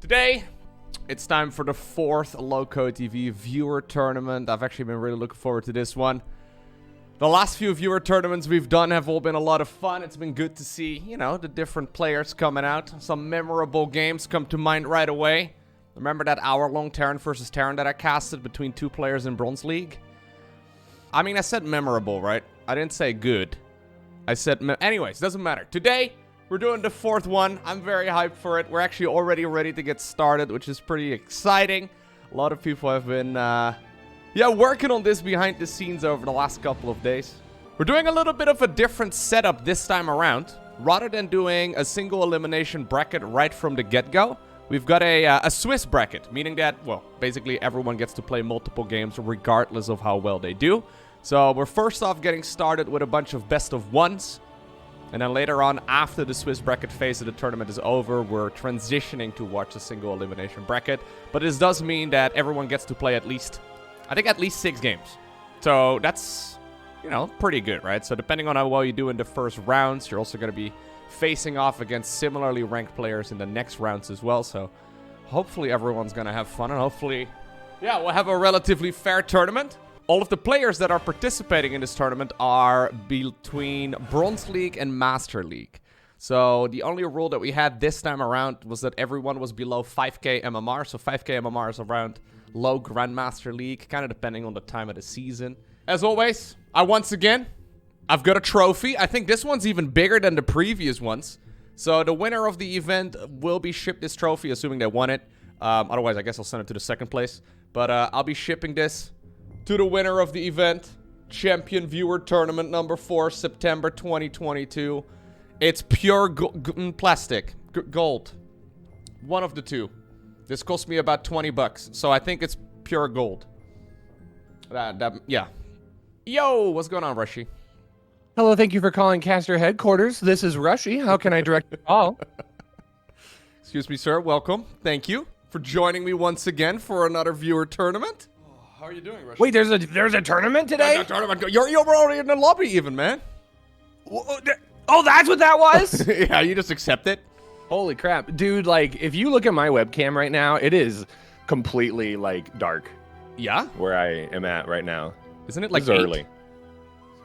Today, it's time for the 4th LowkoTV Viewer Tournament. I've actually been really looking forward to this one. The last few viewer tournaments we've done have all been a lot of fun. It's been good to see, you know, the different players coming out. Some memorable games come to mind right away. Remember that hour-long Terran versus Terran that I casted between two players in Bronze League? I mean, I said memorable, right? I didn't say good. I said anyways, doesn't matter. Today, we're doing the 4th one. I'm very hyped for it. We're actually already ready to get started, which is pretty exciting. A lot of people have been, working on this behind the scenes over the last couple of days. We're doing a little bit of a different setup this time around. Rather than doing a single elimination bracket right from the get-go, we've got a Swiss bracket, meaning that, well, basically everyone gets to play multiple games regardless of how well they do. So we're first off getting started with a bunch of best of ones. And then later on, after the Swiss bracket phase of the tournament is over, we're transitioning to watch a single elimination bracket. But this does mean that everyone gets to play at least 6 games. So that's, you know, pretty good, right? So depending on how well you do in the first rounds, you're also going to be facing off against similarly ranked players in the next rounds as well. So hopefully everyone's going to have fun, and hopefully, yeah, we'll have a relatively fair tournament. All of the players that are participating in this tournament are between Bronze League and Master League. So the only rule that we had this time around was that everyone was below 5k MMR. So 5k MMR is around low Grandmaster League, kind of depending on the time of the season. As always, I've got a trophy. I think this one's even bigger than the previous ones. So the winner of the event will be shipped this trophy, assuming they won it. Otherwise, I guess I'll send it to the second place. But I'll be shipping this to the winner of the event. Champion Viewer Tournament number 4, September 2022. It's pure plastic. Gold. One of the two. This cost me about 20 bucks. So I think it's pure gold. Yeah. Yo, what's going on, Rushi? Hello, thank you for calling Caster Headquarters. This is Rushi. How can I direct your call? Excuse me, sir. Welcome. Thank you for joining me once again for another viewer tournament. How are you doing, Rushi? Wait, there's a tournament today? You're already in the lobby even, man. Oh, that's what that was? Yeah, you just accept it. Holy crap. Dude, like, if you look at my webcam right now, it is completely, like, dark. Yeah? Where I am at right now. Isn't it, like, it's early?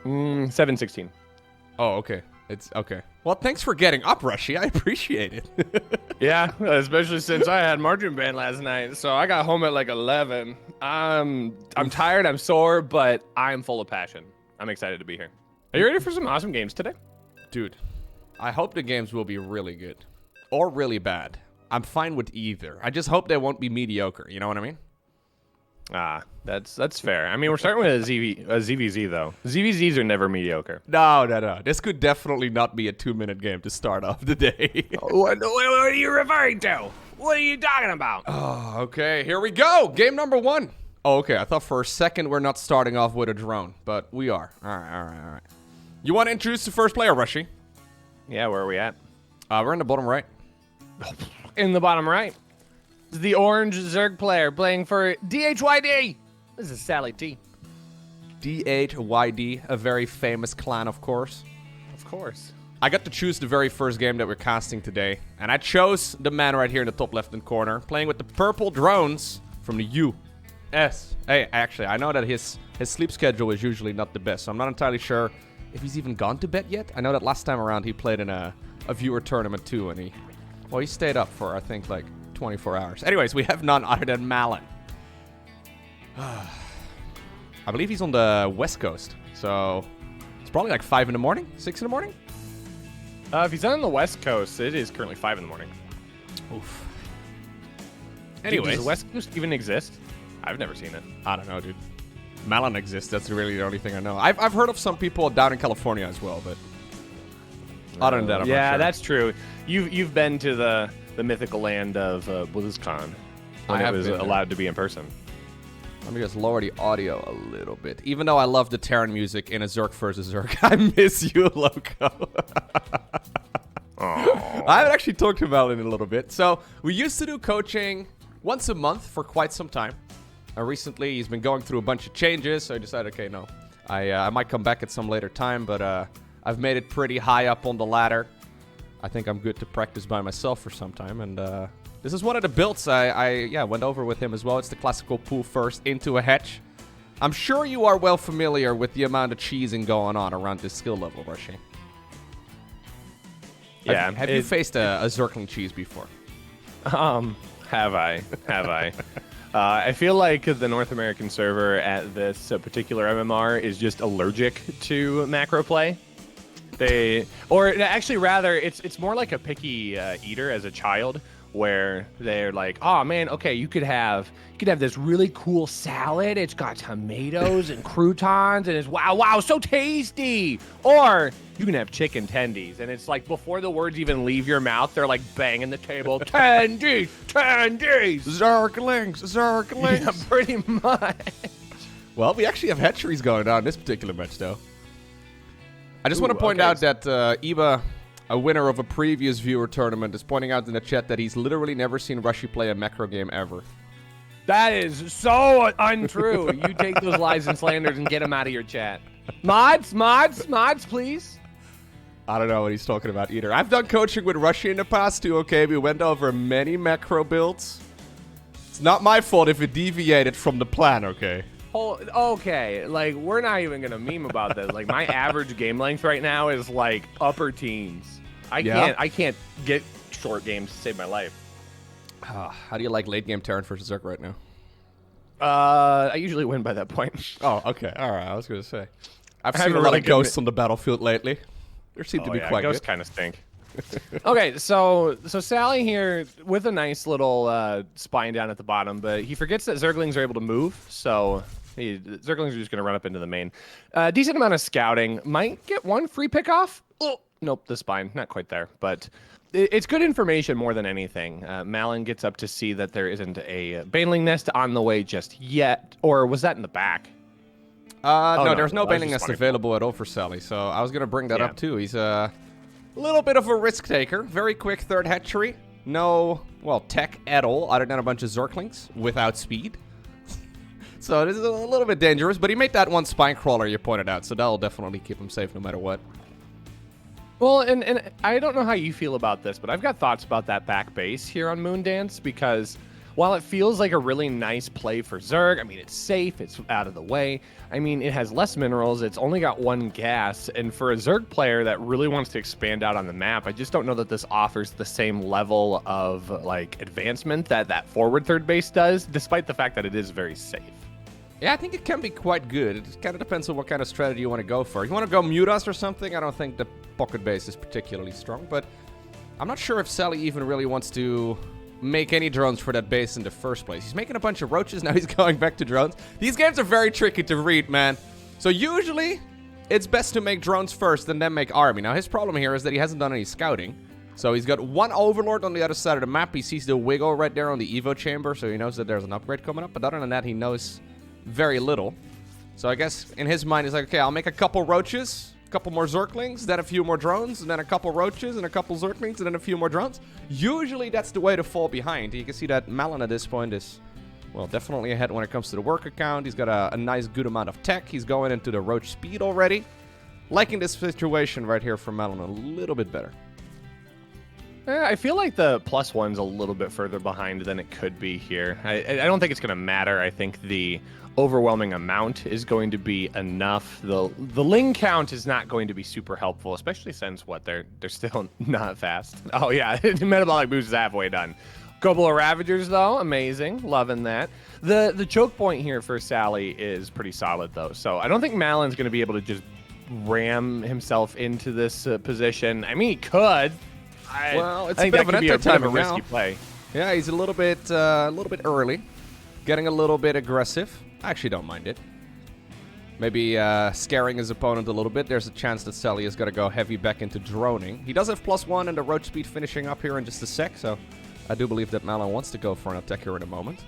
7:16. Oh, okay. It's okay. Well, thanks for getting up, Rushi. I appreciate it. Yeah, especially since I had marching band last night. So I got home at like 11. I'm tired, I'm sore, but I'm full of passion. I'm excited to be here. Are you ready for some awesome games today? Dude, I hope the games will be really good. Or really bad. I'm fine with either. I just hope they won't be mediocre. You know what I mean? Ah, that's fair. I mean, we're starting with a ZVZ, though. ZVZs are never mediocre. No. This could definitely not be a 2-minute game to start off the day. What are you referring to? What are you talking about? Oh, okay. Here we go. Game number 1. Oh, okay. I thought for a second we're not starting off with a drone, but we are. All right. You want to introduce the first player, Rushi? Yeah, where are we at? We're in the bottom right. In the bottom right. The orange Zerg player playing for DHYD. This is SalyT. DHYD, a very famous clan, of course. Of course. I got to choose the very first game that we're casting today, and I chose the man right here in the top left-hand corner, playing with the purple drones from the US. Hey, actually, I know that his sleep schedule is usually not the best, so I'm not entirely sure if he's even gone to bed yet. I know that last time around he played in a viewer tournament too, and he stayed up for, I think, like 24 hours. Anyways, we have none other than MALLEN. I believe he's on the West Coast, so it's probably like 5 in the morning, 6 in the morning. If he's on the West Coast, it is currently 5 in the morning. Oof. Anyways, Anyways, does the West Coast even exist? I've never seen it. I don't know, dude. MALLEN exists. That's really the only thing I know. I've heard of some people down in California as well, but other than that, I'm not sure. That's true. You've been to the mythical land of BlizzCon when it was allowed to be in person. Let me just lower the audio a little bit. Even though I love the Terran music in a Zerg versus Zerg, I miss you, Lowko. I haven't actually talked to MALLEN in a little bit. So we used to do coaching once a month for quite some time. Recently, he's been going through a bunch of changes, so I decided, okay, no. I might come back at some later time, but I've made it pretty high up on the ladder. I think I'm good to practice by myself for some time, and This is one of the builds I went over with him as well. It's the classical pull first into a hedge. I'm sure you are well familiar with the amount of cheesing going on around this skill level, Rushi. Yeah. Have you faced a Zergling cheese before? Have I? Have I? I feel like the North American server at this particular MMR is just allergic to macro play. Actually, rather, it's more like a picky eater as a child, where they're like, oh man, okay, you could have this really cool salad. It's got tomatoes and croutons, and it's wow, so tasty. Or you can have chicken tendies, and it's like before the words even leave your mouth, they're like banging the table, tendies, Zerglings. Yeah, pretty much. Well, we actually have hatcheries going on in this particular match, though. I just want to point out that Iba, a winner of a previous viewer tournament, is pointing out in the chat that he's literally never seen Rushi play a macro game ever. That is so untrue. You take those lies and slanders and get them out of your chat. Mods, please. I don't know what he's talking about either. I've done coaching with Rushi in the past too, okay? We went over many macro builds. It's not my fault if it deviated from the plan, okay? Okay, like, we're not even gonna meme about this. Like, my average game length right now is like upper teens. I can't get short games to save my life. How do you like late game Terran versus Zerg right now? I usually win by that point. Oh, okay. All right. I was gonna say, I've seen a lot of ghosts on the battlefield lately. There seem to be quite ghosts good. kind of stink. Okay, so Sally here with a nice little spine down at the bottom, but he forgets that Zerglings are able to move, so Zerglings are just going to run up into the main. Decent amount of scouting. Might get one free pick off. Oh, nope, the spine. Not quite there, but it's good information more than anything. MALLEN gets up to see that there isn't a Baneling nest on the way just yet. Or was that in the back? No, there's no Baneling nest available at all for Sally, so I was going to bring that up too. He's a little bit of a risk taker. Very quick third hatchery. No, well, tech at all, other than a bunch of Zerglings without speed. So this is a little bit dangerous, but he made that one spine crawler you pointed out, so that'll definitely keep him safe no matter what. Well, and I don't know how you feel about this, but I've got thoughts about that back base here on Moondance, because while it feels like a really nice play for Zerg, I mean, it's safe, it's out of the way. I mean, it has less minerals, it's only got one gas, and for a Zerg player that really wants to expand out on the map, I just don't know that this offers the same level of, like, advancement that that forward third base does, despite the fact that it is very safe. Yeah, I think it can be quite good. It kind of depends on what kind of strategy you want to go for. If you want to go mute us or something, I don't think the pocket base is particularly strong, but I'm not sure if Sally even really wants to make any drones for that base in the first place. He's making a bunch of roaches, now he's going back to drones. These games are very tricky to read, man. So usually, it's best to make drones first and then make army. Now, his problem here is that he hasn't done any scouting. So he's got one Overlord on the other side of the map. He sees the wiggle right there on the Evo chamber, so he knows that there's an upgrade coming up. But other than that, he knows very little. So I guess in his mind, he's like, okay, I'll make a couple roaches, a couple more Zerglings, then a few more drones, and then a couple roaches, and a couple Zerglings, and then a few more drones. Usually that's the way to fall behind. You can see that MALLEN at this point is, well, definitely ahead when it comes to the work account. He's got a nice good amount of tech. He's going into the roach speed already. Liking this situation right here for MALLEN a little bit better. I feel like the +1's a little bit further behind than it could be here. I don't think it's going to matter. I think the overwhelming amount is going to be enough. The Ling count is not going to be super helpful, especially since they're still not fast. Oh yeah, metabolic boost is halfway done. Couple of Ravagers though, amazing, loving that. The choke point here for Sally is pretty solid though, so I don't think MALLEN's going to be able to just ram himself into this position. I mean, he could. Well, it's I think a bit that of could an be a risky now. play. Yeah, he's a little bit early, getting a little bit aggressive. I actually don't mind it. Maybe scaring his opponent a little bit. There's a chance that Sally is going to go heavy back into droning. He does have +1 and the roach speed finishing up here in just a sec, so I do believe that MALLEN wants to go for an attack here in a moment.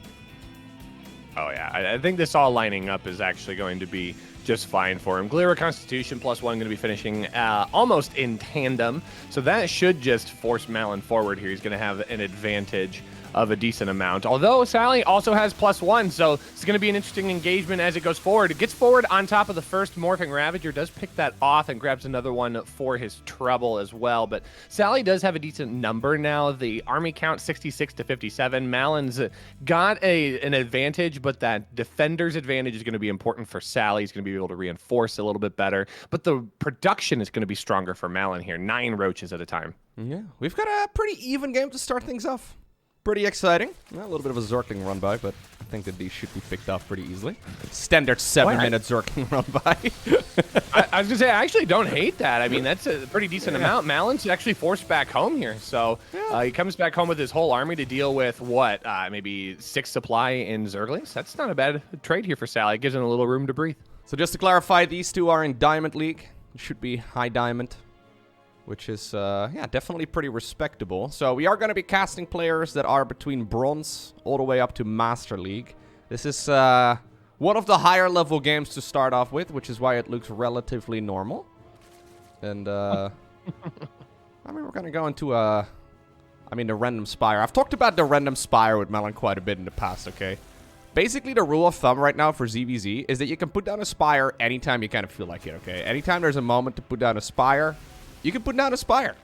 Oh yeah, I think this all lining up is actually going to be just fine for him. Glira Constitution +1 going to be finishing almost in tandem, so that should just force MALLEN forward here. He's going to have an advantage of a decent amount. Although Sally also has +1, so it's going to be an interesting engagement as it goes forward. It gets forward on top of the first Morphing Ravager, does pick that off and grabs another one for his trouble as well. But Sally does have a decent number now. The army count 66 to 57. Mallen's got an advantage, but that defender's advantage is going to be important for Sally. He's going to be able to reinforce a little bit better. But the production is going to be stronger for Mallen here. 9 roaches at a time. Yeah, we've got a pretty even game to start things off. Pretty exciting. Well, a little bit of a Zergling run by, but I think that these should be picked off pretty easily. Standard 7-minute Zergling run by. I was going to say, I actually don't hate that. I mean, that's a pretty decent amount. Mallen's actually forced back home here. So he comes back home with his whole army to deal with, what, maybe 6 supply in Zerglings? That's not a bad trade here for Sally. It gives him a little room to breathe. So just to clarify, these two are in Diamond League. It should be High Diamond, which is, yeah, definitely pretty respectable. So we are going to be casting players that are between Bronze all the way up to Master League. This is one of the higher level games to start off with, which is why it looks relatively normal. And, I mean, we're going to go into, the Random Spire. I've talked about the Random Spire with Mallen quite a bit in the past, okay? Basically, the rule of thumb right now for ZVZ is that you can put down a Spire anytime you kind of feel like it, okay? Anytime there's a moment to put down a Spire, you can put down a Spire.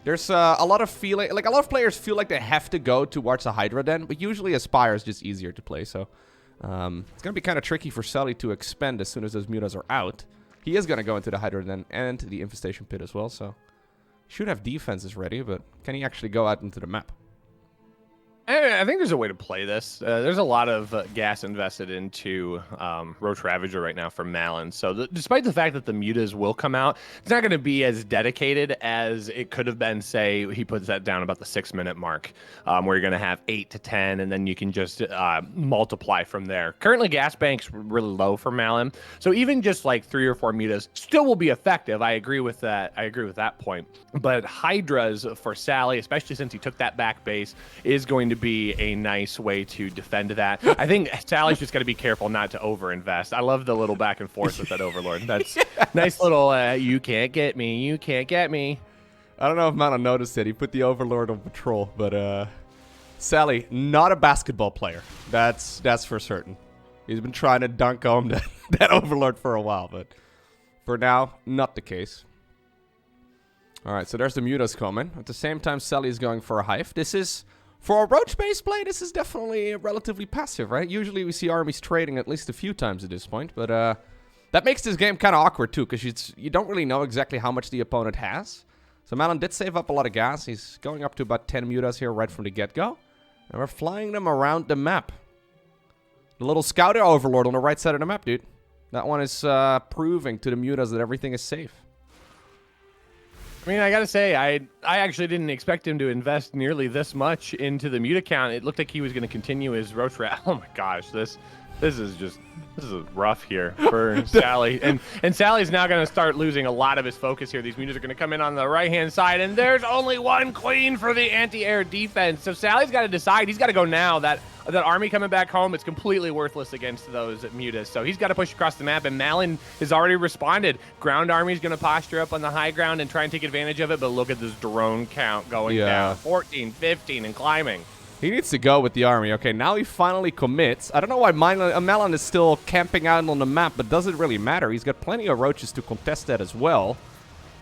There's a lot of feeling, like a lot of players feel like they have to go towards a Hydra Den, but usually a Spire is just easier to play, so it's going to be kind of tricky for Sally to expend as soon as those mutas are out. He is going to go into the Hydra Den and the Infestation Pit as well, so should have defenses ready, but can he actually go out into the map? I think there's a way to play this. There's a lot of gas invested into Roach Ravager right now for Mallen. So despite the fact that the mutas will come out, it's not going to be as dedicated as it could have been, say, he puts that down about the 6-minute mark, where you're going to have 8 to 10, and then you can just multiply from there. Currently, gas bank's really low for Mallen. So even just like 3 or 4 mutas still will be effective. I agree with that. I agree with that point. But Hydras for Sally, especially since he took that back base, is going to be a nice way to defend that. I think Sally's just got to be careful not to overinvest. I love the little back and forth with that Overlord. That's nice little, you can't get me, you can't get me. I don't know if Mallen noticed it. He put the Overlord on patrol, but Sally, not a basketball player. That's for certain. He's been trying to dunk home that Overlord for a while, but for now, not the case. Alright, so there's the mutas coming. At the same time, Sally's going for a Hive. This is... For a Roach-based play, this is definitely relatively passive, right? Usually we see armies trading at least a few times at this point, but that makes this game kind of awkward too, because you don't really know exactly how much the opponent has. So Mallen did save up a lot of gas. He's going up to about 10 mutas here right from the get-go. And we're flying them around the map. The little Scouter Overlord on the right side of the map, dude. That one is proving to the mutas that everything is safe. I mean, I gotta say, I actually didn't expect him to invest nearly this much into the muta count. It looked like he was going to continue his Roach Rat. Oh my gosh, this is rough here for Sally. And Sally's now going to start losing a lot of his focus here. These mutas are going to come in on the right-hand side, and there's only one queen for the anti-air defense. So Sally's got to decide. He's got to go now. That army coming back home, it's completely worthless against those mutas. So he's got to push across the map, and Mallen has already responded. Ground army's going to posture up on the high ground and try and take advantage of it, but look at this drone count going down. 14, 15, and climbing. He needs to go with the army. Okay, now he finally commits. I don't know why Mallen is still camping out on the map, but doesn't really matter. He's got plenty of roaches to contest that as well.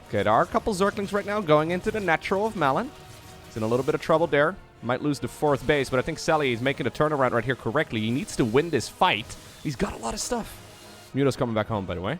Okay, there are a couple Zerglings right now going into the natural of Mallen. He's in a little bit of trouble there. Might lose the 4th base, but I think Sally is making a turnaround right here correctly. He needs to win this fight. He's got a lot of stuff. Muta's coming back home, by the way.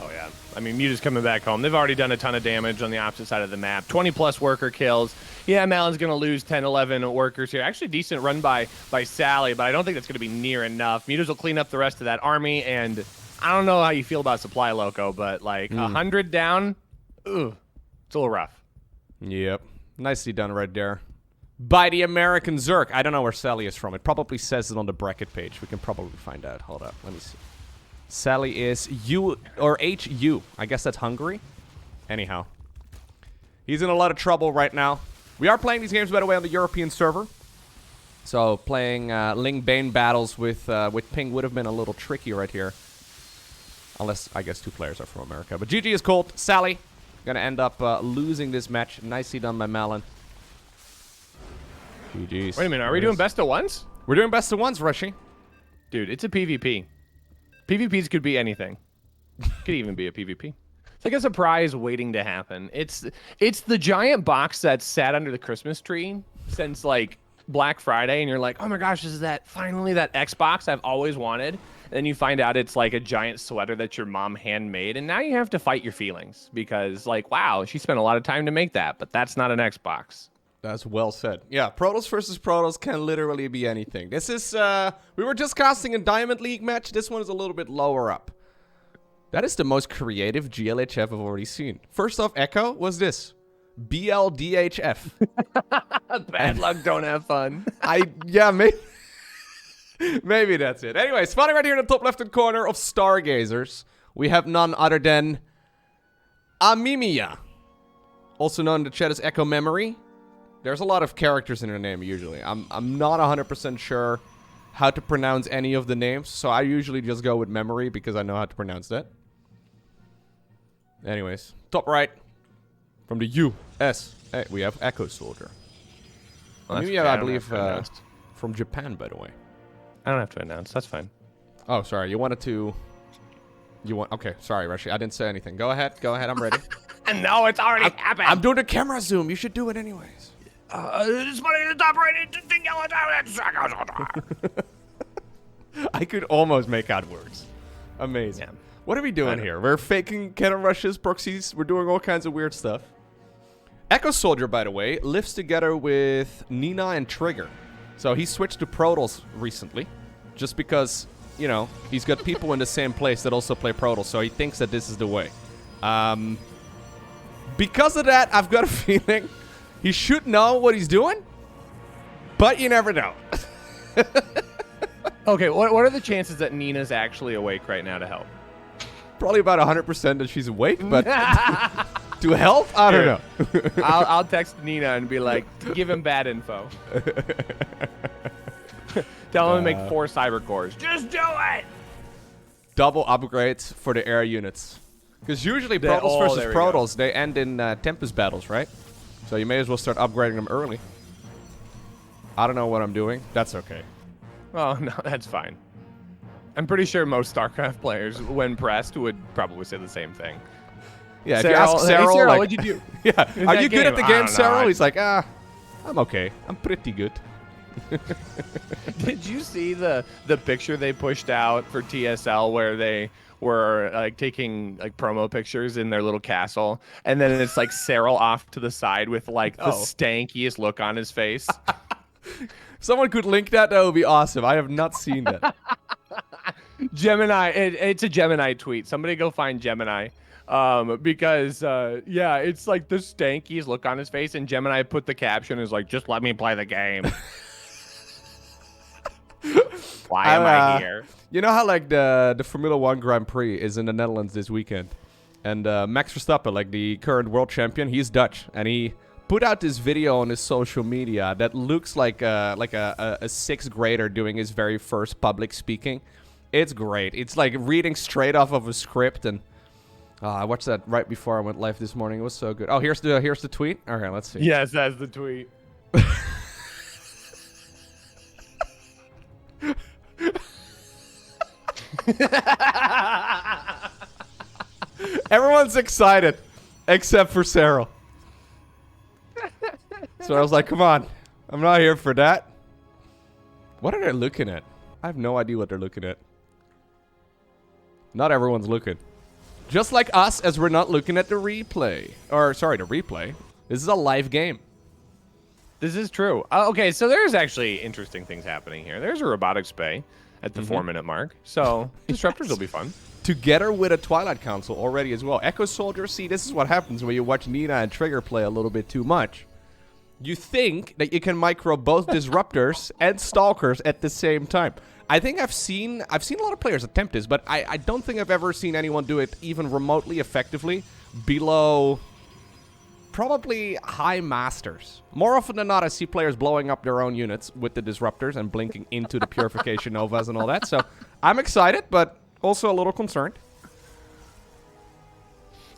Oh, yeah. I mean, Muta's coming back home. They've already done a ton of damage on the opposite side of the map. 20-plus worker kills. Yeah, Mallen's going to lose 10, 11 workers here. Actually, decent run by Sally, but I don't think that's going to be near enough. Mutas will clean up the rest of that army, and I don't know how you feel about supply, Lowko, but like 100 down, it's a little rough. Yep. Nicely done right there. By the American Zerg. I don't know where Sally is from. It probably says it on the bracket page. We can probably find out. Hold up. Let me see. Sally is U or HU. I guess that's Hungary. Anyhow. He's in a lot of trouble right now. We are playing these games, by the way, on the European server. So playing Ling Bane battles with ping would have been a little tricky right here. Unless, I guess, 2 players are from America. But GG is cold. Sally gonna end up losing this match. Nicely done by Mallen. GG's. Wait a minute, are we doing best of ones? We're doing best of ones, Rushi. Dude, it's a PvP. PvPs could be anything. Could even be a PvP. It's like a surprise waiting to happen. It's the giant box that's sat under the Christmas tree since like Black Friday, and you're like, oh my gosh, this is finally that Xbox I've always wanted. And then you find out it's like a giant sweater that your mom handmade, and now you have to fight your feelings because like, wow, she spent a lot of time to make that, but that's not an Xbox. That's well said. Yeah, Protoss versus Protoss can literally be anything. This is, we were just casting a Diamond League match. This one is a little bit lower up. That is the most creative GLHF I've already seen. First off, Echo was this. BLDHF. Bad luck, don't have fun. Yeah, maybe. Maybe that's it. Anyway, spawning right here in the top left-hand corner of Stargazers, we have none other than Amemiya. Also known in the chat as Echo Memory. There's a lot of characters in her name usually. I'm not 100% sure how to pronounce any of the names, so I usually just go with Memory because I know how to pronounce that. Anyways, top right from the USA, we have EchoSoldier. Well, Amemiya, I believe, from Japan, by the way. I don't have to announce. That's fine. Oh, sorry. You wanted to... Okay, sorry, Rushi. I didn't say anything. Go ahead. Go ahead. I'm ready. And no, it's already happened. I'm doing the camera zoom. You should do it anyways. It's funny in the top right. I could almost make out words. Amazing. Yeah. What are we doing here? We're faking cannon rushes, proxies. We're doing all kinds of weird stuff. EchoSoldier, by the way, lives together with Nina and Trigger. So he switched to Protoss recently. Just because, you know, he's got people in the same place that also play Protoss. So he thinks that this is the way. Because of that, I've got a feeling he should know what he's doing. But you never know. Okay, what are the chances that Nina's actually awake right now to help? Probably about 100% that she's awake, but to help? I don't know. I'll text Nina and be like, give him bad info. Tell him to make 4 cyber cores. Just do it! Double upgrades for the air units. Because usually Protoss versus Protoss, they end in Tempest battles, right? So you may as well start upgrading them early. I don't know what I'm doing. That's okay. Oh, no, that's fine. I'm pretty sure most StarCraft players, when pressed, would probably say the same thing. Yeah, if you ask Cyril, hey, Cyril, like, what'd you do? Yeah, are you good at the game, Cyril? Know. He's like, I'm okay. I'm pretty good. Did you see the picture they pushed out for TSL where they were like taking like promo pictures in their little castle, and then it's like Cyril off to the side with like the stankiest look on his face? Someone could link that. That would be awesome. I have not seen that. Gemini. It's a Gemini tweet. Somebody go find Gemini. Because yeah, it's like the stankiest look on his face, and Gemini put the caption is like, just let me play the game. Why am I here? You know how like the Formula 1 Grand Prix is in the Netherlands this weekend, and Max Verstappen, like the current world champion, he's Dutch, and he put out this video on his social media that looks like a 6th grader doing his very first public speaking. It's great. It's like reading straight off of a script, and I watched that right before I went live this morning. It was so good. Oh, here's the tweet. Okay, let's see. Yes, that's the tweet. Everyone's excited, except for Cyril. So I was like, come on. I'm not here for that. What are they looking at? I have no idea what they're looking at. Not everyone's looking. Just like us, as we're not looking at the replay. Or, sorry, the replay. This is a live game. This is true. Okay, so there's actually interesting things happening here. There's a robotics bay at the 4-minute mark. So disruptors will be fun. Together with a Twilight Council already as well. EchoSoldier, see, this is what happens when you watch Nina and Trigger play a little bit too much. You think that you can micro both disruptors and stalkers at the same time. I think I've seen a lot of players attempt this, but I don't think I've ever seen anyone do it even remotely effectively below probably high masters. More often than not, I see players blowing up their own units with the disruptors and blinking into the purification novas and all that. So I'm excited, but also a little concerned.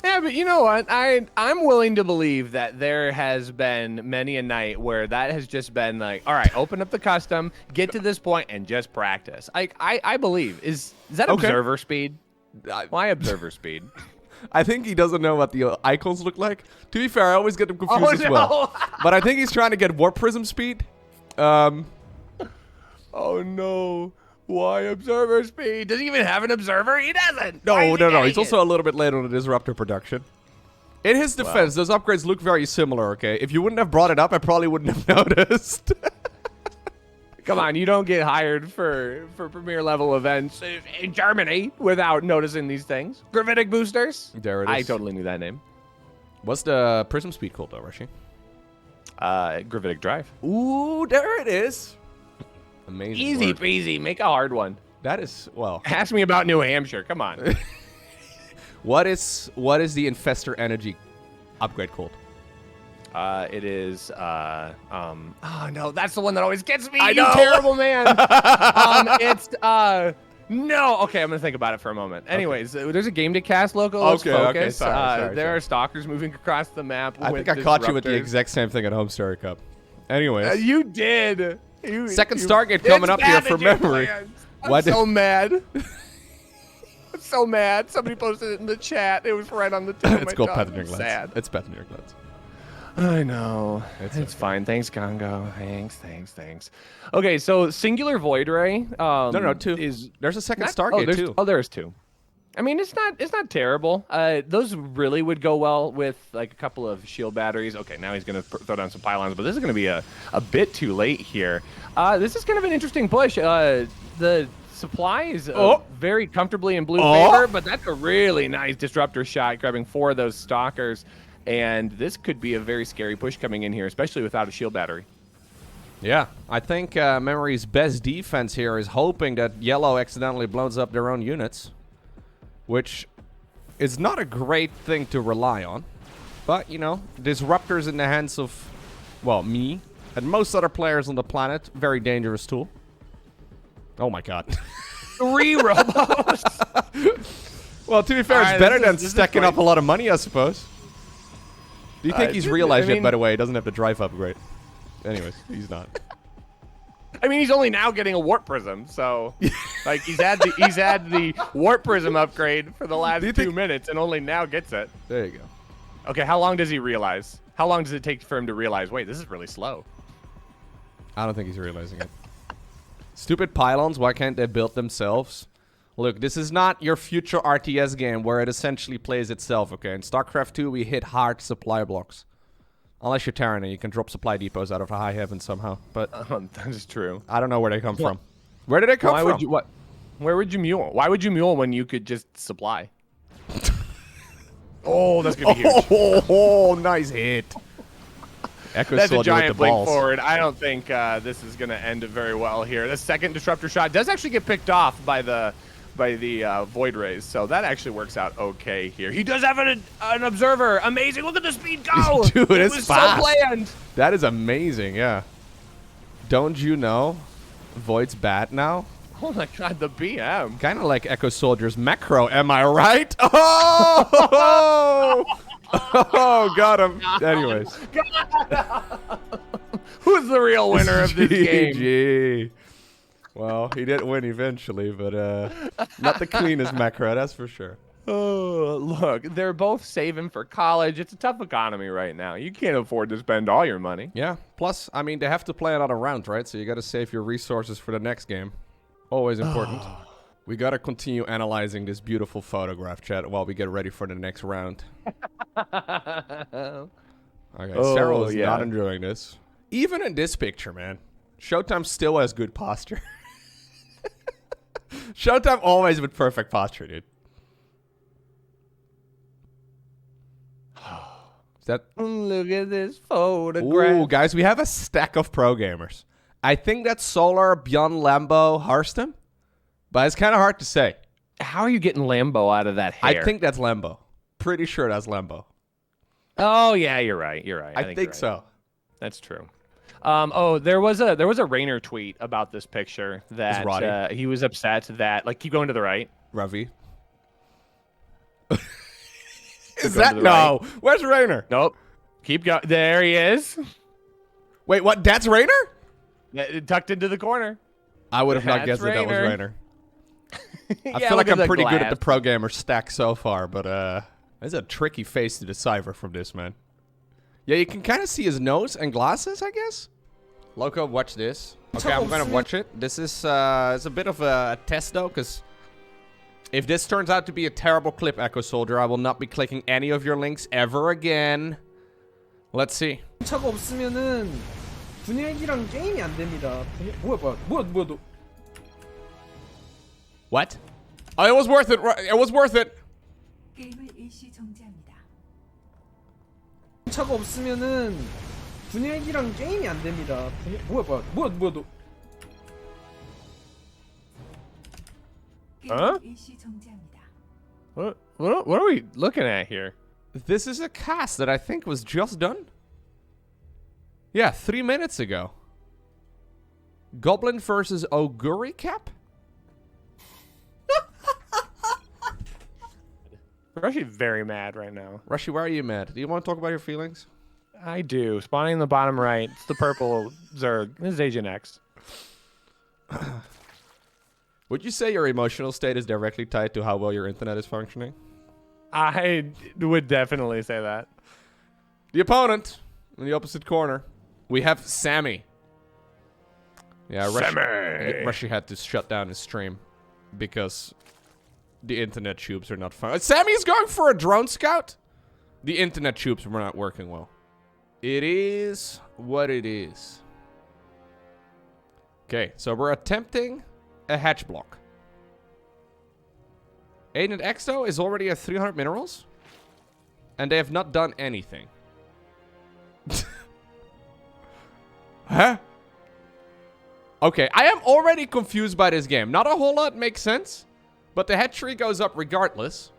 Yeah, but you know what? I'm willing to believe that there has been many a night where that has just been like, all right, open up the custom, get to this point, and just practice. I believe. Is that observer speed? Why observer speed? I think he doesn't know what the icons look like. To be fair, I always get them confused as well. But I think he's trying to get warp prism speed. Oh no. Why observer speed? Does he even have an observer? He doesn't. No. He's also a little bit late on the disruptor production. In his defense, those upgrades look very similar, okay? If you wouldn't have brought it up, I probably wouldn't have noticed. Come on, you don't get hired for premier level events in Germany without noticing these things. Gravitic boosters. There it is. I totally knew that name. What's the prism speed called though, Rushi? Gravitic drive. Ooh, there it is. Amazing. Easy peasy. Make a hard one. That is, well. Ask me about New Hampshire. Come on. What is the Infestor Energy upgrade called? It is, oh no, that's the one that always gets me. I know. You terrible man. No. Okay, I'm gonna think about it for a moment. Anyways, there's a game to cast, Lowko. Let's focus. Sorry. There are stalkers moving across the map. I think I caught you with the exact same thing at Home Story Cup. Anyways. You did. Second Stargate coming up here from memory. I'm so mad. I'm so mad. Somebody posted it in the chat. It was right on the tip of my It's called tongue. Path of Your Glance. It's Path of Your Glance. I know. It's fine. Thanks, Congo. Thanks. Okay, so Singular Void Ray. No, two. There's a second Stargate too. Oh, there's two. I mean, it's not terrible. Those really would go well with like a couple of shield batteries. Okay, now he's gonna throw down some pylons, but this is gonna be a bit too late here. This is kind of an interesting push. The supply is very comfortably in blue favor, but that's a really nice disruptor shot, grabbing 4 of those stalkers. And this could be a very scary push coming in here, especially without a shield battery. Yeah, I think Memory's best defense here is hoping that Yellow accidentally blows up their own units, which is not a great thing to rely on. But, you know, disruptors in the hands of, well, me and most other players on the planet, very dangerous tool. Oh my god. 3 robos! Well, to be fair, it's better than stacking up a lot of money, I suppose. Do you think he's realized yet, by the way, he doesn't have the drive upgrade? Anyways, he's not. I mean, he's only now getting a warp prism, so like he's had the warp prism upgrade for the last 2 minutes and only now gets it. There you go. Okay, how long does he realize? How long does it take for him to realize, wait, this is really slow? I don't think he's realizing it. Stupid pylons, why can't they build themselves? Look, this is not your future RTS game where it essentially plays itself, okay? In StarCraft 2, we hit hard supply blocks. Unless you're Terran and you can drop supply depots out of the high heaven somehow. But that is true. I don't know where they come from. Where did they come from? Where would you mule? Why would you mule when you could just supply? Oh, that's going to be huge. Oh, nice hit. That's a giant blink forward. I don't think this is going to end very well here. The second disruptor shot does actually get picked off by the void rays, so that actually works out okay here. He does have an observer. Amazing! Look at the speed go, dude. It was fast. So planned. That is amazing. Yeah. Don't you know, Void's bad now? Oh my god, the BM. Kind of like EchoSoldier's macro. Am I right? Oh! Oh, got him. Anyways. Who's the real winner of this game? GG. Well, he did win eventually, but not the cleanest macro, that's for sure. Oh, look, they're both saving for college. It's a tough economy right now. You can't afford to spend all your money. Yeah, plus, I mean, they have to play another round, right? So you got to save your resources for the next game. Always important. We got to continue analyzing this beautiful photograph, chat, while we get ready for the next round. Okay, Cyril is not enjoying this. Even in this picture, man, Showtime still has good posture. Showtime always with perfect posture, dude. Is that... Look at this photograph. Ooh, guys, we have a stack of pro gamers. I think that's Solar, Beyond Lambo, Harston. But it's kind of hard to say. How are you getting Lambo out of that hair? I think that's Lambo. Pretty sure that's Lambo. Oh, yeah, you're right. You're right. I think so. That's true. Oh, there was a Rainer tweet about this picture that he was upset that, like, keep going to the right. Ravi. Is that no? Right. Where's Rainer? Nope. Keep going. There he is. Wait, what? That's Rainer? Tucked into the corner. I would have not guessed that was Rainer. I feel like I'm pretty good at the pro gamer stack so far, but there's a tricky face to decipher from this man. Yeah, you can kind of see his nose and glasses, I guess. Lowko, watch this. Okay, I'm gonna watch it. This is it's a bit of a test though, because if this turns out to be a terrible clip, EchoSoldier, I will not be clicking any of your links ever again. Let's see. 차가 없으면은 분열기랑 게임이 안 됩니다. 뭐야. What? Oh, it was worth it. It was worth it. 게임을 일시 정지합니다. 차가 없으면은 분열기랑 게임이 안 됩니다. 뭐야. Huh? 일시 정지합니다. What are we looking at here? This is a cast that I think was just done. Yeah, 3 minutes ago. Goblin versus Oguri Cap? Rushi very mad right now. Rushi, why are you mad? Do you want to talk about your feelings? I do. Spawning in the bottom right. It's the purple Zerg. This is AgentX. Would you say your emotional state is directly tied to how well your internet is functioning? I would definitely say that. The opponent in the opposite corner. We have Samme. Yeah, Rushi had to shut down his stream because the internet tubes are not fun. Sammy's going for a drone scout? The internet tubes were not working well. It is what it is. Okay, so we're attempting a hatch block. AgentX though is already at 300 minerals. And they have not done anything. Huh? Okay, I am already confused by this game. Not a whole lot makes sense. But the head tree goes up regardless.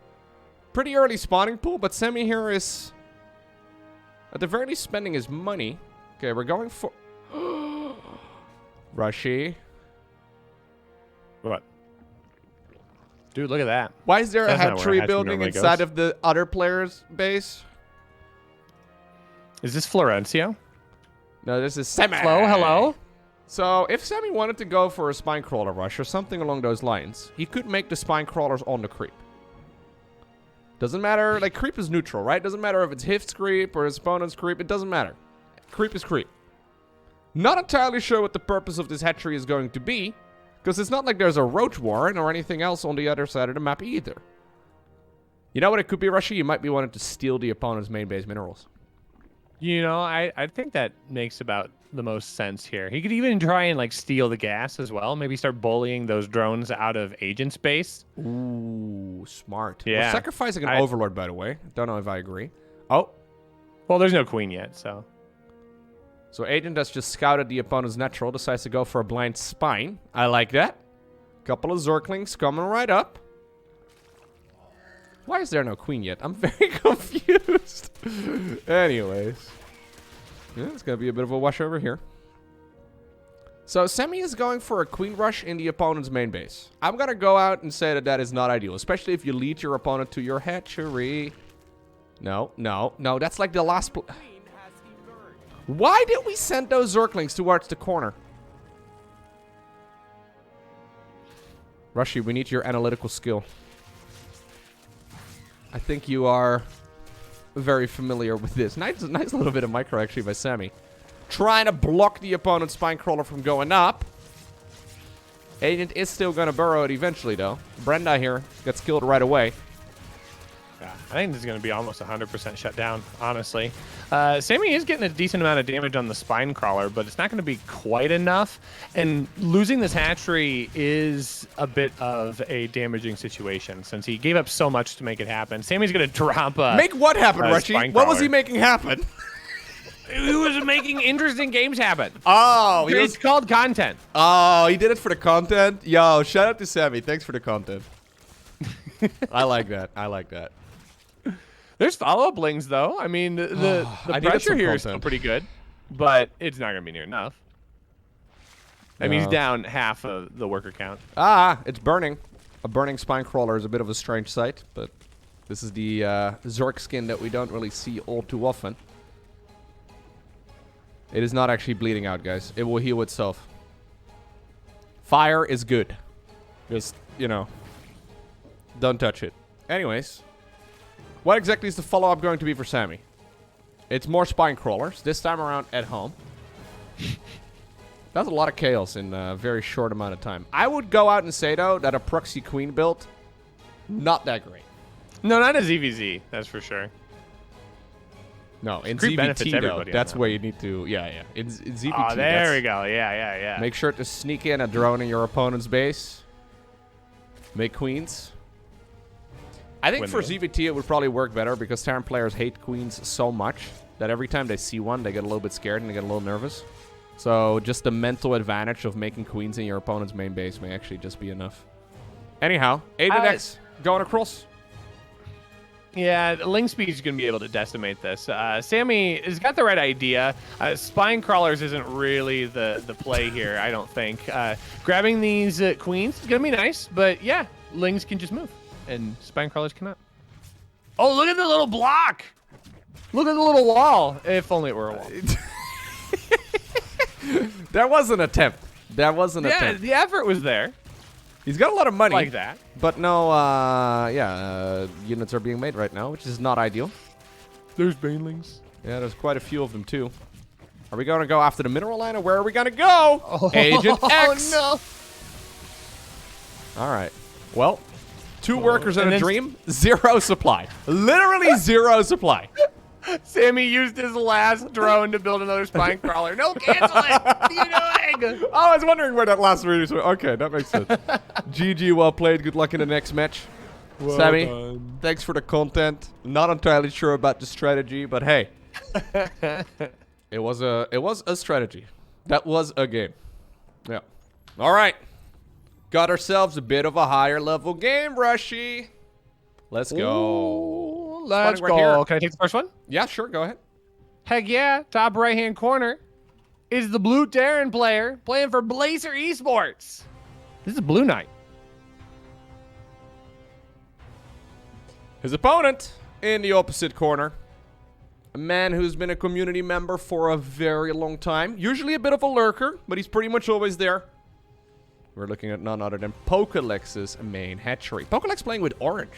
Pretty early spawning pool, but Samme here is at the very least spending his money. Okay, we're going for Rushi. What? Dude, look at that. Why is there a head tree building inside of the other player's base? Is this Florencio? No, this is Samme. Hello? So, if Samme wanted to go for a spine crawler rush or something along those lines, he could make the spine crawlers on the creep. Doesn't matter, like, creep is neutral, right? Doesn't matter if it's Hift's creep or his opponent's creep, it doesn't matter. Creep is creep. Not entirely sure what the purpose of this hatchery is going to be, because it's not like there's a roach warren or anything else on the other side of the map either. You know what it could be, Rushi? You might be wanting to steal the opponent's main base minerals. You know, I think that makes about the most sense here. He could even try and like steal the gas as well. Maybe start bullying those drones out of agent space. Ooh, smart. Yeah. We're sacrificing an overlord, by the way. Don't know if I agree. Oh. Well, there's no queen yet, so. So agent has just scouted the opponent's natural, decides to go for a blind spine. I like that. Couple of Zerglings coming right up. Why is there no queen yet? I'm very confused. Anyways. Yeah, it's going to be a bit of a wash over here. So Samme is going for a queen rush in the opponent's main base. I'm going to go out and say that that is not ideal, especially if you lead your opponent to your hatchery. No, no, no. That's like the last... Why did we send those Zerglings towards the corner? Rushi, we need your analytical skill. I think you are very familiar with this. Nice little bit of micro actually by Samme. Trying to block the opponent's spine crawler from going up. Agent is still going to burrow it eventually though. Brenda here gets killed right away. Yeah, I think this is going to be almost 100% shut down, honestly. Samme is getting a decent amount of damage on the spine crawler, but it's not going to be quite enough. And losing this hatchery is a bit of a damaging situation since he gave up so much to make it happen. Samme's going to drop a... Make what happen, Rushi? What was he making happen? He was making interesting games happen. Oh, it's called content. Oh, he did it for the content? Yo, shout out to Samme. Thanks for the content. I like that. I like that. There's follow-up lings, though. I mean, the pressure here is still pretty good, but it's not going to be near enough. I mean, he's down half of the worker count. Ah, it's burning. A burning spine crawler is a bit of a strange sight, but This is the Zork skin that we don't really see all too often. It is not actually bleeding out, guys. It will heal itself. Fire is good. Just, you know, don't touch it. Anyways, what exactly is the follow-up going to be for Samme? It's more spine crawlers, this time around at home. That's a lot of chaos in a very short amount of time. I would go out and say, though, that a proxy queen build, not that great. No, not a ZVZ, that's for sure. No, in Creep benefits ZVT, though, everybody on that's that. where you need to... Yeah. In ZVT, Oh, there we go. Yeah. Make sure to sneak in a drone in your opponent's base. Make queens. I think for ZVT, it would probably work better because Terran players hate queens so much that every time they see one, they get a little bit scared and they get a little nervous. So just the mental advantage of making queens in your opponent's main base may actually just be enough. Anyhow, AgentX going across. Yeah, Ling Speed is going to be able to decimate this. Samme has got the right idea. Spine crawlers isn't really the play here, I don't think. Grabbing these queens is going to be nice, but yeah, Lings can just move, and spine crawlers cannot. Oh, look at the little block! Look at the little wall. If only it were a wall. That was an attempt. That was an attempt. Yeah, the effort was there. He's got a lot of money. Like that. But no, units are being made right now, which is not ideal. There's banelings. Yeah, there's quite a few of them, too. Are we going to go after the mineral line, or where are we going to go? AgentX! Oh, no. All right. Well, 2 workers and a dream, 0 supply. Literally 0 supply. Samme used his last drone to build another spine crawler. No, cancel it! What are you doing? Oh, I was wondering where that last readers were. Okay, that makes sense. GG, well played. Good luck in the next match. Well Samme, done. thanks for the content. Not entirely sure about the strategy, but hey. It was a strategy. That was a game. Yeah. All right. Got ourselves a bit of a higher level game, Rushi. Let's go. Ooh, let's Right go. here. Can I take the first one? Yeah, sure. Go ahead. Heck yeah. Top right-hand corner is the blue Terran player playing for Blazer Esports. This is BlueKnight. His opponent in the opposite corner. A man who's been a community member for a very long time. Usually a bit of a lurker, but he's pretty much always there. We're looking at none other than Pokelex's main hatchery. Pokelex playing with orange.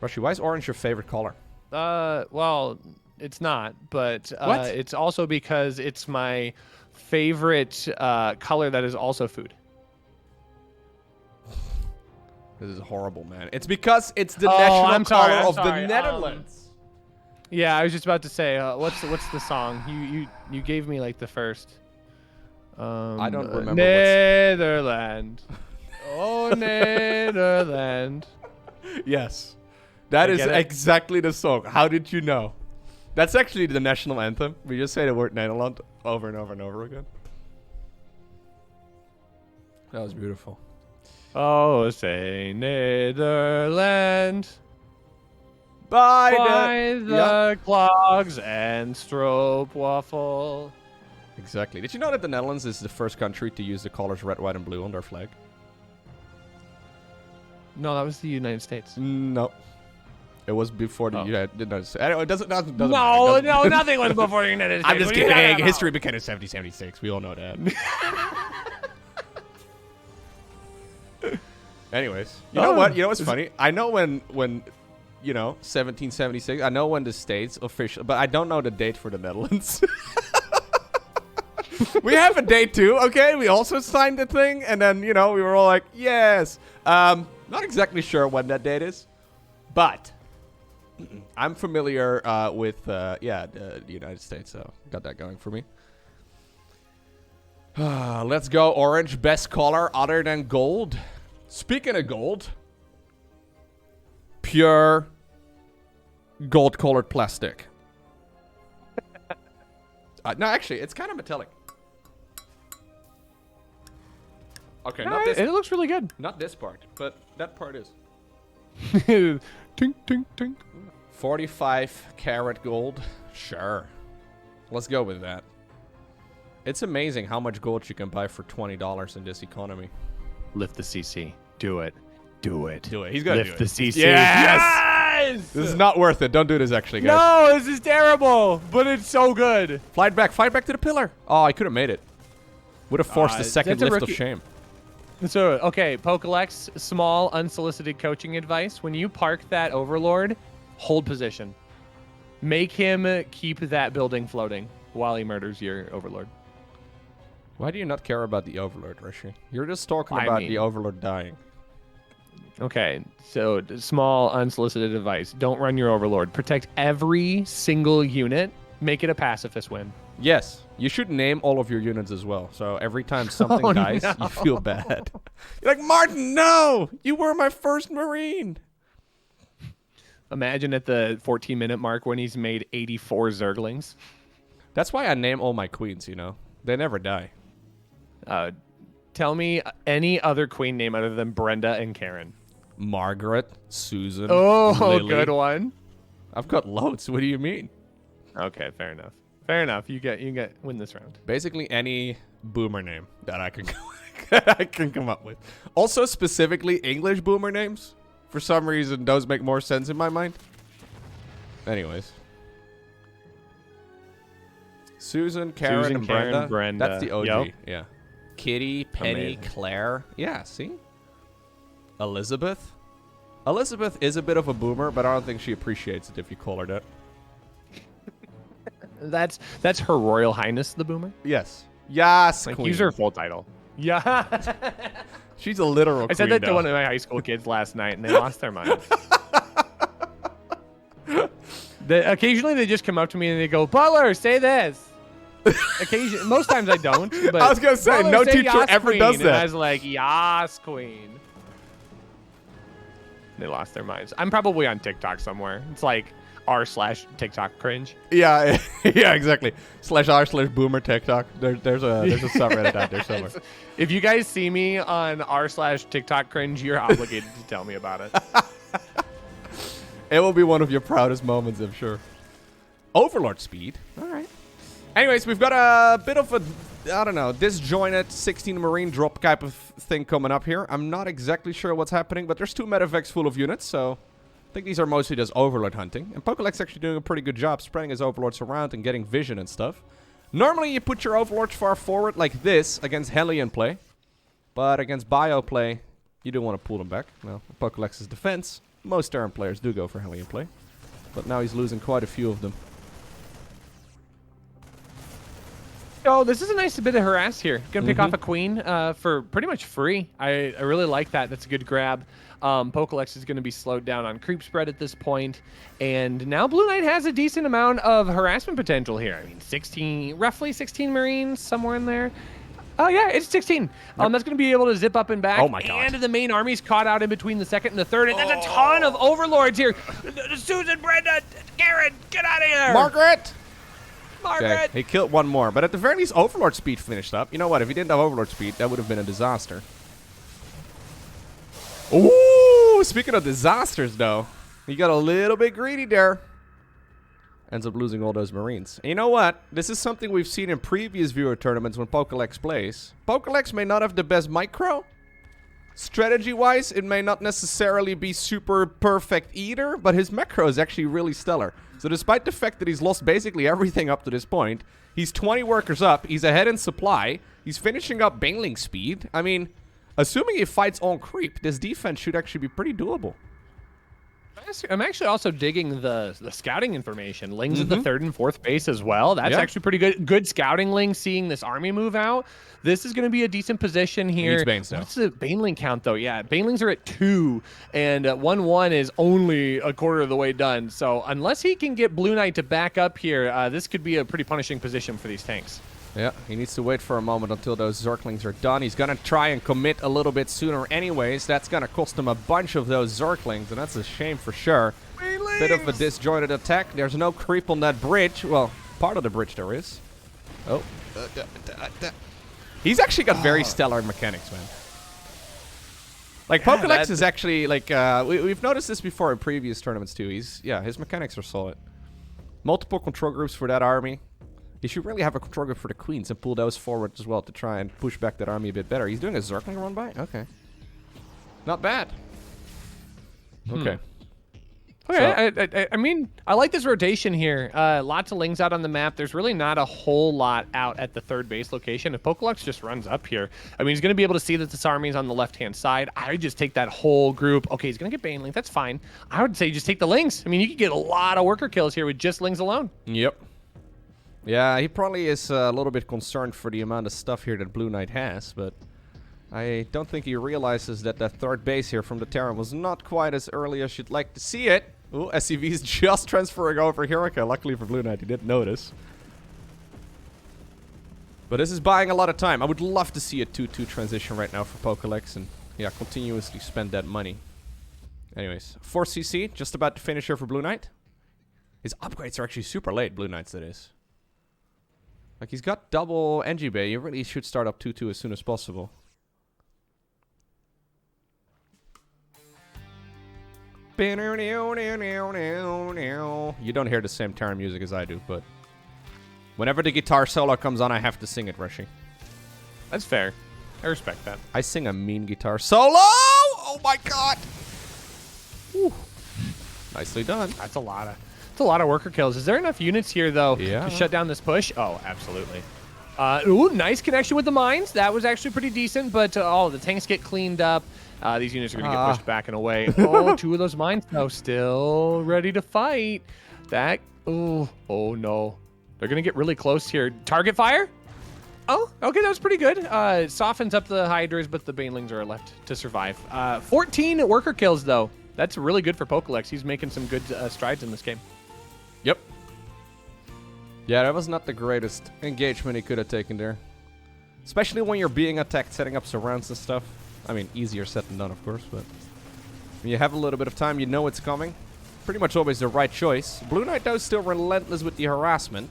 Rushi, why is orange your favorite color? Well, it's not, but What? it's also because it's my favorite color that is also food. This is horrible, man. It's because it's the national color of the Netherlands. Yeah, I was just about to say, what's the song? You gave me like the first. I don't remember. Netherland. Oh, Netherland. Yes. That I is get it. exactly the song. How did you know? That's actually the national anthem. We just say the word Nederland over and over and over again. That was beautiful. Oh, say Netherland. By the clogs and stroopwafel. Exactly. Did you know that the Netherlands is the first country to use the colors red, white, and blue on their flag? No, that was the United States. No. It was before the United States. Anyway, it doesn't matter. No, nothing was before the United States. I'm just What are you talking kidding. about? History began in 1776. We all know that. Anyways, you know what? You know what's funny? I know when 1776. I know when the states official, but I don't know the date for the Netherlands. We have a date too, okay? We also signed the thing, and then we were all like, yes. Not exactly sure when that date is, but I'm familiar with the United States, so got that going for me. Let's go orange, best color other than gold. Speaking of gold, pure gold-colored plastic. No, actually, it's kind of metallic. Okay, not this. It looks really good. Not this part, but that part is. Tink, tink, tink. 45 karat gold. Sure. Let's go with that. It's amazing how much gold you can buy for $20 in this economy. Lift the CC. Do it. Do it. Do it. He's gonna Lift do the it. CC. Yes! Yes! This is not worth it. Don't do this, actually, guys. No, this is terrible, but it's so good. Fly back to the pillar. Oh, I could have made it. Would have forced a second that's a lift of rookie- shame. So, okay, Pokelex, small unsolicited coaching advice. When you park that Overlord, hold position. Make him keep that building floating while he murders your Overlord. Why do you not care about the Overlord, Rushi? You're just talking I about mean- the Overlord dying. Okay, so small unsolicited advice. Don't run your Overlord. Protect every single unit. Make it a pacifist win. Yes, you should name all of your units as well. So every time something Oh, dies, no. you feel bad. You're like, Martin, no! You were my first Marine. Imagine at the 14-minute mark when he's made 84 Zerglings. That's why I name all my queens, you know? They never die. Tell me any other queen name other than Brenda and Karen. Margaret, Susan, Oh, Lily. good one. I've got loads. What do you mean? Okay, fair enough. Fair enough. You get win this round. Basically any boomer name that I can come up with. Also, specifically English boomer names. For some reason, those make more sense in my mind. Anyways. Susan, Karen, and Brenda. That's the OG. Yep. Yeah. Kitty, Penny, Amazing. Claire. Yeah, see? Elizabeth. Elizabeth is a bit of a boomer, but I don't think she appreciates it if you call her that. That's Her Royal Highness the Boomer. Yes. Yes, Like, queen. use her full title. Yeah. She's a literal I said queen that to now. one of my high school kids last night, and they lost their minds. Occasionally, they just come up to me and they go, "Butler, say this." Most times I don't. But I was gonna say, "Butler, no say teacher Yas, ever queen." does And that. I was like, "Yas, queen." They lost their minds. I'm probably on TikTok somewhere. It's like r/TikTok cringe. Yeah, yeah, exactly. /r/boomer TikTok. There's a subreddit out there somewhere. If you guys see me on r/TikTok cringe, you're obligated to tell me about it. It will be one of your proudest moments, I'm sure. Overlord speed. All right. Anyways, we've got a bit of a, I don't know, disjointed 16 Marine drop type of thing coming up here. I'm not exactly sure what's happening, but there's 2 medevacs full of units, so I think these are mostly just Overlord hunting. And Pokelex actually doing a pretty good job spreading his Overlords around and getting vision and stuff. Normally, you put your Overlords far forward like this against Hellion play. But against Bio play, you do want to pull them back. Well, Pokelex's defense, most Terran players do go for Hellion play. But now he's losing quite a few of them. Oh, this is a nice bit of harass here. Gonna pick off a queen for pretty much free. I really like that. That's a good grab. Pokelex is going to be slowed down on creep spread at this point. And now BlueKnight has a decent amount of harassment potential here. I mean, roughly 16 Marines, somewhere in there. Oh, yeah, it's 16. That's going to be able to zip up and back. Oh, my God. And the main army's caught out in between the second and the third. And there's a ton of Overlords here. Susan, Brenda, Karen, get out of here. Margaret! Margaret. Okay, he killed one more, but at the very least, Overlord speed finished up. You know what? If he didn't have Overlord speed, that would have been a disaster. Ooh! Speaking of disasters, though, he got a little bit greedy there. Ends up losing all those Marines. And you know what? This is something we've seen in previous viewer tournaments when Pokelex plays. Pokelex may not have the best micro. Strategy-wise, it may not necessarily be super perfect either, but his macro is actually really stellar. So despite the fact that he's lost basically everything up to this point, he's 20 workers up, he's ahead in supply, he's finishing up Baneling speed. I mean, assuming he fights on creep, this defense should actually be pretty doable. I'm actually also digging the scouting information. Ling's at the 3rd and 4th base as well. That's actually pretty good. Good scouting, Ling, seeing this army move out. This is going to be a decent position here. Needs Banes now. What's the Baneling count, though? Yeah, Banelings are at 2, and 1-1 is only a quarter of the way done. So unless he can get BlueKnight to back up here, this could be a pretty punishing position for these tanks. Yeah, he needs to wait for a moment until those Zerglings are done. He's going to try and commit a little bit sooner anyways. That's going to cost him a bunch of those Zerglings, and that's a shame for sure. Bit of a disjointed attack. There's no creep on that bridge. Well, part of the bridge there is. Oh. He's actually got very stellar mechanics, man. Like, Yeah, Pokelex is actually, like, we've noticed this before in previous tournaments, too. His mechanics are solid. Multiple control groups for that army. He should really have a control group for the queens and pull those forward as well to try and push back that army a bit better. He's doing a Zergling run by? Okay. Not bad. Okay. Okay, I mean, I like this rotation here. Lots of Lings out on the map. There's really not a whole lot out at the third base location. If Pokelex just runs up here, I mean, he's going to be able to see that this army is on the left-hand side. I would just take that whole group. Okay, he's going to get Baneling. That's fine. I would say just take the Lings. I mean, you could get a lot of worker kills here with just Lings alone. Yep. Yeah, he probably is a little bit concerned for the amount of stuff here that BlueKnight has, but I don't think he realizes that that third base here from the Terran was not quite as early as you'd like to see it. Ooh, SCV's just transferring over HeroGheorghe. Luckily for BlueKnight, he didn't notice. But this is buying a lot of time. I would love to see a 2-2 transition right now for Pokelex and, yeah, continuously spend that money. Anyways, 4CC, just about to finish here for BlueKnight. His upgrades are actually super late, BlueKnight's that is. Like, he's got double NG Bay. You really should start up 2-2 as soon as possible. You don't hear the same Terran music as I do, but whenever the guitar solo comes on, I have to sing it, Rushi. That's fair. I respect that. I sing a mean guitar solo! Oh my god! Whew. Nicely done. That's a lot of worker kills. Is there enough units here, though, Yeah. to shut down this push? Oh, absolutely. Ooh, nice connection with the mines. That was actually pretty decent, but the tanks get cleaned up. These units are going to get pushed back and away. Oh, 2 of those mines, though, still ready to fight. That, oh no. They're going to get really close here. Target fire? Oh, okay, that was pretty good. It softens up the Hydras, but the Banelings are left to survive. 14 worker kills, though. That's really good for Pokelex. He's making some good strides in this game. Yep. Yeah, that was not the greatest engagement he could have taken there. Especially when you're being attacked, setting up surrounds and stuff. I mean, easier said than done, of course, but when you have a little bit of time, you know it's coming. Pretty much always the right choice. BlueKnight, though, is still relentless with the harassment.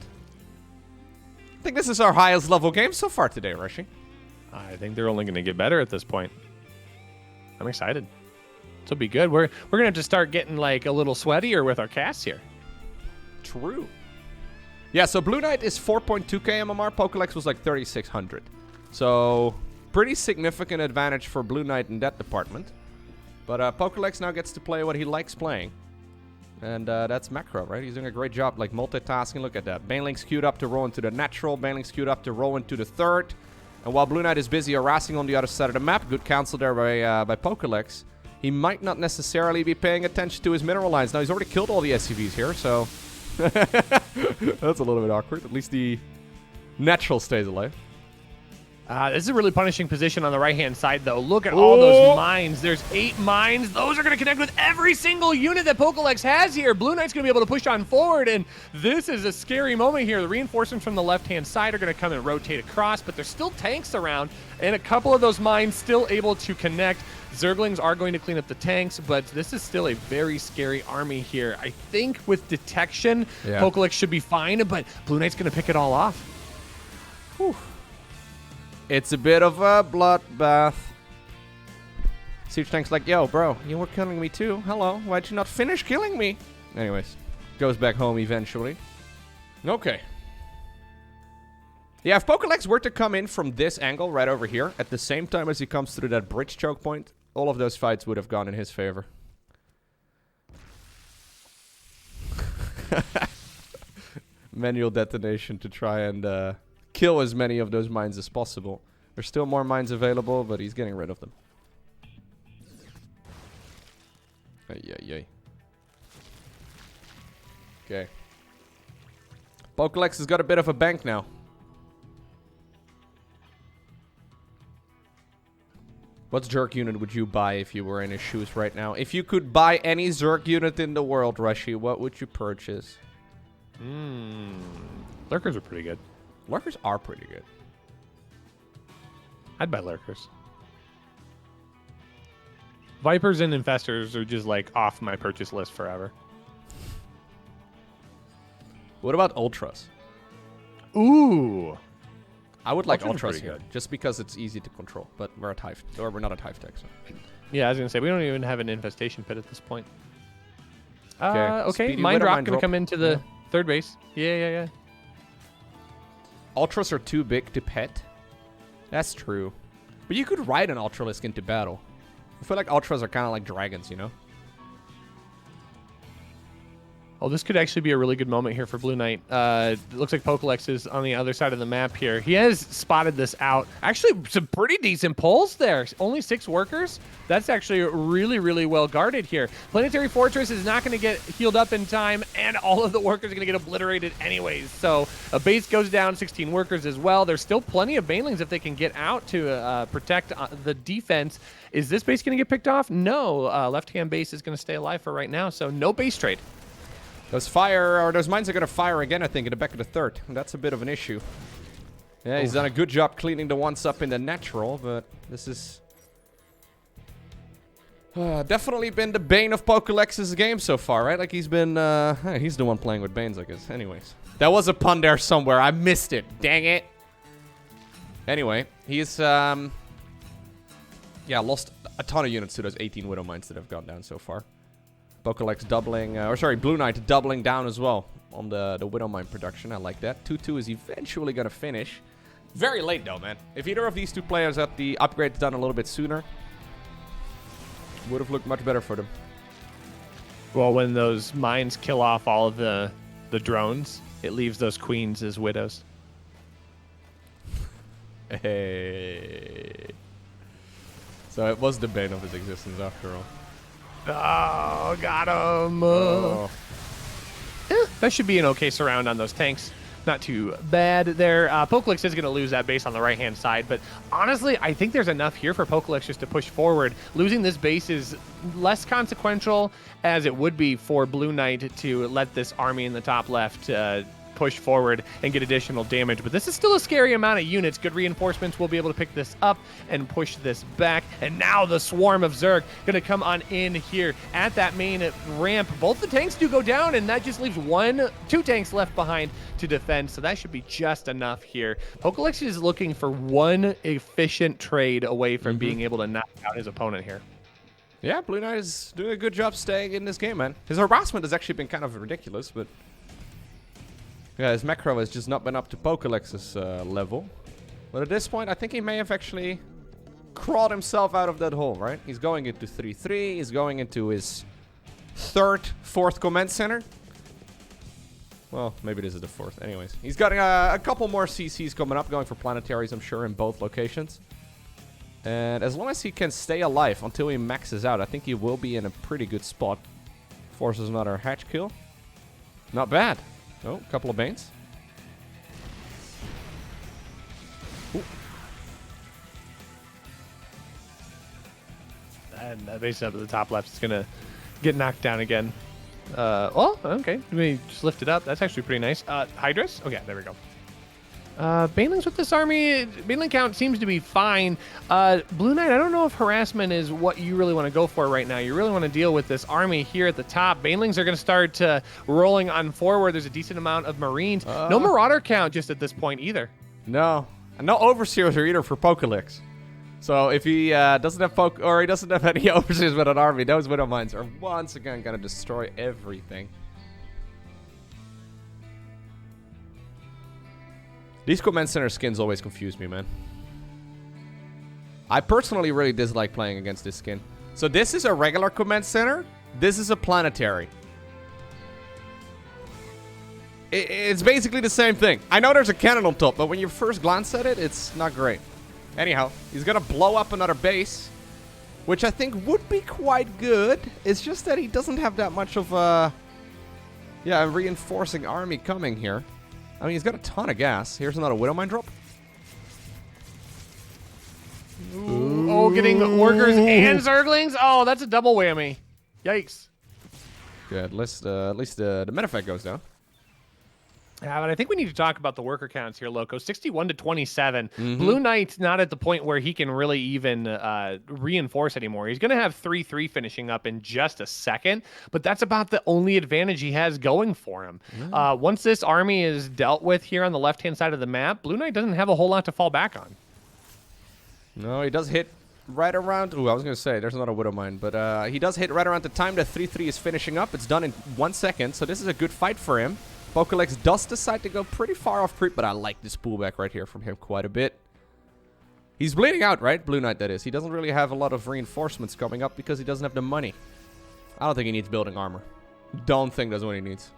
I think this is our highest level game so far today, Rushi. I think they're only going to get better at this point. I'm excited. This will be good. We're going to have to start getting, like, a little sweatier with our casts here. True. Yeah, so BlueKnight is 4.2k MMR. Pokelex was like 3,600. So, pretty significant advantage for BlueKnight in that department. But Pokelex now gets to play what he likes playing. And that's macro, right? He's doing a great job, like multitasking. Look at that. Baneling's queued up to roll into the natural. Baneling's queued up to roll into the third. And while BlueKnight is busy harassing on the other side of the map, good counsel there by Pokelex, he might not necessarily be paying attention to his mineral lines. Now, he's already killed all the SCVs here, so that's a little bit awkward. At least the natural stays alive. This is a really punishing position on the right-hand side, though. Look at all those mines. There's 8 mines. Those are going to connect with every single unit that Pokelex has here. BlueKnight's going to be able to push on forward, and this is a scary moment here. The reinforcements from the left-hand side are going to come and rotate across, but there's still tanks around, and a couple of those mines still able to connect. Zerglings are going to clean up the tanks, but this is still a very scary army here. I think with detection, Pokelex should be fine, but BlueKnight's going to pick it all off. Whew. It's a bit of a bloodbath. Siege Tank's like, yo, bro, you were killing me too. Hello, why'd you not finish killing me? Anyways, goes back home eventually. Okay. Yeah, if Pokelex were to come in from this angle right over here, at the same time as he comes through that bridge choke point, all of those fights would have gone in his favor. Manual detonation to try and kill as many of those mines as possible. There's still more mines available, but he's getting rid of them. Ay. Okay. Pokelex has got a bit of a bank now. What Zerg unit would you buy if you were in his shoes right now? If you could buy any Zerg unit in the world, Rushi, what would you purchase? Lurkers are pretty good. Lurkers are pretty good. I'd buy Lurkers. Vipers and Infestors are just like off my purchase list forever. What about Ultras? Ooh. I would like Ultras are Ultras pretty here, good. just because it's easy to control. But we're we're not a Hive Tech, so. Yeah, I was gonna say we don't even have an infestation pit at this point. Okay. Okay. Speedy Mine Widow, drop mine gonna drop. come into the third base. Yeah. Ultras are too big to pet. That's true. But you could ride an Ultralisk into battle. I feel like Ultras are kind of like dragons, you know? Oh, this could actually be a really good moment here for BlueKnight. It looks like Pokelex is on the other side of the map here. He has spotted this out. Actually, some pretty decent pulls there. Only 6 workers. That's actually really, really well guarded here. Planetary Fortress is not going to get healed up in time, and all of the workers are going to get obliterated anyways. So a base goes down, 16 workers as well. There's still plenty of banelings if they can get out to protect the defense. Is this base going to get picked off? No. Left-hand base is going to stay alive for right now, so no base trade. Those mines are going to fire again, I think, in the back of the third. That's a bit of an issue. Yeah, he's done a good job cleaning the ones up in the natural, but this is definitely been the bane of Pokelex's game so far, right? Like, he's been, he's the one playing with banes, I guess. Anyways. There was a pun there somewhere. I missed it. Dang it. Anyway, he's, yeah, lost a ton of units to those 18 Widow Mines that have gone down so far. Pokelex doubling, BlueKnight doubling down as well on the Widow Mine production. I like that. 2-2 is eventually going to finish. Very late, though, man. If either of these two players had the upgrade done a little bit sooner, would have looked much better for them. Well, when those mines kill off all of the drones, it leaves those queens as widows. Hey. So it was the bane of his existence after all. Oh, got him. Oh. Yeah, that should be an okay surround on those tanks. Not too bad there. Pokelex is going to lose that base on the right-hand side, but honestly, I think there's enough here for Pokelex just to push forward. Losing this base is less consequential as it would be for BlueKnight to let this army in the top left push forward and get additional damage. But this is still a scary amount of units. Good reinforcements will be able to pick this up and push this back. And now the swarm of Zerg going to come on in here at that main ramp. Both the tanks do go down, and that just leaves 2 tanks left behind to defend. So that should be just enough here. Pokelex is looking for one efficient trade away from being able to knock out his opponent here. Yeah, BlueKnight is doing a good job staying in this game, man. His harassment has actually been kind of ridiculous, but yeah, his macro has just not been up to Pokelex's level. But at this point, I think he may have actually crawled himself out of that hole, right? He's going into 3-3. He's going into his 4th command center. Well, maybe this is the 4th. Anyways, he's got a couple more CCs coming up, going for planetaries, I'm sure, in both locations. And as long as he can stay alive until he maxes out, I think he will be in a pretty good spot. Forces another hatch kill. Not bad. Oh, a couple of banes. Ooh. And that base up at the top left is going to get knocked down again. Oh, okay. Let me just lift it up. That's actually pretty nice. Hydras? Okay, there we go. Banelings with this army, baneling count seems to be fine. BlueKnight, I don't know if harassment is what you really want to go for right now. You really want to deal with this army here at the top. Banelings are going to start rolling on forward. There's a decent amount of Marines. No Marauder count just at this point either. No. And no Overseers either for Pokelex. So if he doesn't have he doesn't have any Overseers with an army, those Widow Mines are once again going to destroy everything. These command center skins always confuse me, man. I personally really dislike playing against this skin. So this is a regular command center. This is a planetary. It's basically the same thing. I know there's a cannon on top, but when you first glance at it, it's not great. Anyhow, he's gonna blow up another base, which I think would be quite good. It's just that he doesn't have that much of a reinforcing army coming here. I mean, he's got a ton of gas. Here's another Widow Mine drop. Ooh. Oh, getting workers and Zerglings? Oh, that's a double whammy. Yikes. Good. At least the med effect goes down. Yeah, but I think we need to talk about the worker counts here, Lowko. 61 to 27. BlueKnight's not at the point where he can really even reinforce anymore. He's going to have 3-3 finishing up in just a second, but that's about the only advantage he has going for him. Once this army is dealt with here on the left-hand side of the map, BlueKnight doesn't have a whole lot to fall back on. No, he does hit right around... Ooh, I was going to say, there's another Widow Mine, but he does hit right around the time that 3-3 is finishing up. It's done in 1 second, so this is a good fight for him. Pokelex does decide to go pretty far off creep, but I like this pullback right here from him quite a bit. He's bleeding out, right? BlueKnight, that is. He doesn't really have a lot of reinforcements coming up because he doesn't have the money. I don't think he needs building armor. Don't think that's what he needs.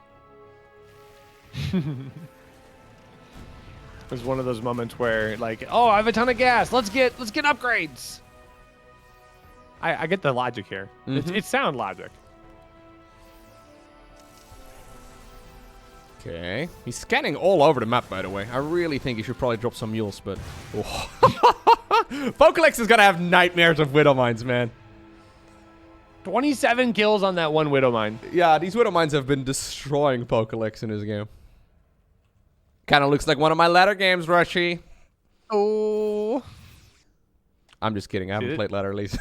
There's one of those moments where, like, oh, I have a ton of gas. Let's get upgrades. I get the logic here. It's sound logic. Okay. He's scanning all over the map, by the way. I really think he should probably drop some mules, but... Oh. Pokelex is going to have nightmares of Widow Mines, man. 27 kills on that one Widow Mine. Yeah, these Widow Mines have been destroying Pokelex in this game. Kind of looks like one of my ladder games, Rushi. Oh. I'm just kidding. I haven't played ladder, at least.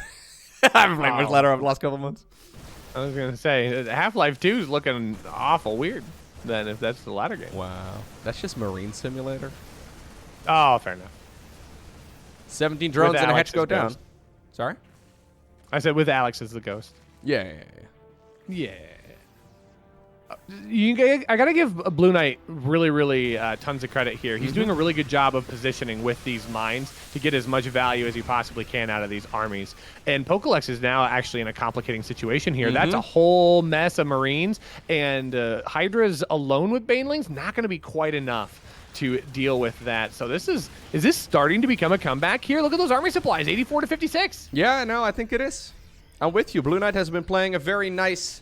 I haven't played much ladder over the last couple months. I was going to say, Half-Life 2 is looking awful weird then if that's the ladder game. Wow. That's just Marine Simulator. Oh, fair enough. 17 drones and a hatch go down. Ghost. Sorry? I said with Alex as the ghost. Yeah. I gotta give BlueKnight really tons of credit here. He's doing a really good job of positioning with these mines to get as much value as he possibly can out of these armies. And Pokelex is now actually in a complicating situation here. That's a whole mess of Marines, and Hydra's alone with Banelings not going to be quite enough to deal with that. So is this starting to become a comeback here? Look at those army supplies, 84 to 56. Yeah, no, I think it is. I'm with you. BlueKnight has been playing a very nice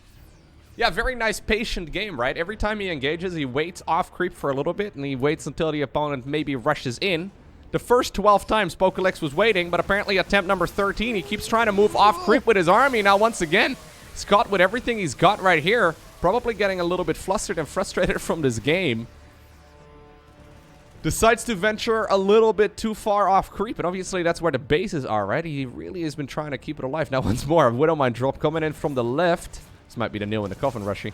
patient game, right? Every time he engages, he waits off creep for a little bit, and he waits until the opponent maybe rushes in. The first 12 times Pokelex was waiting, but apparently attempt number 13, he keeps trying to move off creep with his army. Now, once again, Scott with everything he's got right here, probably getting a little bit flustered and frustrated from this game. Decides to venture a little bit too far off creep, and obviously that's where the bases are, right? He really has been trying to keep it alive. Now, once more, a Widowmine drop coming in from the left. This might be the nail in the coffin, Rushi.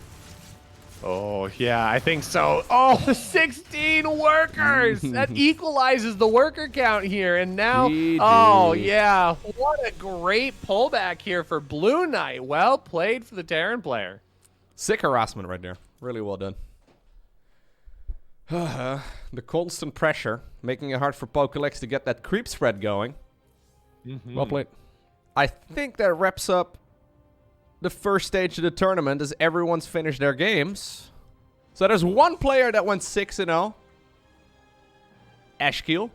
Oh, yeah, I think so. Oh, 16 workers! That equalizes the worker count here, and now... Oh, yeah. What a great pullback here for BlueKnight. Well played for the Terran player. Sick harassment right there. Really well done. The constant pressure, making it hard for Pokelex to get that creep spread going. Well played. I think that wraps up the first stage of the tournament as everyone's finished their games. So there's one player that went 6-0. Ashkiel.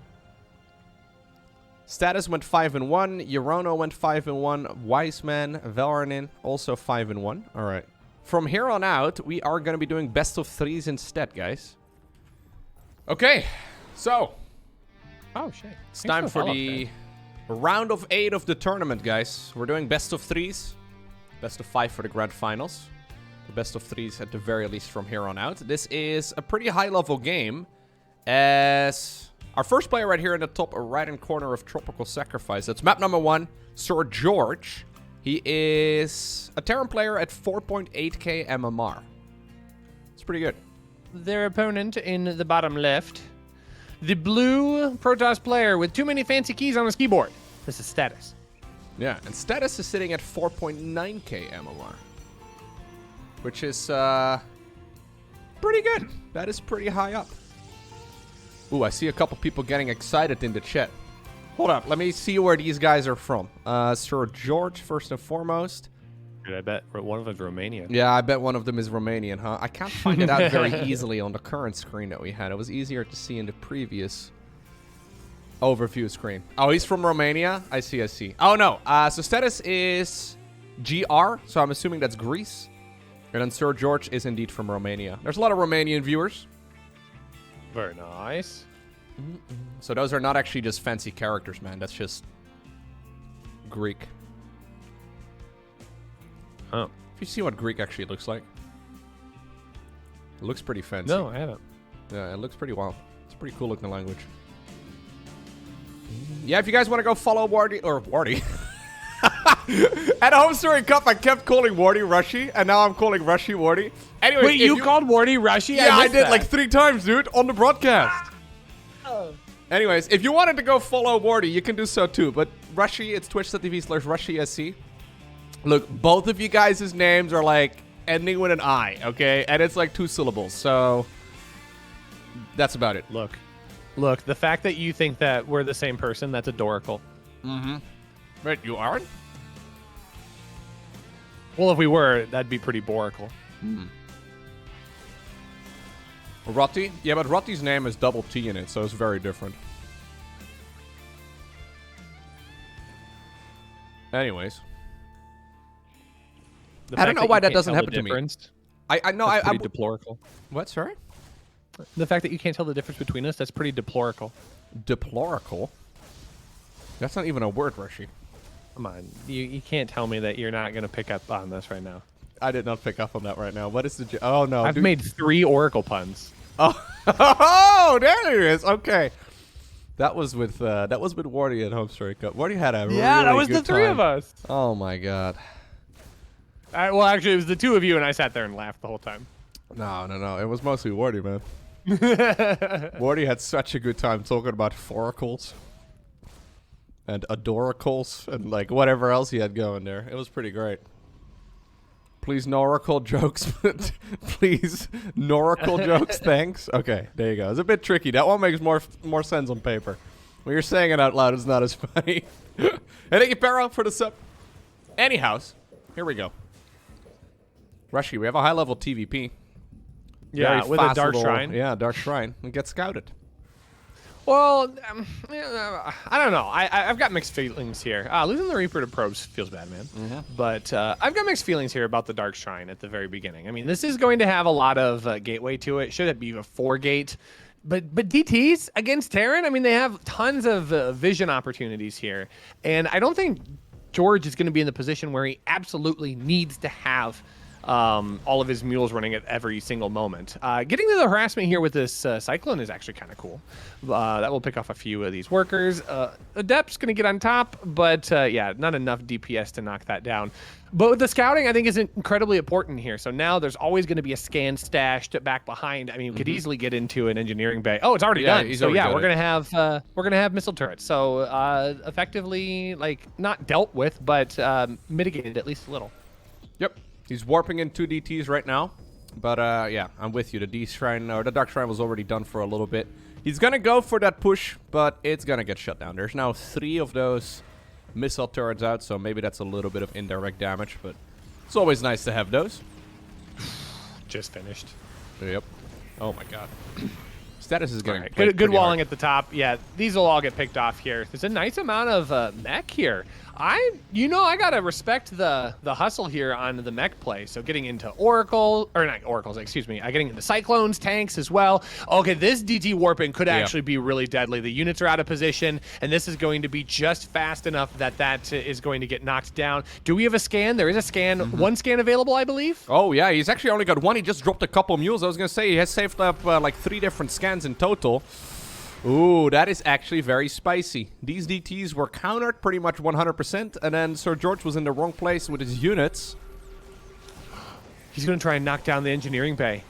Statis went 5-1. Yorono went 5-1. Wiseman, Valranin also 5-1. All right. From here on out, we are going to be doing best of threes instead, guys. Okay, so. Oh, shit. It's time for the round of 8 of the tournament, guys. We're doing best of threes. Best of 5 for the grand finals. The best of threes at the very least from here on out. This is a pretty high-level game, as our first player right here in the top right-hand corner of Tropical Sacrifice. That's map number 1, SirGheorghe. He is a Terran player at 4.8k MMR. It's pretty good. Their opponent in the bottom left, the blue Protoss player with too many fancy keys on his keyboard. This is Statis. Yeah, and Statis is sitting at 4.9k MMR, which is pretty good. That is pretty high up. Ooh, I see a couple people getting excited in the chat. Hold up, let me see where these guys are from. SirGheorghe, first and foremost. Dude, I bet one of them's Romanian. Yeah, I bet one of them is Romanian, huh? I can't find it out very easily on the current screen that we had. It was easier to see in the previous overview screen. Oh, he's from Romania? I see. Oh, no. So Statis is GR, so I'm assuming that's Greece. And then SirGheorghe is indeed from Romania. There's a lot of Romanian viewers. Very nice. So those are not actually just fancy characters, man. That's just Greek. Oh. If you see what Greek actually looks like. It looks pretty fancy. No, I haven't. Yeah, it looks pretty wild. It's a pretty cool looking language. Yeah, if you guys want to go follow Wardy, or Wardy. At Home Story Cup, I kept calling Wardy Rushi, and now I'm calling Rushi Wardy. Anyway, wait, you called Wardy Rushi? Yeah, I did like 3 times, dude, on the broadcast. Anyways, if you wanted to go follow Wardy, you can do so too. But Rushi, it's twitch.tv/RushiSC. Look, both of you guys' names are like ending with an I, okay? And it's like 2 syllables, so that's about it. Look, the fact that you think that we're the same person, that's adorable. Wait, you aren't? Well, if we were, that'd be pretty boracle. Rotti? Yeah, but Rotti's name is double T in it, so it's very different. Anyways. I don't know why that doesn't happen to me. I know That's pretty deplorable. What, sorry? The fact that you can't tell the difference between us, that's pretty deplorable. Deplorable? That's not even a word, Rushi. Come on. You can't tell me that you're not going to pick up on this right now. I did not pick up on that right now. What is the... Oh, no. I've made 3 Oracle puns. Oh, oh, there it is. Okay. That was with Wardy at Home Story Cup. Wardy had a really that was good the 3 of time. us. Oh, my God. Well, actually, it was the 2 of you, and I sat there and laughed the whole time. No. It was mostly Wardy, man. Wardy had such a good time talking about foracles and adoracles and like whatever else he had going there. It was pretty great. Please, no oracle jokes. Please, no oracle jokes. Thanks. Okay, there you go. It's a bit tricky. That one makes more sense on paper. When you're saying it out loud, it's not as funny. Hey, thank you, Pero, for the sub. Anyhow, here we go. Rushi, we have a high-level TVP. Yeah, Very with a fast Dark little- Shrine. Yeah, Dark Shrine. And get scouted. Well, I don't know. I've got mixed feelings here. Losing the Reaper to probes feels bad, man. But I've got mixed feelings here about the Dark Shrine at the very beginning. I mean, this is going to have a lot of gateway to it. Should it be a 4-gate? But DTs against Terran, I mean, they have tons of vision opportunities here. And I don't think George is going to be in the position where he absolutely needs to have all of his mules running at every single moment. Getting to the harassment here with this Cyclone is actually kind of cool. That will pick off a few of these workers. Adept's going to get on top, but yeah, not enough DPS to knock that down. But with the scouting, I think is incredibly important here. So now there's always going to be a scan stashed back behind. I mean, we could easily get into an engineering bay. Oh, it's already done. So yeah, we're gonna have missile turrets. So effectively, like not dealt with, but mitigated at least a little. Yep. He's warping in 2 DTs right now. But yeah, I'm with you. The D Shrine, or the Dark Shrine was already done for a little bit. He's gonna go for that push, but it's gonna get shut down. There's now 3 of those missile turrets out, so maybe that's a little bit of indirect damage, but it's always nice to have those. Just finished. Yep. Oh my god. Status is getting good walling at the top. Yeah, these will all get picked off here. There's a nice amount of mech here. I gotta respect the hustle here on the mech play. So getting into getting into Cyclones, tanks as well. Okay, this DT warping could actually be really deadly. The units are out of position, and this is going to be just fast enough that is going to get knocked down. Do we have a scan? There is a scan. One scan available, I believe. Oh yeah, he's actually only got 1. He just dropped a couple mules. I was gonna say he has saved up like 3 different scans in total. Ooh, that is actually very spicy. These DTs were countered pretty much 100%, and then SirGheorghe was in the wrong place with his units. He's going to try and knock down the engineering bay.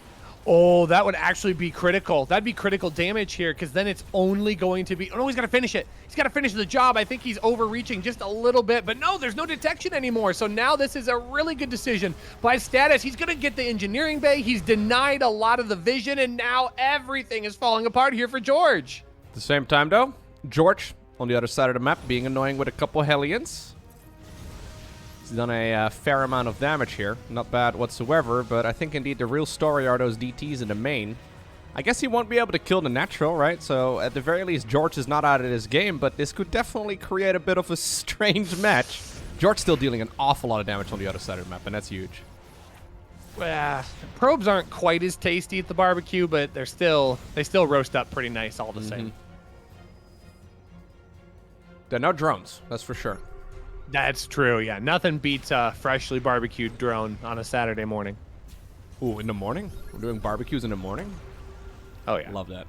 Oh, that would actually be critical. That'd be critical damage here, because then it's only going to be... Oh, no, he's got to finish it. He's got to finish the job. I think he's overreaching just a little bit, but no, there's no detection anymore. So now this is a really good decision by Statis. He's going to get the engineering bay. He's denied a lot of the vision, and now everything is falling apart here for George. At the same time, though, George, on the other side of the map, being annoying with a couple Hellions. He's done a fair amount of damage here. Not bad whatsoever, but I think indeed the real story are those DTs in the main. I guess he won't be able to kill the natural, right? So at the very least, George is not out of this game, but this could definitely create a bit of a strange match. George still dealing an awful lot of damage on the other side of the map, and that's huge. Probes aren't quite as tasty at the barbecue, but they still roast up pretty nice all the same. They're no drones, that's for sure. That's true, yeah. Nothing beats a freshly barbecued drone on a Saturday morning. Ooh, in the morning? We're doing barbecues in the morning? Oh, yeah. Love that.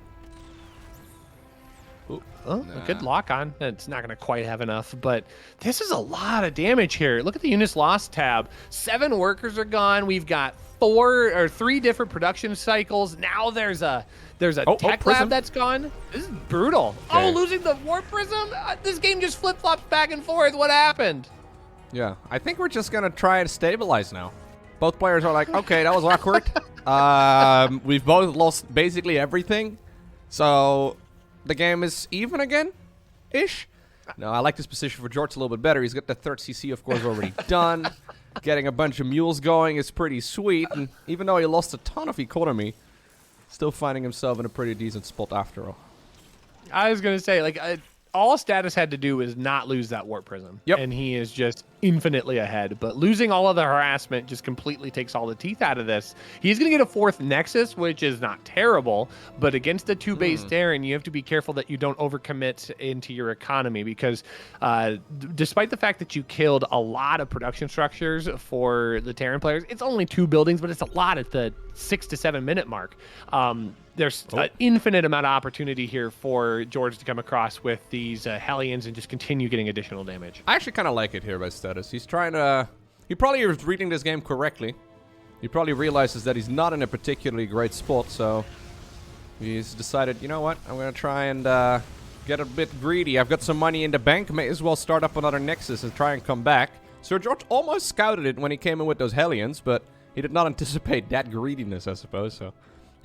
Ooh, a good lock on. It's not going to quite have enough, but this is a lot of damage here. Look at the units lost tab. 7 workers are gone. We've got 3 different production cycles. Now there's a tech lab that's gone. This is brutal. Okay. Oh, losing the warp prism? This game just flip-flops back and forth. What happened? Yeah, I think we're just going to try and stabilize now. Both players are like, okay, that was awkward. We've both lost basically everything. So the game is even again-ish. No, I like this position for George a little bit better. He's got the 3rd CC, of course, already done. Getting a bunch of mules going is pretty sweet, and even though he lost a ton of economy, still finding himself in a pretty decent spot after all. I was going to say, like, all Statis had to do was not lose that Warp Prism. Yep. And he is just infinitely ahead. But losing all of the harassment just completely takes all the teeth out of this. He's going to get a 4th Nexus, which is not terrible. But against the 2-base Terran, you have to be careful that you don't overcommit into your economy. Because despite the fact that you killed a lot of production structures for the Terran players, it's only 2 buildings, but it's a lot at the 6 to 7 minute mark. There's an infinite amount of opportunity here for George to come across with these Hellions and just continue getting additional damage. I actually kind of like it here by Statis. He's trying to... He probably is reading this game correctly. He probably realizes that he's not in a particularly great spot, so... He's decided, you know what? I'm going to try and get a bit greedy. I've got some money in the bank. May as well start up another Nexus and try and come back. SirGheorghe almost scouted it when he came in with those Hellions, but he did not anticipate that greediness, I suppose, so...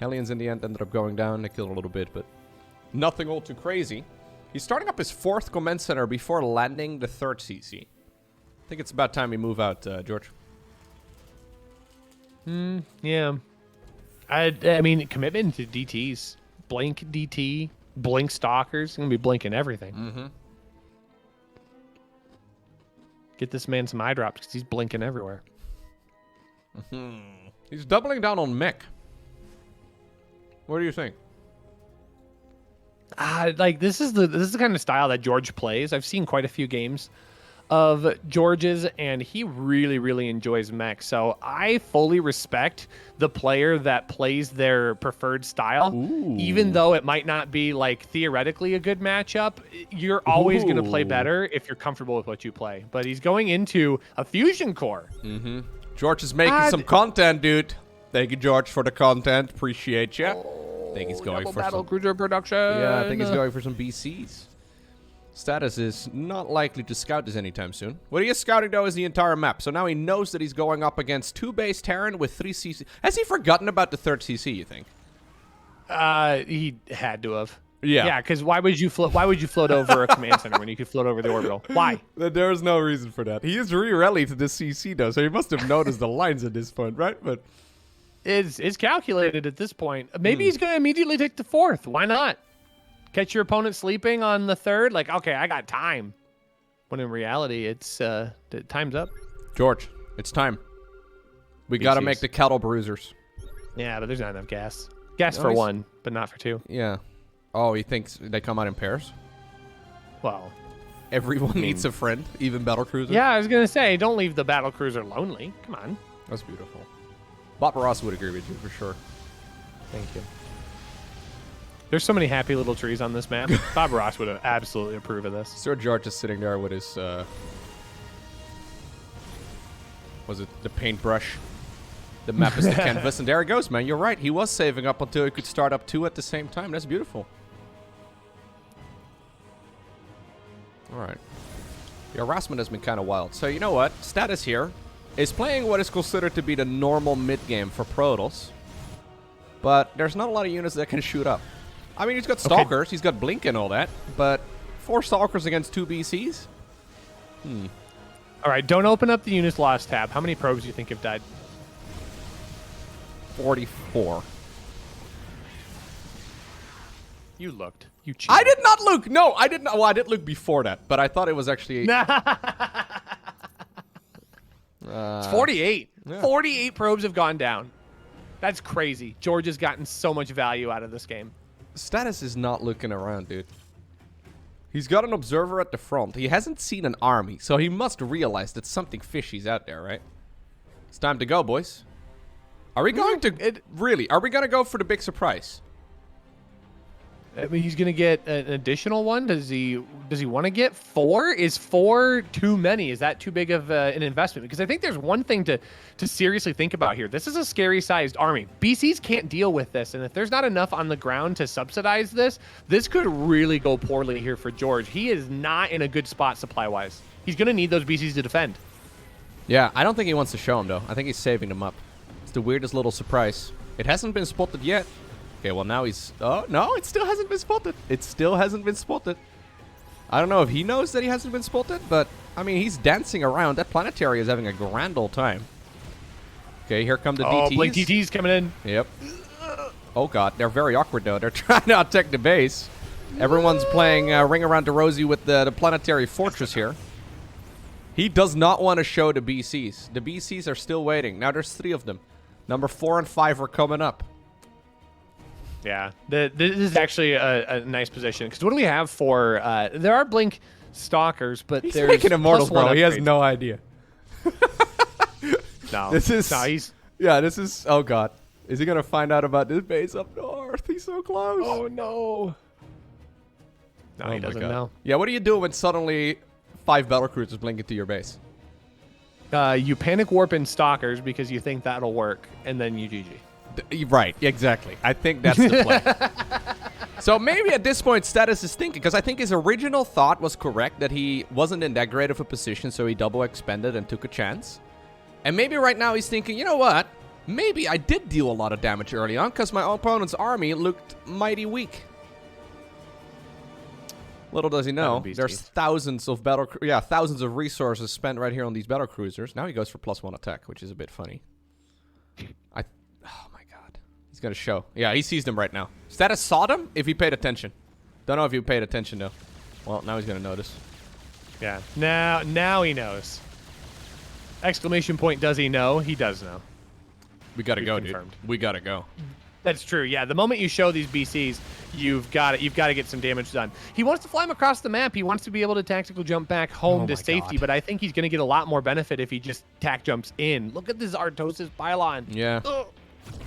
Hellions in the end ended up going down. They killed a little bit, but nothing all too crazy. He's starting up his 4th command center before landing the 3rd CC. I think it's about time we move out, George. Yeah. I mean, commitment to DTs. Blink DT, blink stalkers. Going to be blinking everything. Mm-hmm. Get this man some eye drops because he's blinking everywhere. He's doubling down on mech. What do you think? Like this is the kind of style that George plays. I've seen quite a few games of George's, and he really enjoys mech. So I fully respect the player that plays their preferred style. Ooh. Even though it might not be like theoretically a good matchup. You're always going to play better if you're comfortable with what you play. But he's going into a fusion core. Mm-hmm. George is making some content, dude. Thank you, George, for the content. Appreciate you. I think he's going for battle some cruiser production. Yeah, I think he's going for some BCs. Statis is not likely to scout this anytime soon. What he is scouting, though, is the entire map. So now he knows that he's going up against 2-base Terran with 3 CC. Has he forgotten about the 3rd CC, you think? He had to have. Yeah. Yeah, because why would you float over a command center when you could float over the orbital? Why? There is no reason for that. He is re-rallied to this CC, though, so he must have noticed the lines at this point, right? But it's calculated at this point. Maybe he's going to immediately take the 4th. Why not? Catch your opponent sleeping on the 3rd. Like, okay, I got time. When in reality, it's time's up. George, it's time. We got to make the cattle bruisers. Yeah, but there's not enough gas. Gas for 1, but not for 2. Yeah. Oh, he thinks they come out in pairs? Well, everyone needs a friend, even battlecruisers? Yeah, I was going to say, don't leave the battlecruiser lonely. Come on. That's beautiful. Bob Ross would agree with you, for sure. Thank you. There's so many happy little trees on this map. Bob Ross would absolutely approve of this. SirGheorghe is sitting there with his, was it the paintbrush? The map is the canvas, and there it goes, man. You're right. He was saving up until he could start up 2 at the same time. That's beautiful. All right. The harassment has been kind of wild. So you know what? Statis here is playing what is considered to be the normal mid-game for Protoss. But there's not a lot of units that can shoot up. I mean, he's got Stalkers, he's got Blink and all that, but 4 Stalkers against 2 BCs? All right, don't open up the units lost tab. How many probes do you think have died? 44. You looked. You cheated. I did not look! No, I did not. Well, I did look before that, but I thought it was actually... It's 48. Yeah. 48 probes have gone down. That's crazy. George has gotten so much value out of this game. Statis is not looking around, dude. He's got an observer at the front. He hasn't seen an army, so he must realize that something fishy's out there, right? It's time to go, boys. Are we going to... Really, are we going to go for the big surprise? I mean, he's going to get an additional one. Does he want to get 4? Is 4 too many? Is that too big of an investment? Because I think there's one thing to seriously think about here. This is a scary-sized army. BCs can't deal with this, and if there's not enough on the ground to subsidize this, this could really go poorly here for George. He is not in a good spot supply-wise. He's going to need those BCs to defend. Yeah, I don't think he wants to show them, though. I think he's saving them up. It's the weirdest little surprise. It hasn't been spotted yet. Okay, well now he's... Oh, no, it still hasn't been spotted. It still hasn't been spotted. I don't know if he knows that he hasn't been spotted, but I mean, he's dancing around. That planetary is having a grand old time. Okay, here come the DTs. Oh, Blink DTs coming in. Yep. Oh god, they're very awkward though. They're trying to attack the base. Everyone's playing Ring Around the Rosie with the planetary fortress here. He does not want to show the BCs. The BCs are still waiting. Now there's 3 of them. Number 4 and 5 are coming up. Yeah, this is actually a nice position. Because what do we have for... there are Blink Stalkers, but He's there's... making Immortals, bro. +1 He has upgrades. no idea. No. This is... No, he's... Yeah, this is... Oh god. Is he going to find out about this base up north? He's so close. Oh, no. No, Oh he my doesn't God. know. Yeah, what do you do when suddenly 5 battlecruisers blink into your base? You panic warp in Stalkers because you think that'll work, and then you GG. Right, exactly. I think that's the play. So maybe at this point, Statis is thinking, because I think his original thought was correct, that he wasn't in that great of a position, so he double expended and took a chance. And maybe right now he's thinking, you know what? Maybe I did deal a lot of damage early on, because my opponent's army looked mighty weak. Little does he know, there's thousands of thousands of resources spent right here on these battle cruisers. Now he goes for +1 attack, which is a bit funny. Oh my god, he's gonna show. Yeah, he sees them right now. Status saw them if he paid attention. Don't know if he paid attention though. Well, now he's gonna notice. Yeah, now he knows. Exclamation point, does he know? He does know. We gotta go, confirmed. dude. We gotta go. That's true. Yeah, the moment you show these BCs, you've got to get some damage done. He wants to fly them across the map. He wants to be able to tactical jump back home to safety, but I think he's going to get a lot more benefit if he just tac jumps in. Look at this Artosis pylon. Yeah. Ugh.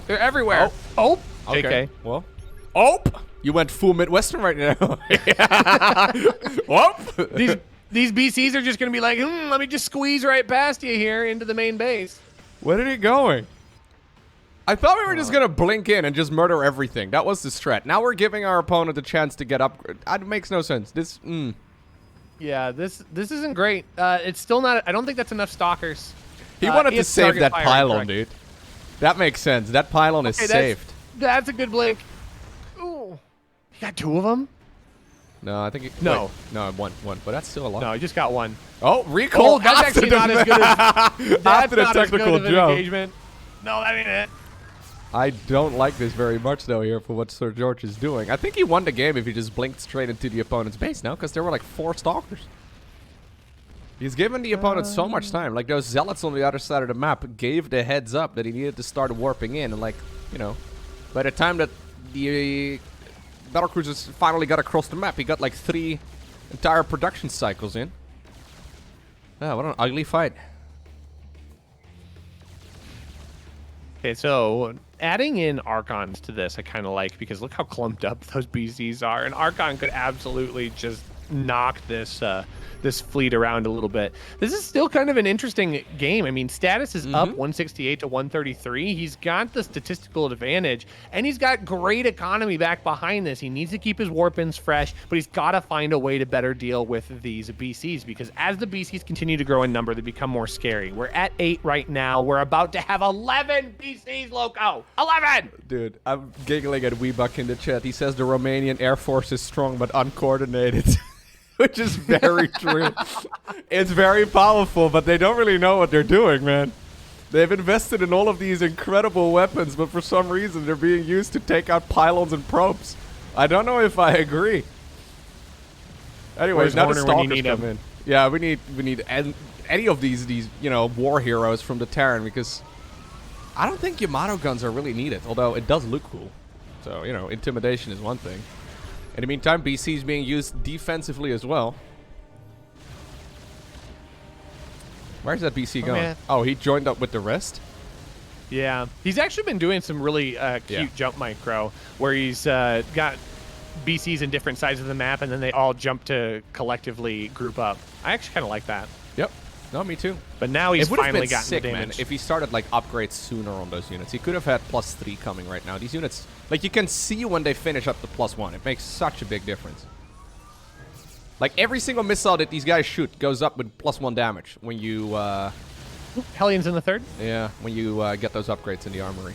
They're everywhere. Oh. Okay. Well. Oh. You went full Midwestern right now. Whoop. These BCs are just going to be like, let me just squeeze right past you here into the main base. Where are he going? I thought we were just gonna blink in and just murder everything. That was the strat. Now we're giving our opponent a chance to get up. It makes no sense. This. Yeah, this isn't great. It's still not. I don't think that's enough Stalkers. He wanted to has save target that fire, pylon, correct. dude. That makes sense. That pylon is saved. That's a good blink. Ooh, he got 2 of them. No, I think. No. Wait, no, one. But that's still a lot. No, he just got 1. Oh, recall. Oh, that's actually not as good as after that's the not as good technical of an jump. engagement. No, that ain't it. I don't like this very much, though, here for what SirGheorghe is doing. I think he won the game if he just blinked straight into the opponent's base now, because there were like 4 stalkers. He's given the opponent so much time. Like, those zealots on the other side of the map gave the heads up that he needed to start warping in. And, like, you know, by the time that the battlecruisers finally got across the map, he got like 3 entire production cycles in. Ah, what an ugly fight. Okay, so adding in Archons to this, I kind of like, because look how clumped up those BCs are. An Archon could absolutely just knock this this fleet around a little bit. This is still kind of an interesting game. I mean, Statis is up 168 to 133. He's got the statistical advantage, and he's got great economy back behind this. He needs to keep his warp-ins fresh, but he's got to find a way to better deal with these BCs, because as the BCs continue to grow in number, they become more scary. We're at 8 right now. We're about to have 11 BCs, Lowko. 11! Dude, I'm giggling at Weebuck in the chat. He says the Romanian Air Force is strong but uncoordinated. Which is very true. It's very powerful, but they don't really know what they're doing, man. They've invested in all of these incredible weapons, but for some reason they're being used to take out pylons and probes. I don't know if I agree. Anyways, now the stalkers come in. Yeah, we need any of these you know, war heroes from the Terran, because I don't think Yamato guns are really needed, although it does look cool. So, you know, intimidation is one thing. In the meantime, BC is being used defensively as well. Where's that BC going? Man. Oh, he joined up with the rest? Yeah. He's actually been doing some really cute jump micro, where he's got BCs in different sides of the map, and then they all jump to collectively group up. I actually kind of like that. Yep. No, me too. But now he's finally gotten sick, the damage. man, if he started like upgrades sooner on those units. He could have had +3 coming right now. These units, like, you can see when they finish up the +1. It makes such a big difference. Like, every single missile that these guys shoot goes up with +1 damage when you Hellions in the third. yeah, when you get those upgrades in the armory.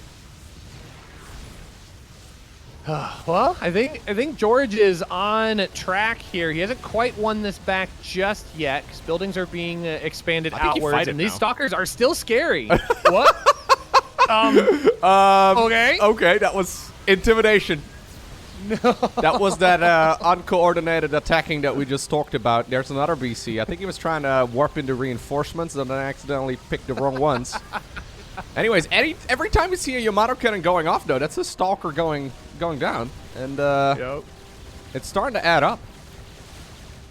Well, I think George is on track here. He hasn't quite won this back just yet because buildings are being expanded outwards, and these stalkers are still scary. What? Okay. Okay, that was intimidation. No. That was that uncoordinated attacking that we just talked about. There's another BC. I think he was trying to warp into reinforcements and then accidentally picked the wrong ones. Anyways, every time you see a Yamato cannon going off, though, that's a stalker going down. And it's starting to add up.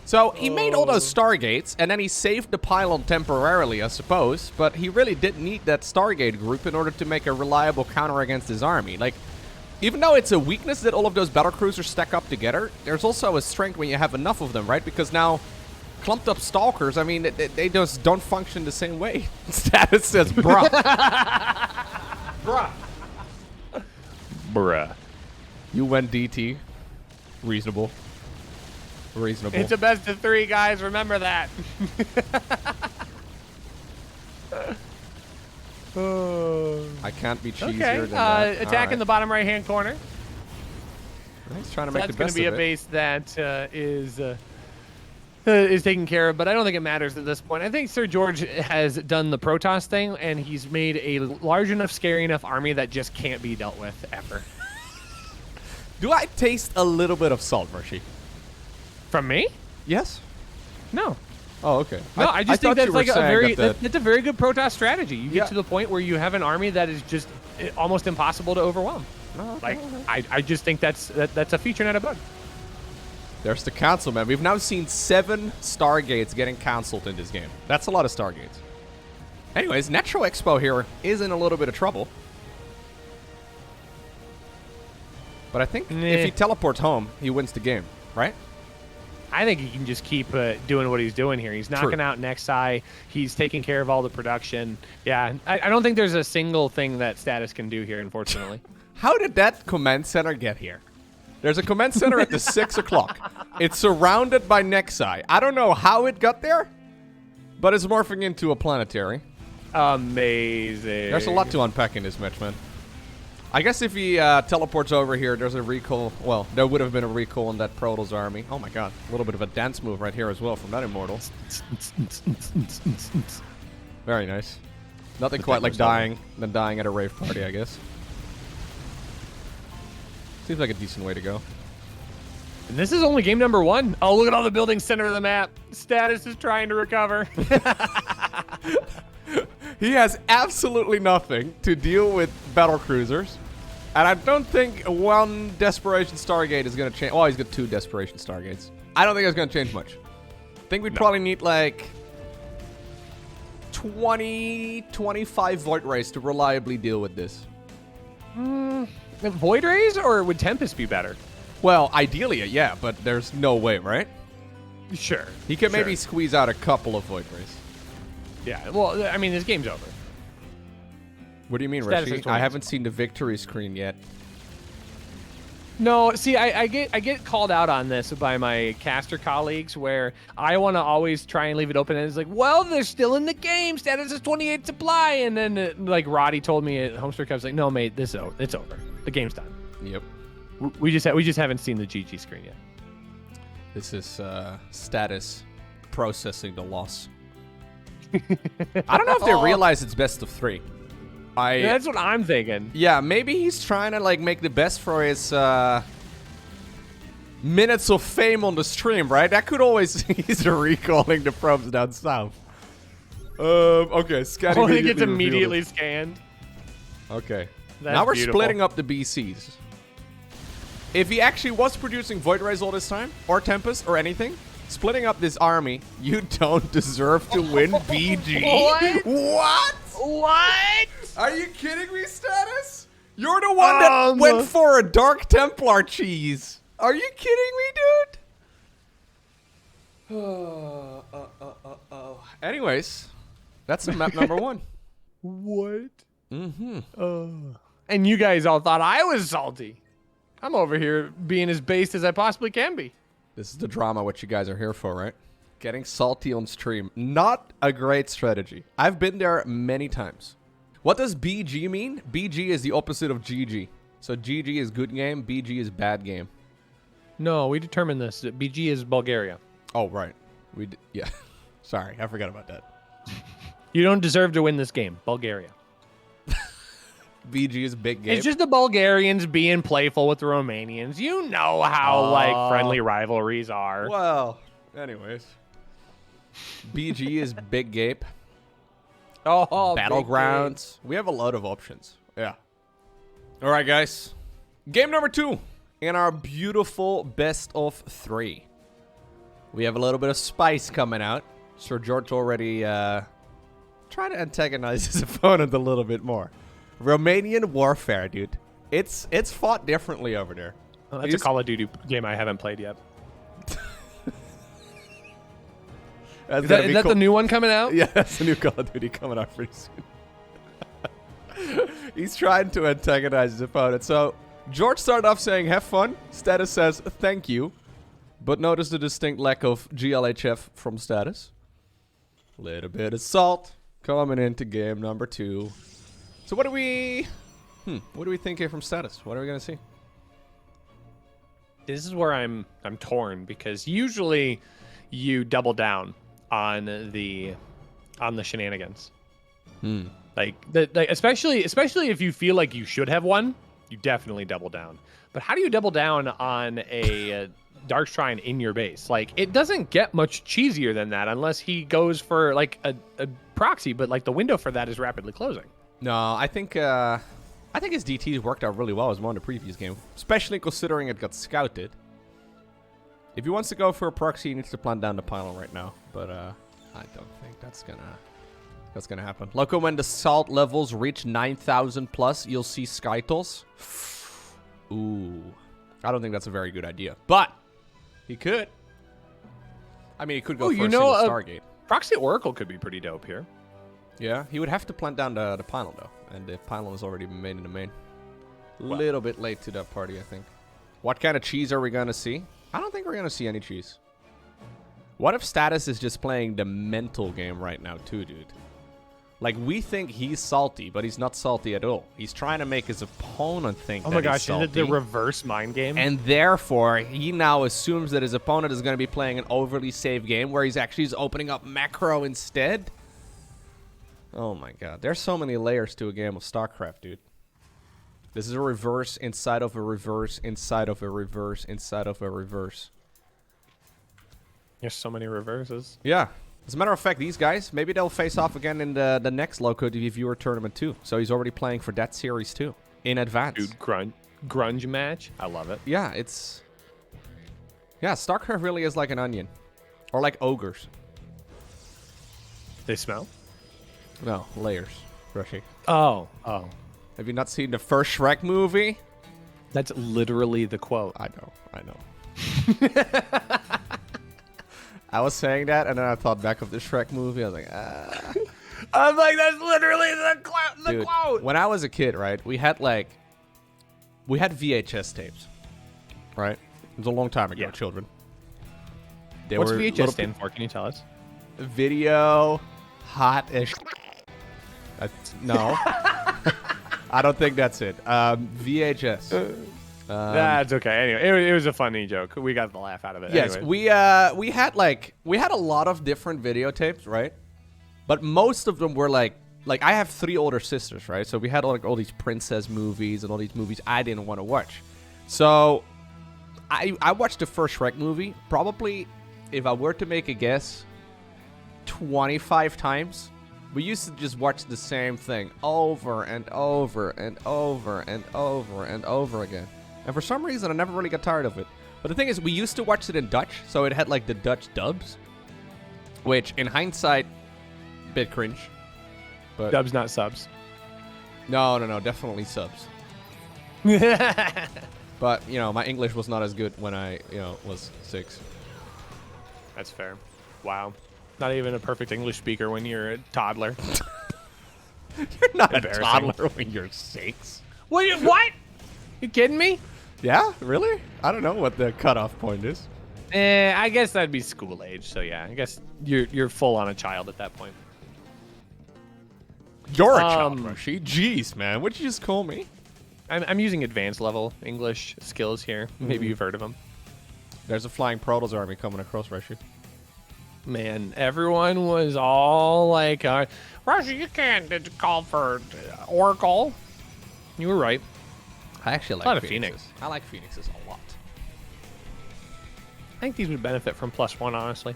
So he made all those Stargates, and then he saved the pylon temporarily, I suppose. But he really didn't need that Stargate group in order to make a reliable counter against his army. Like, even though it's a weakness that all of those battlecruisers stack up together, there's also a strength when you have enough of them, right? Because now, clumped up stalkers, I mean, they just don't function the same way. Statis says, bruh. Bruh. Bruh. You went DT. Reasonable. Reasonable. It's a best of 3, guys. Remember that. I can't be cheesier than that. Attacking the bottom right-hand corner. He's trying to make the That's going best to be of a it. base that is taken care of, but I don't think it matters at this point. I think SirGheorghe has done the Protoss thing, and he's made a large enough, scary enough army that just can't be dealt with ever. Do I taste a little bit of salt, Rushi? From me? Yes? No. Oh, okay. No, I just think thought you that's were like a saying very that that's a very good Protoss strategy. You Yeah. get to the point where you have an army that is just almost impossible to overwhelm. Like I just think that's a feature, not a bug. There's the council, man. We've now seen 7 Stargates getting cancelled in this game. That's a lot of Stargates. Anyways, Natural Expo here is in a little bit of trouble. But I think if he teleports home, he wins the game, right? I think he can just keep doing what he's doing here. He's knocking out Nexi. He's taking care of all the production. Yeah, I don't think there's a single thing that Statis can do here, unfortunately. How did that command center get here? There's a command center at the 6 o'clock. It's surrounded by Nexi. I don't know how it got there, but it's morphing into a planetary. Amazing. There's a lot to unpack in this match, man. I guess if he teleports over here, there's a recall. Well, there would have been a recall in that Protoss army. Oh my god. A little bit of a dance move right here as well from that Immortal. Very nice. Nothing quite like dying at a rave party, I guess. Seems like a decent way to go. And this is only game number 1. Oh, look at all the buildings center of the map. Statis is trying to recover. He has absolutely nothing to deal with battle cruisers. And I don't think one Desperation Stargate is going to change. Well, he's got 2 Desperation Stargates. I don't think it's going to change much. I think we'd probably need like 20, 25 Void Rays to reliably deal with this. Void Rays, or would Tempest be better? Well, ideally, yeah, but there's no way, right? Sure. He can maybe squeeze out a couple of Void Rays. Yeah, well, I mean, this game's over. What do you mean, Status Rushi? is I haven't seen the victory screen yet. No, see, I get called out on this by my caster colleagues, where I want to always try and leave it open, and it's like, well, they're still in the game. Status is 28 supply, and then like Roddy told me at Homestar, I was like, no, mate, it's over. The game's done. Yep. We just haven't seen the GG screen yet. This is Statis processing the loss. I don't know if they realize it's best of 3. That's what I'm thinking. Yeah, maybe he's trying to like make the best for his minutes of fame on the stream, right? That could always he's recalling the probes down south. Okay, Scotty. I think it's immediately scanned. Okay. That's now we're beautiful. splitting up the BCs. If he actually was producing Void Rays all this time, or Tempest, or anything, splitting up this army, you don't deserve to win BG. What? What? Are you kidding me, Statis? You're the one that went for a Dark Templar cheese. Are you kidding me, dude? Anyways, that's the map number 1. What? And you guys all thought I was salty. I'm over here being as based as I possibly can be. This is the drama what you guys are here for, right? Getting salty on stream. Not a great strategy. I've been there many times. What does BG mean? BG is the opposite of GG. So GG is good game, BG is bad game. No, we determined this. BG is Bulgaria. Oh, right. Yeah. Sorry, I forgot about that. You don't deserve to win this game. Bulgaria. BG is big game. It's just the Bulgarians being playful with the Romanians. You know how like friendly rivalries are. Well, anyways. BG is big gape. Oh, Battlegrounds. We have a lot of options. Yeah. All right, guys. Game number 2 in our beautiful best of 3. We have a little bit of spice coming out. SirGheorghe already trying to antagonize his opponent a little bit more. Romanian warfare, dude. It's fought differently over there. Oh, that's a Call of Duty game I haven't played yet. Is that the new one coming out? Yeah, that's the new Call of Duty coming out pretty soon. He's trying to antagonize his opponent. So, George started off saying, have fun. Statis says, thank you. But notice the distinct lack of GLHF from Statis. Little bit of salt coming into game number 2. So what do we think here from Statis? What are we going to see? This is where I'm torn because usually you double down on the shenanigans. Like especially if you feel like you should have won, you definitely double down. But how do you double down on a Dark Shrine in your base? Like, it doesn't get much cheesier than that unless he goes for like a proxy, but like the window for that is rapidly closing. No, I think his DTs worked out really well as well in the previous game, especially considering it got scouted. If he wants to go for a proxy, he needs to plant down the pylon right now, but I don't think that's gonna happen. Lowko, when the salt levels reach 9,000 plus, you'll see Skytles. Ooh, I don't think that's a very good idea, but he could. I mean, he could go for a single Stargate. Proxy Oracle could be pretty dope here. Yeah, he would have to plant down the pylon, though. And the pylon has already been made in the main. Little bit late to that party, I think. What kind of cheese are we going to see? I don't think we're going to see any cheese. What if Statis is just playing the mental game right now, too, dude? Like, we think he's salty, but he's not salty at all. He's trying to make his opponent think that he's salty. Is it the reverse mind game? And therefore, he now assumes that his opponent is going to be playing an overly safe game where he's actually opening up macro instead. Oh my god. There's so many layers to a game of StarCraft, dude. This is a reverse inside of a reverse inside of a reverse inside of a reverse. There's so many reverses. Yeah. As a matter of fact, these guys, maybe they'll face off again in the next LowkoTV Viewer Tournament too. So he's already playing for that series too, in advance. Dude, grunge match? I love it. Yeah, Yeah, StarCraft really is like an onion. Or like ogres. They smell? No, layers. Rushi. Oh. Have you not seen the first Shrek movie? That's literally the quote. I know. I was saying that, and then I thought back of the Shrek movie. I was like, ah. I'm like, that's literally the quote. When I was a kid, right, we had VHS tapes, right? It was a long time ago, Yeah. children. What's VHS stand for? Can you tell us? Video hot-ish. No. I don't think that's it. VHS. That's okay. Anyway, it was a funny joke. We got the laugh out of it. Yes, anyway. we had a lot of different videotapes, right? But most of them were like I have 3 older sisters, right? So we had like all these princess movies and all these movies I didn't want to watch. So I watched the first Shrek movie probably, if I were to make a guess, 25 times. We used to just watch the same thing over and over and over and over and over again. And for some reason, I never really got tired of it. But the thing is, we used to watch it in Dutch, so it had like the Dutch dubs, which in hindsight, bit cringe. But Dubs, not subs. No, definitely subs. But, my English was not as good when I, was 6. That's fair. Wow. Not even a perfect English speaker when you're a toddler. You're not a toddler when you're 6. What? You kidding me? Yeah? Really? I don't know what the cutoff point is. I guess that'd be school age. So yeah, I guess you're full on a child at that point. You're a child, Rushi. Jeez, man. What'd you just call me? I'm using advanced level English skills here. Maybe you've heard of them. There's a flying Protoss army coming across, Rushi. Man, everyone was all like, Rushi, you can't call for Oracle. You were right. I actually like a lot of Phoenixes. Phoenix. I like Phoenixes a lot. I think these would benefit from +1, honestly.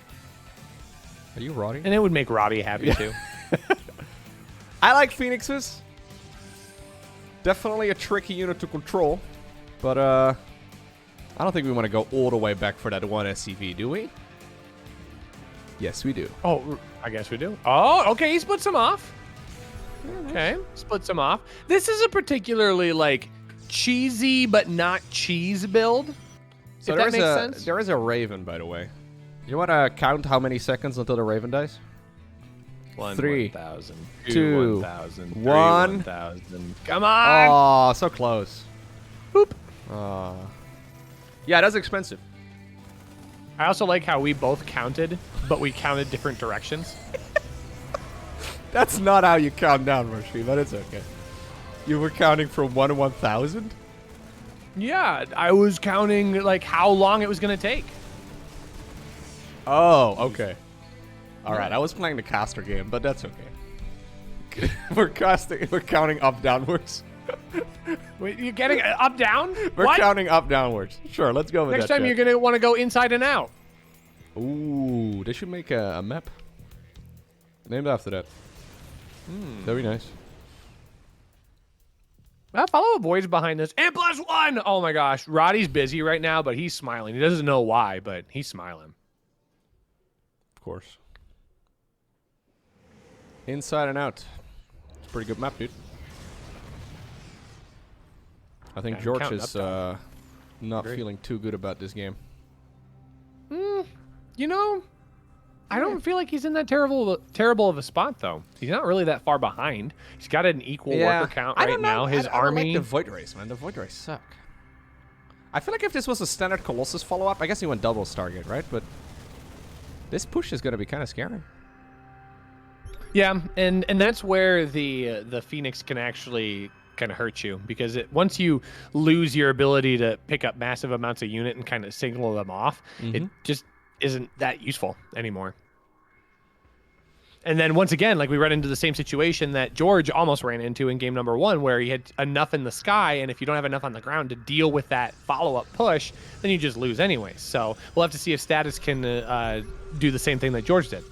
Are you Roddy? And it would make Roddy happy, too. I like Phoenixes. Definitely a tricky unit to control. But, I don't think we want to go all the way back for that one SCV, do we? Yes, we do. Oh, I guess we do. Oh, okay, he splits them off. Okay, splits them off. This is a particularly, like, cheesy but not cheese build. So if that makes sense. there is a Raven, by the way. You want to count how many seconds until the Raven dies? 1, 3, 1,000, 2, 1,000, 1. 1,000. Come on! Oh, so close. Boop. Yeah, that's expensive. I also like how we both counted, but we counted different directions. That's not how you count down, Rushi, but it's okay. You were counting from 1 to 1,000? Yeah, I was counting like how long it was gonna take. Oh, okay. All right, I was playing the caster game, but that's okay. We're counting up downwards. Wait, you're getting up down? We're What? counting up downwards. Sure, let's go with Next that. time you're gonna want to go inside and out. Ooh, they should make a map named after that. That'd be nice. Well, follow Void's behind this. And +1! Oh my gosh. Roddy's busy right now, but he's smiling. He doesn't know why, but he's smiling. Of course. Inside and out. It's a pretty good map, dude. I think Yeah, George counting is up, not Agree. feeling too good about this game. You know, I don't feel like he's in that terrible of a spot, though. He's not really that far behind. He's got an equal worker count I right don't now. know. His I don't army... like the Void Race, man. The Void Race suck. I feel like if this was a standard Colossus follow-up, I guess he went double Stargate, right? But this push is going to be kind of scary. Yeah, and that's where the Phoenix can actually kind of hurt you, because once you lose your ability to pick up massive amounts of unit and kind of signal them off, it just isn't that useful anymore. And then once again, like we run into the same situation that George almost ran into in game number 1, where he had enough in the sky, and if you don't have enough on the ground to deal with that follow-up push, then you just lose anyway. So we'll have to see if Statis can do the same thing that George did.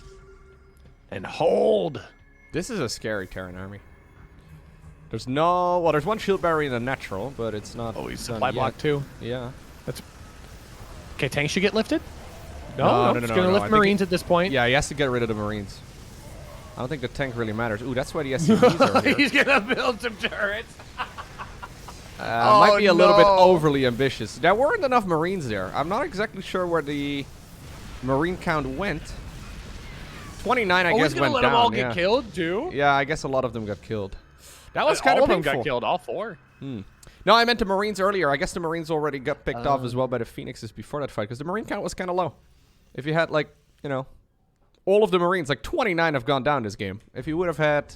And hold. This is a scary Terran army. There's no... Well, there's one shield barrier in the natural, but it's not... Oh, he's done supply block yet. too. Yeah. That's okay. Tanks should get lifted. No, He's gonna lift Marines at this point. Yeah, he has to get rid of the Marines. I don't think the tank really matters. Ooh, that's why the SCVs are here. He's gonna build some turrets. Might be a little bit no. overly ambitious. There weren't enough Marines there. I'm not exactly sure where the Marine count went. 29, I guess, he's gonna went let down. them all yeah. get killed too. Yeah, I guess a lot of them got killed. That was kind all of of them painful. got killed. All 4. No, I meant the Marines earlier. I guess the Marines already got picked off as well by the Phoenixes before that fight, because the Marine count was kind of low. If you had, like, you know, all of the Marines, like 29 have gone down this game. If you would have had,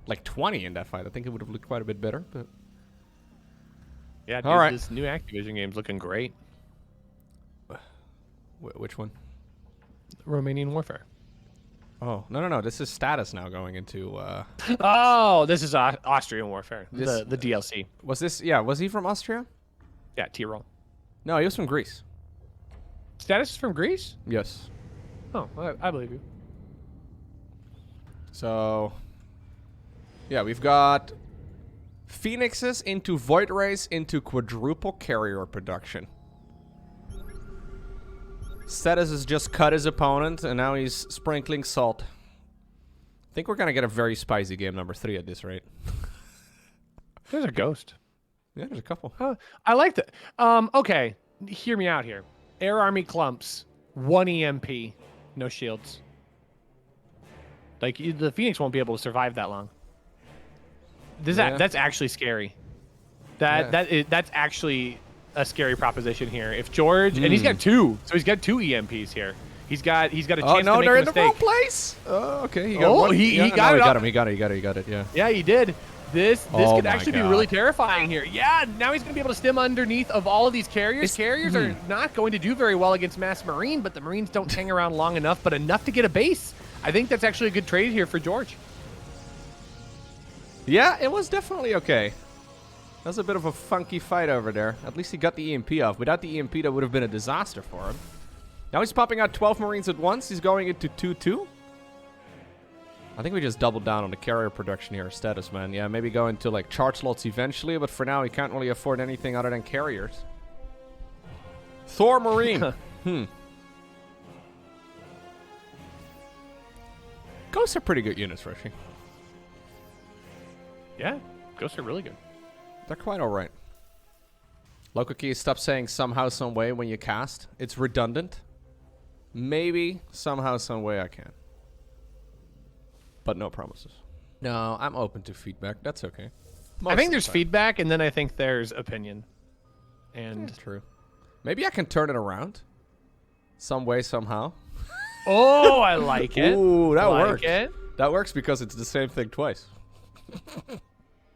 like, 20 in that fight, I think it would have looked quite a bit better. But Yeah, dude, all right. This new Activision game's looking great. Which one? Romanian Warfare. Oh, no. This is Statis now going into... Oh, this is Austrian Warfare. This- The DLC. Was this... Yeah, was he from Austria? Yeah, Tyrol. No, he was from Greece. Status is from Greece? Yes. Oh, I believe you. So... Yeah, we've got... Phoenixes into Void Race into quadruple carrier production. Statis has just cut his opponent, and now he's sprinkling salt. I think we're going to get a very spicy game number 3 at this rate. There's a ghost. Yeah, there's a couple. I like that. Okay, hear me out here. Air Army clumps, 1 EMP, no shields. Like, the Phoenix won't be able to survive that long. That's actually scary. That's actually a scary proposition here. If George and he's got 2, so he's got 2 EMPs here. He's got a chance to make a mistake. Oh, no, they're in the wrong place. Oh, okay. He got one. He got no, it. He got it. Yeah. Yeah, he did. This Oh could my actually be God. really terrifying here. Yeah, now he's going to be able to stim underneath of all of these carriers. Carriers are not going to do very well against Mass Marine, but the Marines don't hang around long enough, but enough to get a base. I think that's actually a good trade here for George. Yeah, it was definitely okay. That was a bit of a funky fight over there. At least he got the EMP off. Without the EMP, that would have been a disaster for him. Now he's popping out 12 Marines at once. He's going into 2-2. I think we just doubled down on the carrier production here, Statis, man. Yeah, maybe go into like charge slots eventually, but for now he can't really afford anything other than carriers. Thor Marine. Ghosts are pretty good units, Rushi. Yeah, ghosts are really good. They're quite alright. Lowko Key, stop saying somehow, some way when you cast. It's redundant. Maybe somehow, some way I can. But no promises. No, I'm open to feedback. That's okay. I think there's feedback, and then I think there's opinion. And Yeah, true. Maybe I can turn it around. Some way, somehow. oh, I like it. Ooh, that like works. it. That works because it's the same thing twice.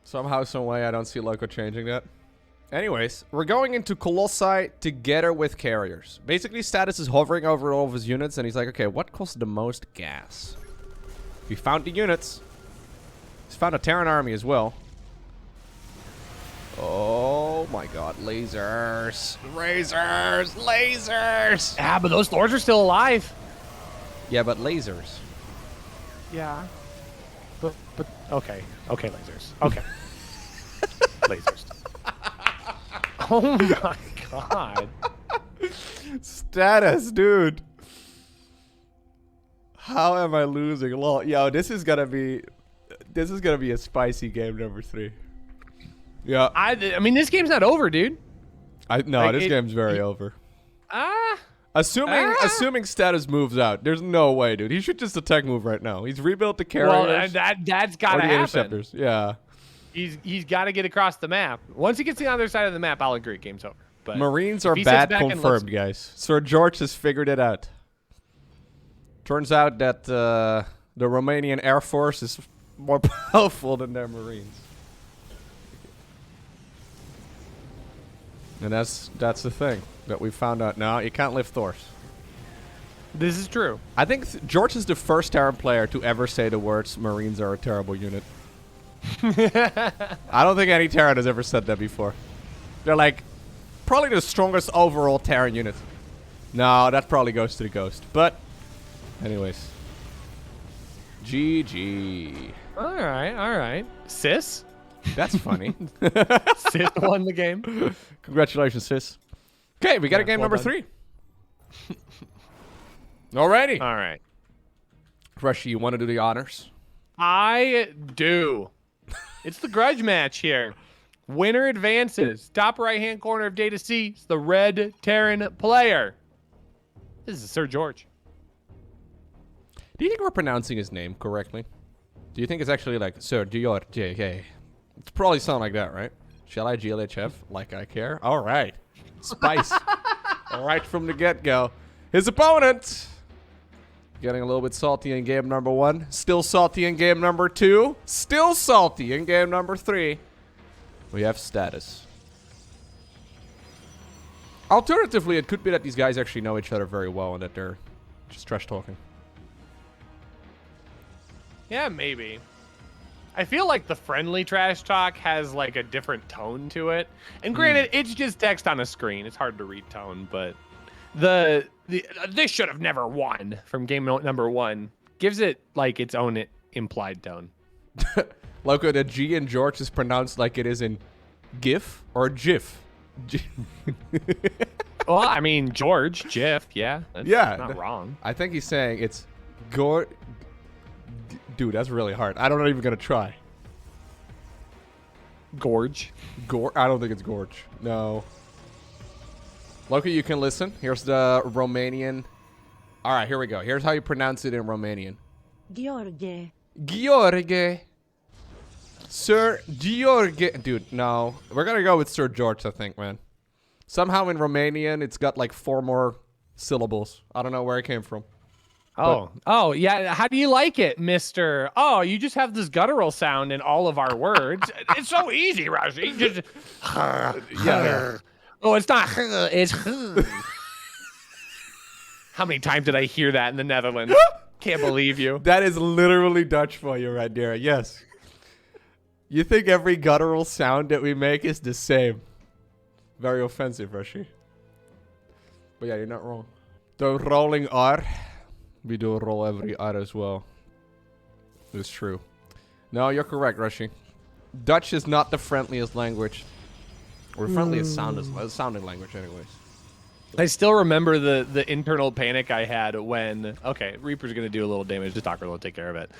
Somehow, some way, I don't see Lowko changing that. Anyways, we're going into Colossi together with carriers. Basically, Statis is hovering over all of his units, and he's like, okay, what costs the most gas? We found the units. He's found a Terran army as well. Oh my god, lasers. Lasers! Lasers! Yeah, but those Thors are still alive. Yeah, but lasers. Yeah. But okay. Okay, lasers. Okay. lasers. Oh my god. Status, dude. How am I losing? Lol. Yo, this is gonna be a spicy game number 3. Yeah. I mean, this game's not over, dude. No, this game's very over. Ah. Assuming Status moves out, there's no way, dude. He should just attack move right now. He's rebuilt the carriers. Well, that's got or to the happen. interceptors. Yeah. He's got to get across the map. Once he gets to the other side of the map, I'll agree. Game's over. But Marines if are he sits bad back and confirmed, guys. SirGheorghe has figured it out. Turns out that the Romanian Air Force is more powerful than their Marines. And that's the thing that we found out. No, you can't lift Thors. This is true. I think George is the first Terran player to ever say the words Marines are a terrible unit. I don't think any Terran has ever said that before. They're like probably the strongest overall Terran unit. No, that probably goes to the Ghost. But anyways. GG. All right. Sis? That's funny. Sis won the game. Congratulations, sis. Okay, we got a game well number done. 3. Alrighty. All right. Rushi, you want to do the honors? I do. It's the grudge match here. Winner advances. Top right-hand corner of Data C is the red Terran player. This is SirGheorghe. Do you think we're pronouncing his name correctly? Do you think it's actually like SirGheorghe? It's probably something like that, right? Shall I GLHF? Like I care? All right. Spice. All right from the get-go. His opponent. Getting a little bit salty in game number 1. Still salty in game number 2. Still salty in game number 3. We have Statis. Alternatively, it could be that these guys actually know each other very well and that they're just trash talking. Yeah, maybe. I feel like the friendly trash talk has like a different tone to it. And granted, it's just text on a screen. It's hard to read tone, but this should have never won from game number 1 gives it like its own implied tone. Lowko, the G in George is pronounced like it is in GIF or GIF. Well, I mean, George, GIF, yeah. That's not wrong. I think he's saying it's Dude, that's really hard. I'm not even going to try. Gorge. I don't think it's Gorge. No. Lowko, you can listen. Here's the Romanian. All right, here we go. Here's how you pronounce it in Romanian. Gheorghe. Gheorghe. SirGheorghe. Dude, no. We're going to go with SirGheorghe, I think, man. Somehow in Romanian, it's got like 4 more syllables. I don't know where it came from. Oh, yeah. How do you like it, Mister? Oh, you just have this guttural sound in all of our words. It's so easy, Rushi. Just Yeah. Oh, it's not. It's. How many times did I hear that in the Netherlands? Can't believe you. That is literally Dutch for you right there. Yes. You think every guttural sound that we make is the same? Very offensive, Rushi. But yeah, you're not wrong. The rolling R. We do roll every R as well. It's true. No, you're correct, Rushi. Dutch is not the friendliest language. Or friendliest sounding language, anyways. I still remember the internal panic I had when... Okay, Reaper's going to do a little damage to Stalker. We'll take care of it.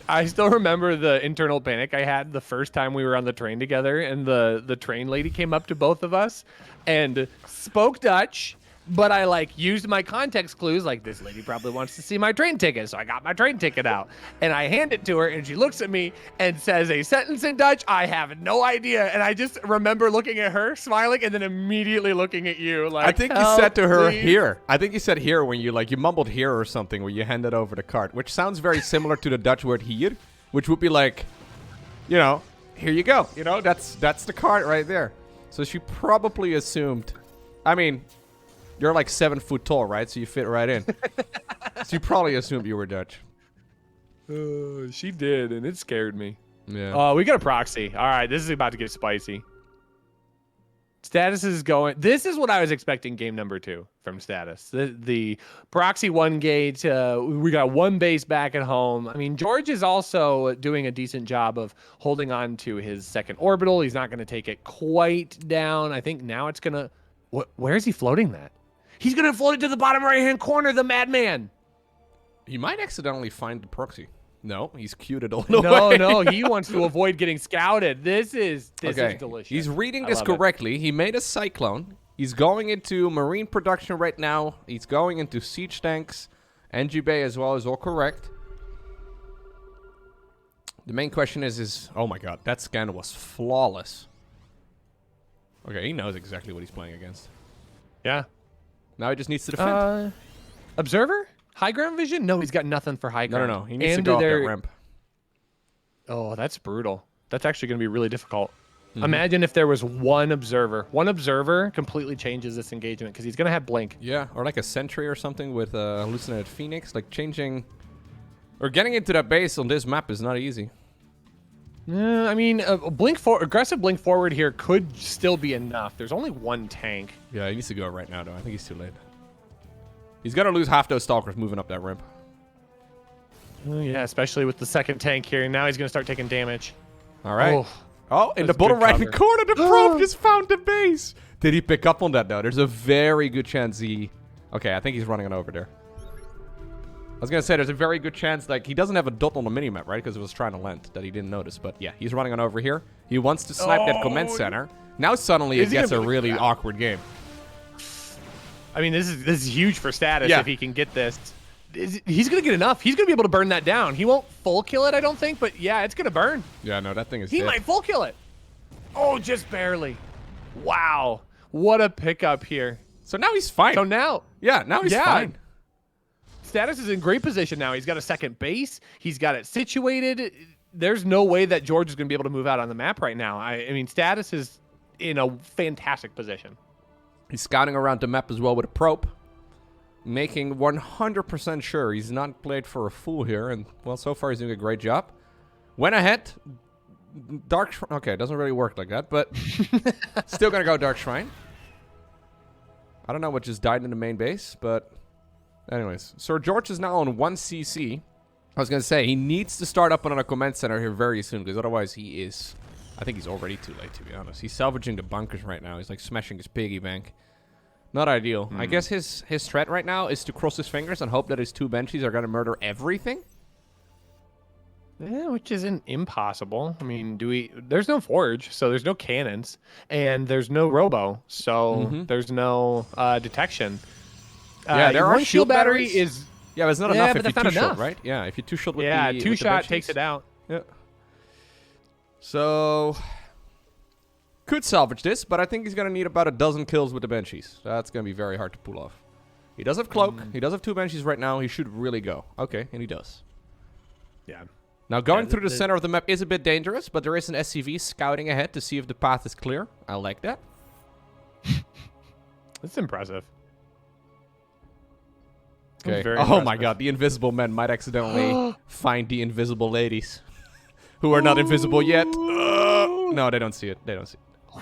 I still remember the internal panic I had the first time we were on the train together, and the train lady came up to both of us and spoke Dutch, but I like used my context clues, like this lady probably wants to see my train ticket, so I got my train ticket out and I hand it to her, and she looks at me and says a sentence in Dutch. I have no idea, and I just remember looking at her, smiling, and then immediately looking at you. Like, I think you said to her here. I think you said here when you you mumbled here or something where you handed over the card, which sounds very similar to the Dutch word hier, which would be like, you know, here you go. You know, that's the card right there. So she probably assumed. I mean, you're like 7 foot tall, right? So you fit right in. So you probably assumed you were Dutch. She did, and it scared me. Yeah. Oh, we got a proxy. All right, this is about to get spicy. Statis is going. This is what I was expecting game number 2 from Statis. The proxy 1 gate. We got 1 base back at home. I mean, George is also doing a decent job of holding on to his second orbital. He's not going to take it quite down. I think now it's going to... Where is he floating that? He's going to float it to the bottom right-hand corner, the madman. He might accidentally find the proxy. No, he's queued it all the way. No, he wants to avoid getting scouted. This is delicious. He's reading this correctly. He made a cyclone. He's going into marine production right now. He's going into siege tanks. NG Bay as well is all correct. The main question is oh my god, that scan was flawless. Okay, he knows exactly what he's playing against. Yeah. Now he just needs to defend. Observer? High ground vision? No, he's got nothing for high ground. No. He needs to go up that ramp. Oh, that's brutal. That's actually going to be really difficult. Imagine if there was one observer. One observer completely changes this engagement because he's going to have blink. Yeah, or like a sentry or something with a hallucinated phoenix. Like changing... Or getting into that base on this map is not easy. I mean, aggressive blink forward here could still be enough. There's only 1 tank. Yeah, he needs to go right now, though. I think he's too late. He's going to lose half those stalkers moving up that ramp. Yeah, especially with the second tank here. Now he's going to start taking damage. All right. Oh, in the bottom right-hand corner, the probe just found the base. Did he pick up on that, though? There's a very good chance he... Okay, I think he's running it over there. I was going to say, there's a very good chance, like, he doesn't have a dot on the minimap, right? Because it was trying to land that he didn't notice. But yeah, he's running on over here. He wants to snipe that command center. Now suddenly it gets a really awkward game. I mean, this is huge for Statis if he can get this. He's going to get enough. He's going to be able to burn that down. He won't full kill it, I don't think. But yeah, it's going to burn. Yeah, no, that thing is He dead. might full kill it. Oh, just barely. Wow. What a pickup here. So now he's fine. So now... Yeah, now he's fine. Statis is in great position now. He's got a second base. He's got it situated. There's no way that George is going to be able to move out on the map right now. I mean, Statis is in a fantastic position. He's scouting around the map as well with a probe, making 100% sure he's not played for a fool here. And, well, so far he's doing a great job. Went ahead. Dark Shrine. Okay, it doesn't really work like that, but still going to go Dark Shrine. I don't know what just died in the main base, but... Anyways, SirGheorghe is now on 1 CC. I was going to say, he needs to start up on a command center here very soon, because otherwise he is... I think he's already too late, to be honest. He's salvaging the bunkers right now. He's like smashing his piggy bank. Not ideal. I guess his threat right now is to cross his fingers and hope that his 2 Banshees are going to murder everything. Yeah, which isn't impossible. I mean, there's no forge, so there's no cannons, and there's no robo, so there's no detection. Yeah, there are one shield battery batteries. is... Yeah, but it's not enough if you 2-shot, right? Yeah, if you 2-shot with the... Yeah, 2-shot takes it out. Yeah. So... Could salvage this, but I think he's going to need about a dozen kills with the Banshees. That's going to be very hard to pull off. He does have Cloak. He does have 2 Banshees right now. He should really go. Okay, and he does. Yeah. Now, going through the center of the map is a bit dangerous, but there is an SCV scouting ahead to see if the path is clear. I like that. That's impressive. Okay. Very Oh impressive. my god, the invisible men might accidentally find the invisible ladies. Who are not invisible yet. No, they don't see it. They don't see it.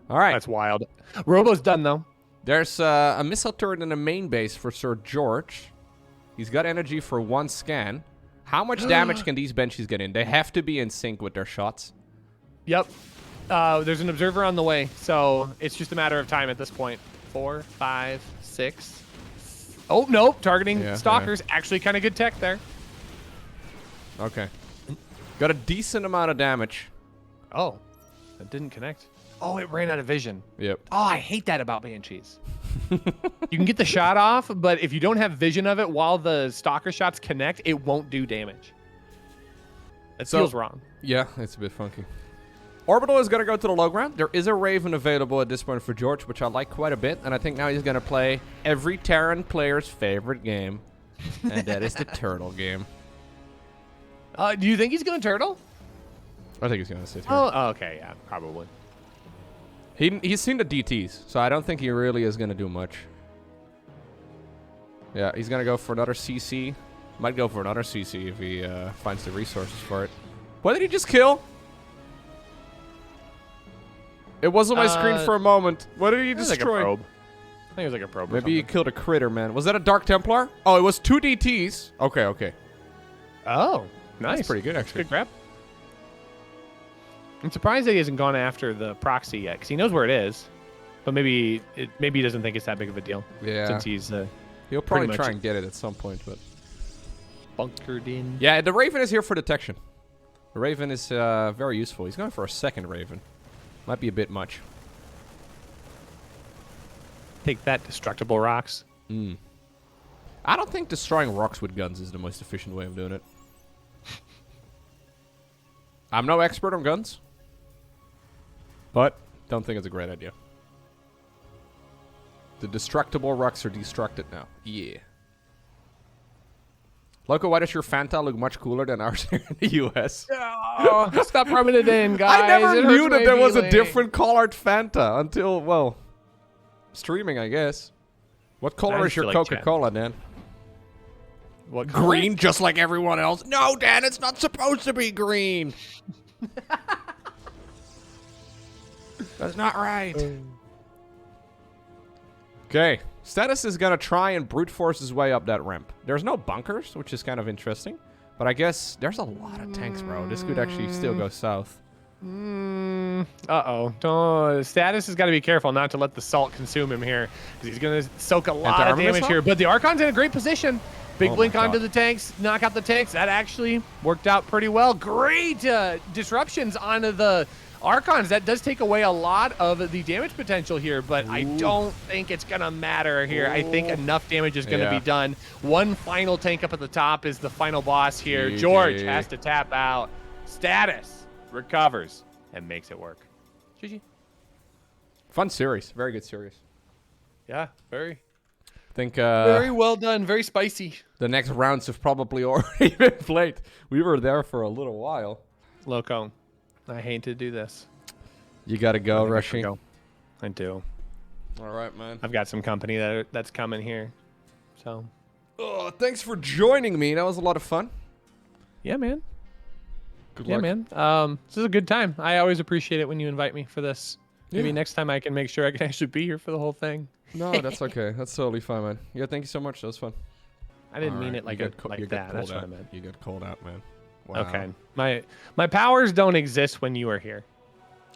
All right. That's wild. Robo's done, though. There's a missile turret in the main base for SirGheorghe. He's got energy for 1 scan. How much damage can these benches get in? They have to be in sync with their shots. Yep. There's an observer on the way, so it's just a matter of time at this point. 4, 5, 6. Oh, nope. Targeting stalkers. Actually kind of good tech there. Okay. Got a decent amount of damage. Oh. That didn't connect. Oh, it ran out of vision. Yep. Oh, I hate that about Banshees. You can get the shot off, but if you don't have vision of it while the stalker shots connect, it won't do damage. It feels wrong. Yeah, it's a bit funky. Orbital is going to go to the low ground. There is a Raven available at this point for George, which I like quite a bit. And I think now he's going to play every Terran player's favorite game. And that is the turtle game. Do you think he's going to turtle? I think he's going to sit here. Oh, okay. Yeah, probably. He's seen the DTs, so I don't think he really is going to do much. Yeah, he's going to go for another CC. Might go for another CC if he finds the resources for it. What did he just kill? It was on my screen for a moment. What did he destroy? Like a probe. I think it was like a probe. Maybe he killed a critter, man. Was that a Dark Templar? Oh, it was 2 DTs. Okay, okay. Oh, nice. That's pretty good, actually. Good grab. I'm surprised that he hasn't gone after the proxy yet, because he knows where it is. But maybe he doesn't think it's that big of a deal. Yeah. Since he's he'll probably try and get it at some point, but bunkered in. Yeah, the Raven is here for detection. The Raven is very useful. He's going for a second Raven. Might be a bit much. Take that, destructible rocks. I don't think destroying rocks with guns is the most efficient way of doing it. I'm no expert on guns, but don't think it's a great idea. The destructible rocks are destructed now. Yeah. Lowko, why does your Fanta look much cooler than ours here in the US? Oh, stop rubbing it in, guys. I never It knew hurts that my there was a feelings. different colored Fanta until, well, streaming, I guess. What color I is your just feel like Coca-Cola, Dan? What color? Green, just like everyone else. No, Dan, it's not supposed to be green. That's not right. Okay, Statis is gonna try and brute force his way up that ramp. There's no bunkers, which is kind of interesting. But I guess there's a lot of tanks, bro. This could actually still go south. Uh-oh. Statis has got to be careful not to let the salt consume him here, because he's going to soak a lot of Anti-armor damage missile? here. But the Archon's in a great position. Big Oh blink my onto God. the tanks, knock out the tanks. That actually worked out pretty well. Great disruptions onto the Archons. That does take away a lot of the damage potential here, but I don't think it's going to matter here. I think enough damage is going to be done. One final tank up at the top is the final boss here. GG. George has to tap out. Statis recovers and makes it work. GG. Fun series. Very good series. Yeah, very think well done. Very spicy. the next rounds have probably already been played. We were there for a little while. Lowko, I hate to do this. You gotta go, Rushi. Go. I do. All right, man. I've got some company that's coming here. So, Oh, thanks for joining me. That was a lot of fun. yeah, man. Good Yeah, luck. man. This is a good time. I always appreciate it when you invite me for this. Maybe Yeah. next time I can make sure I can actually be here for the whole thing. No, that's okay. That's totally fine, man. Yeah, thank you so much. That was fun. I didn't All mean right, it like, you got like you got that. That's called what I out. meant. You got called out, man. Wow. Okay. My powers don't exist when you are here.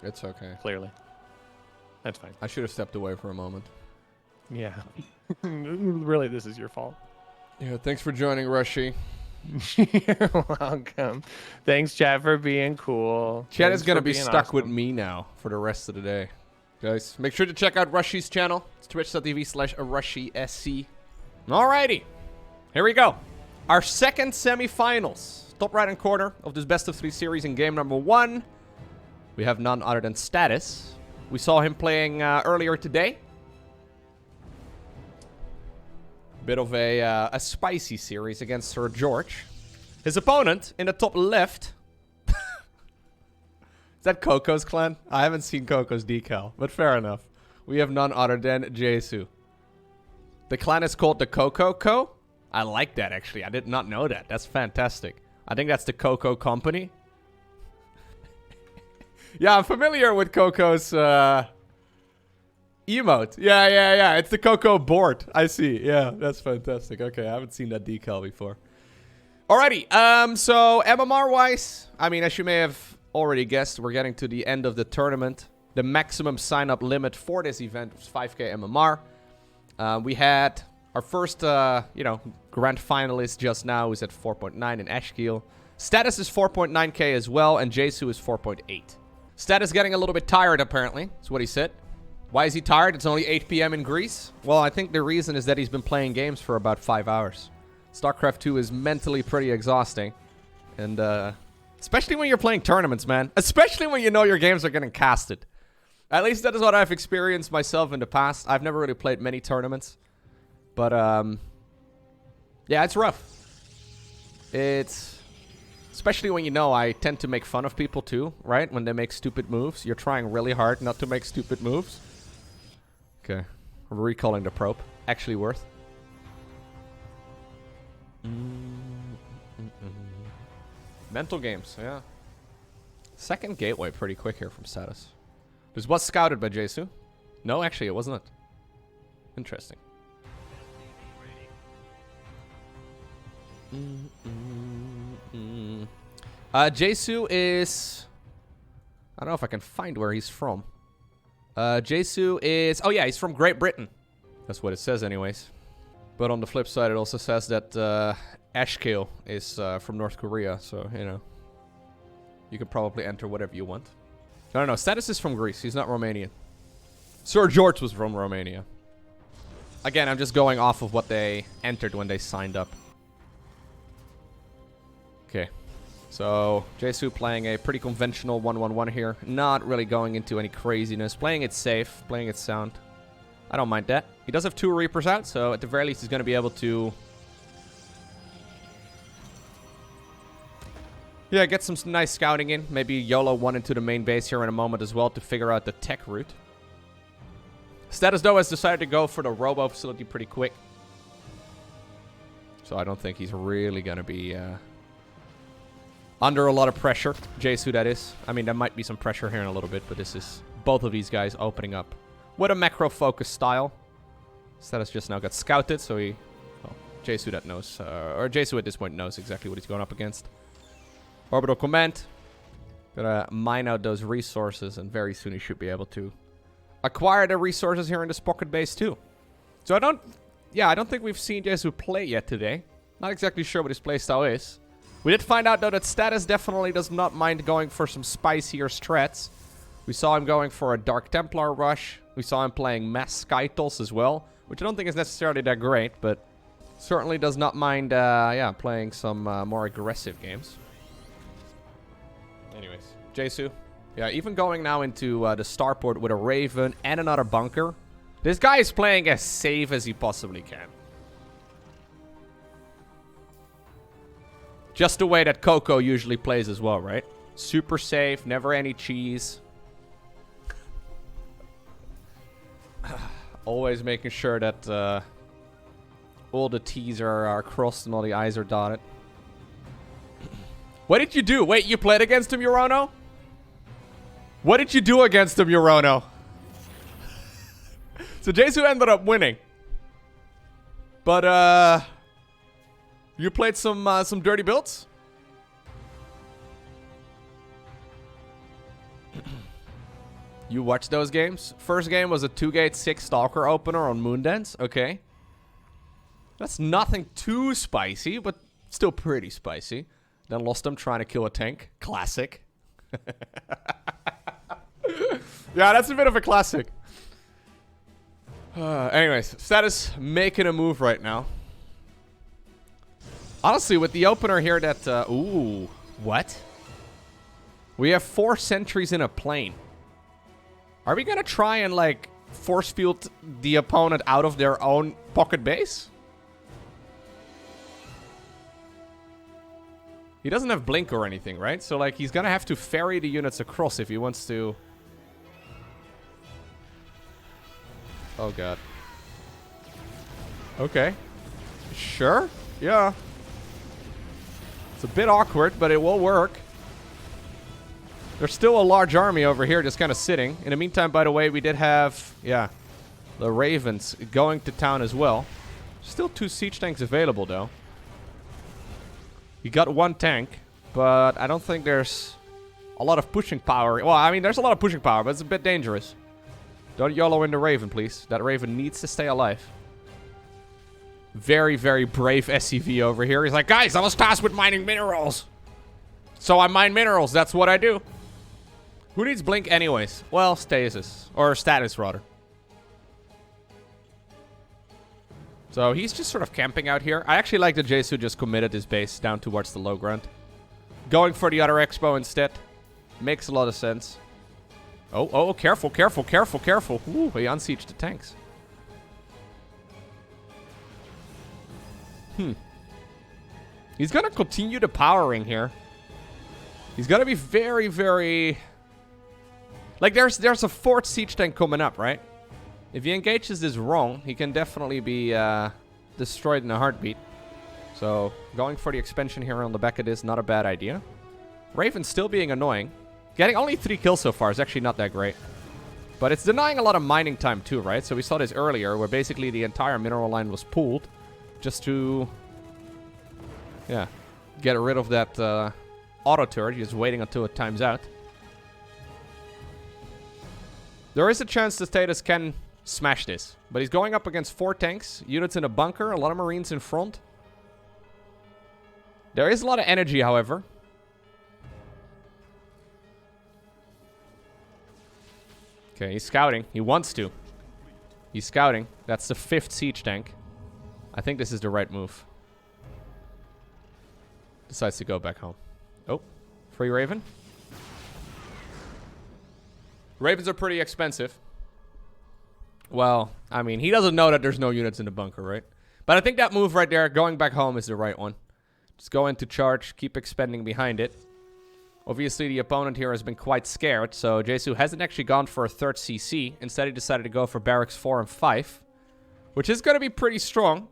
It's okay. Clearly. That's fine. I should have stepped away for a moment. Yeah. Really, this is your fault. Yeah, thanks for joining, Rushi. You're welcome. Thanks, chat, for being cool. Chat Thanks is gonna for be being stuck with awesome. me now for the rest of the day. Guys, make sure to check out Rushi's channel. It's twitch.tv/RushiSC. Alrighty. Here we go. Our second semifinals. Top right hand corner of this best of 3 series in game number 1. We have none other than Statis. We saw him playing earlier today. Bit of a spicy series against SirGheorghe. His opponent in the top left. Is that Coco's clan? I haven't seen Coco's decal, but fair enough. We have none other than Jesu. The clan is called the Coco Co. I like that, actually. I did not know that. That's fantastic. I think that's the Coco Company. Yeah, I'm familiar with Coco's emote. Yeah. It's the Coco board. I see. Yeah, that's fantastic. Okay, I haven't seen that decal before. Alrighty, so MMR-wise, I mean, as you may have already guessed, we're getting to the end of the tournament. The maximum sign-up limit for this event was 5k MMR. We had our first, grand finalist just now, who's at 4.9 in Ashkiel. Statis is 4.9k as well, and Jesu is 4.8. Statis getting a little bit tired, apparently. That's what he said. Why is he tired? It's only 8 p.m. in Greece. Well, I think the reason is that he's been playing games for about 5 hours. StarCraft 2 is mentally pretty exhausting. And, especially when you're playing tournaments, man. Especially when you know your games are getting casted. At least that is what I've experienced myself in the past. I've never really played many tournaments. But, yeah, it's rough. It's... Especially when you know I tend to make fun of people too, right? When they make stupid moves. You're trying really hard not to make stupid moves. Okay. Recalling the probe. Actually worth. Mental games, yeah. Second gateway pretty quick here from Statis. This was scouted by Jesu. No, actually, it wasn't. Interesting. Jesu is... I don't know if I can find where he's from. Jesu is... Oh, yeah, he's from Great Britain. That's what it says anyways. But on the flip side, it also says that Ashkiel is from North Korea. So, you know. You can probably enter whatever you want. No, Statis is from Greece. He's not Romanian. SirGheorghe was from Romania. Again, I'm just going off of what they entered when they signed up. Okay. So, Jesu playing a pretty conventional 1-1-1 here. Not really going into any craziness. Playing it safe. Playing it sound. I don't mind that. He does have 2 Reapers out, so at the very least he's going to be able to... Yeah, get some nice scouting in. Maybe YOLO 1 into the main base here in a moment as well to figure out the tech route. Statis, though, has decided to go for the Robo facility pretty quick. So I don't think he's really going to be under a lot of pressure. Jesu, that is. I mean, there might be some pressure here in a little bit, but this is both of these guys opening up with a macro-focused style. Statis just now got scouted, so he... Well, Jesu that knows. Or Jesu at this point knows exactly what he's going up against. Orbital command. Gotta mine out those resources, and very soon he should be able to acquire the resources here in this pocket base too. So I don't think we've seen Jesu play yet today. Not exactly sure what his playstyle is. We did find out though that Statis definitely does not mind going for some spicier strats. We saw him going for a Dark Templar rush. We saw him playing mass Skytals as well, which I don't think is necessarily that great, but certainly does not mind playing some more aggressive games. Anyways, Jesu. Yeah, even going now into the starport with a Raven and another bunker. This guy is playing as safe as he possibly can. Just the way that Coco usually plays as well, right? Super safe, never any cheese. Always making sure that all the T's are crossed and all the I's are dotted. What did you do? Wait, you played against him, Eurono? What did you do against him, Eurono? So Jesu ended up winning. But, you played some dirty builds? You watched those games? First game was a 2-gate 6 Stalker opener on Moondance. Okay. That's nothing too spicy, but still pretty spicy. Then lost them trying to kill a tank. Classic. Yeah, that's a bit of a classic. Anyways, Statis making a move right now. Honestly, with the opener here that... ooh, what? We have 4 sentries in a plane. Are we going to try and, like, force field the opponent out of their own pocket base? He doesn't have blink or anything, right? So, like, he's gonna have to ferry the units across if he wants to... Oh, God. Okay. Sure. Yeah. It's a bit awkward, but it will work. There's still a large army over here just kind of sitting. In the meantime, by the way, we did have... Yeah. The Ravens going to town as well. Still 2 siege tanks available, though. You got 1 tank, but I don't think there's a lot of pushing power. Well, I mean, there's a lot of pushing power, but it's a bit dangerous. Don't YOLO in the Raven, please. That Raven needs to stay alive. Very, very brave SCV over here. He's like, guys, I was tasked with mining minerals. So I mine minerals. That's what I do. Who needs blink anyways? Well, Stasis. Or Statis, rather. So he's just sort of camping out here. I actually like that Jesu just committed his base down towards the low ground. Going for the other expo instead. Makes a lot of sense. Oh, careful, careful, careful, careful. Ooh, he unsieged the tanks. He's gonna continue the powering here. He's gonna be very, very... Like, there's a 4th siege tank coming up, right? If he engages this wrong, he can definitely be destroyed in a heartbeat. So, going for the expansion here on the back of this, not a bad idea. Raven still being annoying. Getting only 3 kills so far is actually not that great. But it's denying a lot of mining time too, right? So we saw this earlier, where basically the entire mineral line was pulled. Just to... Yeah. Get rid of that auto turret. Just waiting until it times out. There is a chance the Status can... smash this. But he's going up against 4 tanks, units in a bunker, a lot of marines in front. There is a lot of energy, however. Okay, he's scouting. He wants to. He's scouting. That's the 5th siege tank. I think this is the right move. Decides to go back home. Oh, free Raven. Ravens are pretty expensive. Well, I mean, he doesn't know that there's no units in the bunker, right? But I think that move right there, going back home, is the right one. Just go into charge, keep expanding behind it. Obviously, the opponent here has been quite scared, so Jesu hasn't actually gone for a 3rd CC. Instead, he decided to go for barracks 4 and 5, which is going to be pretty strong.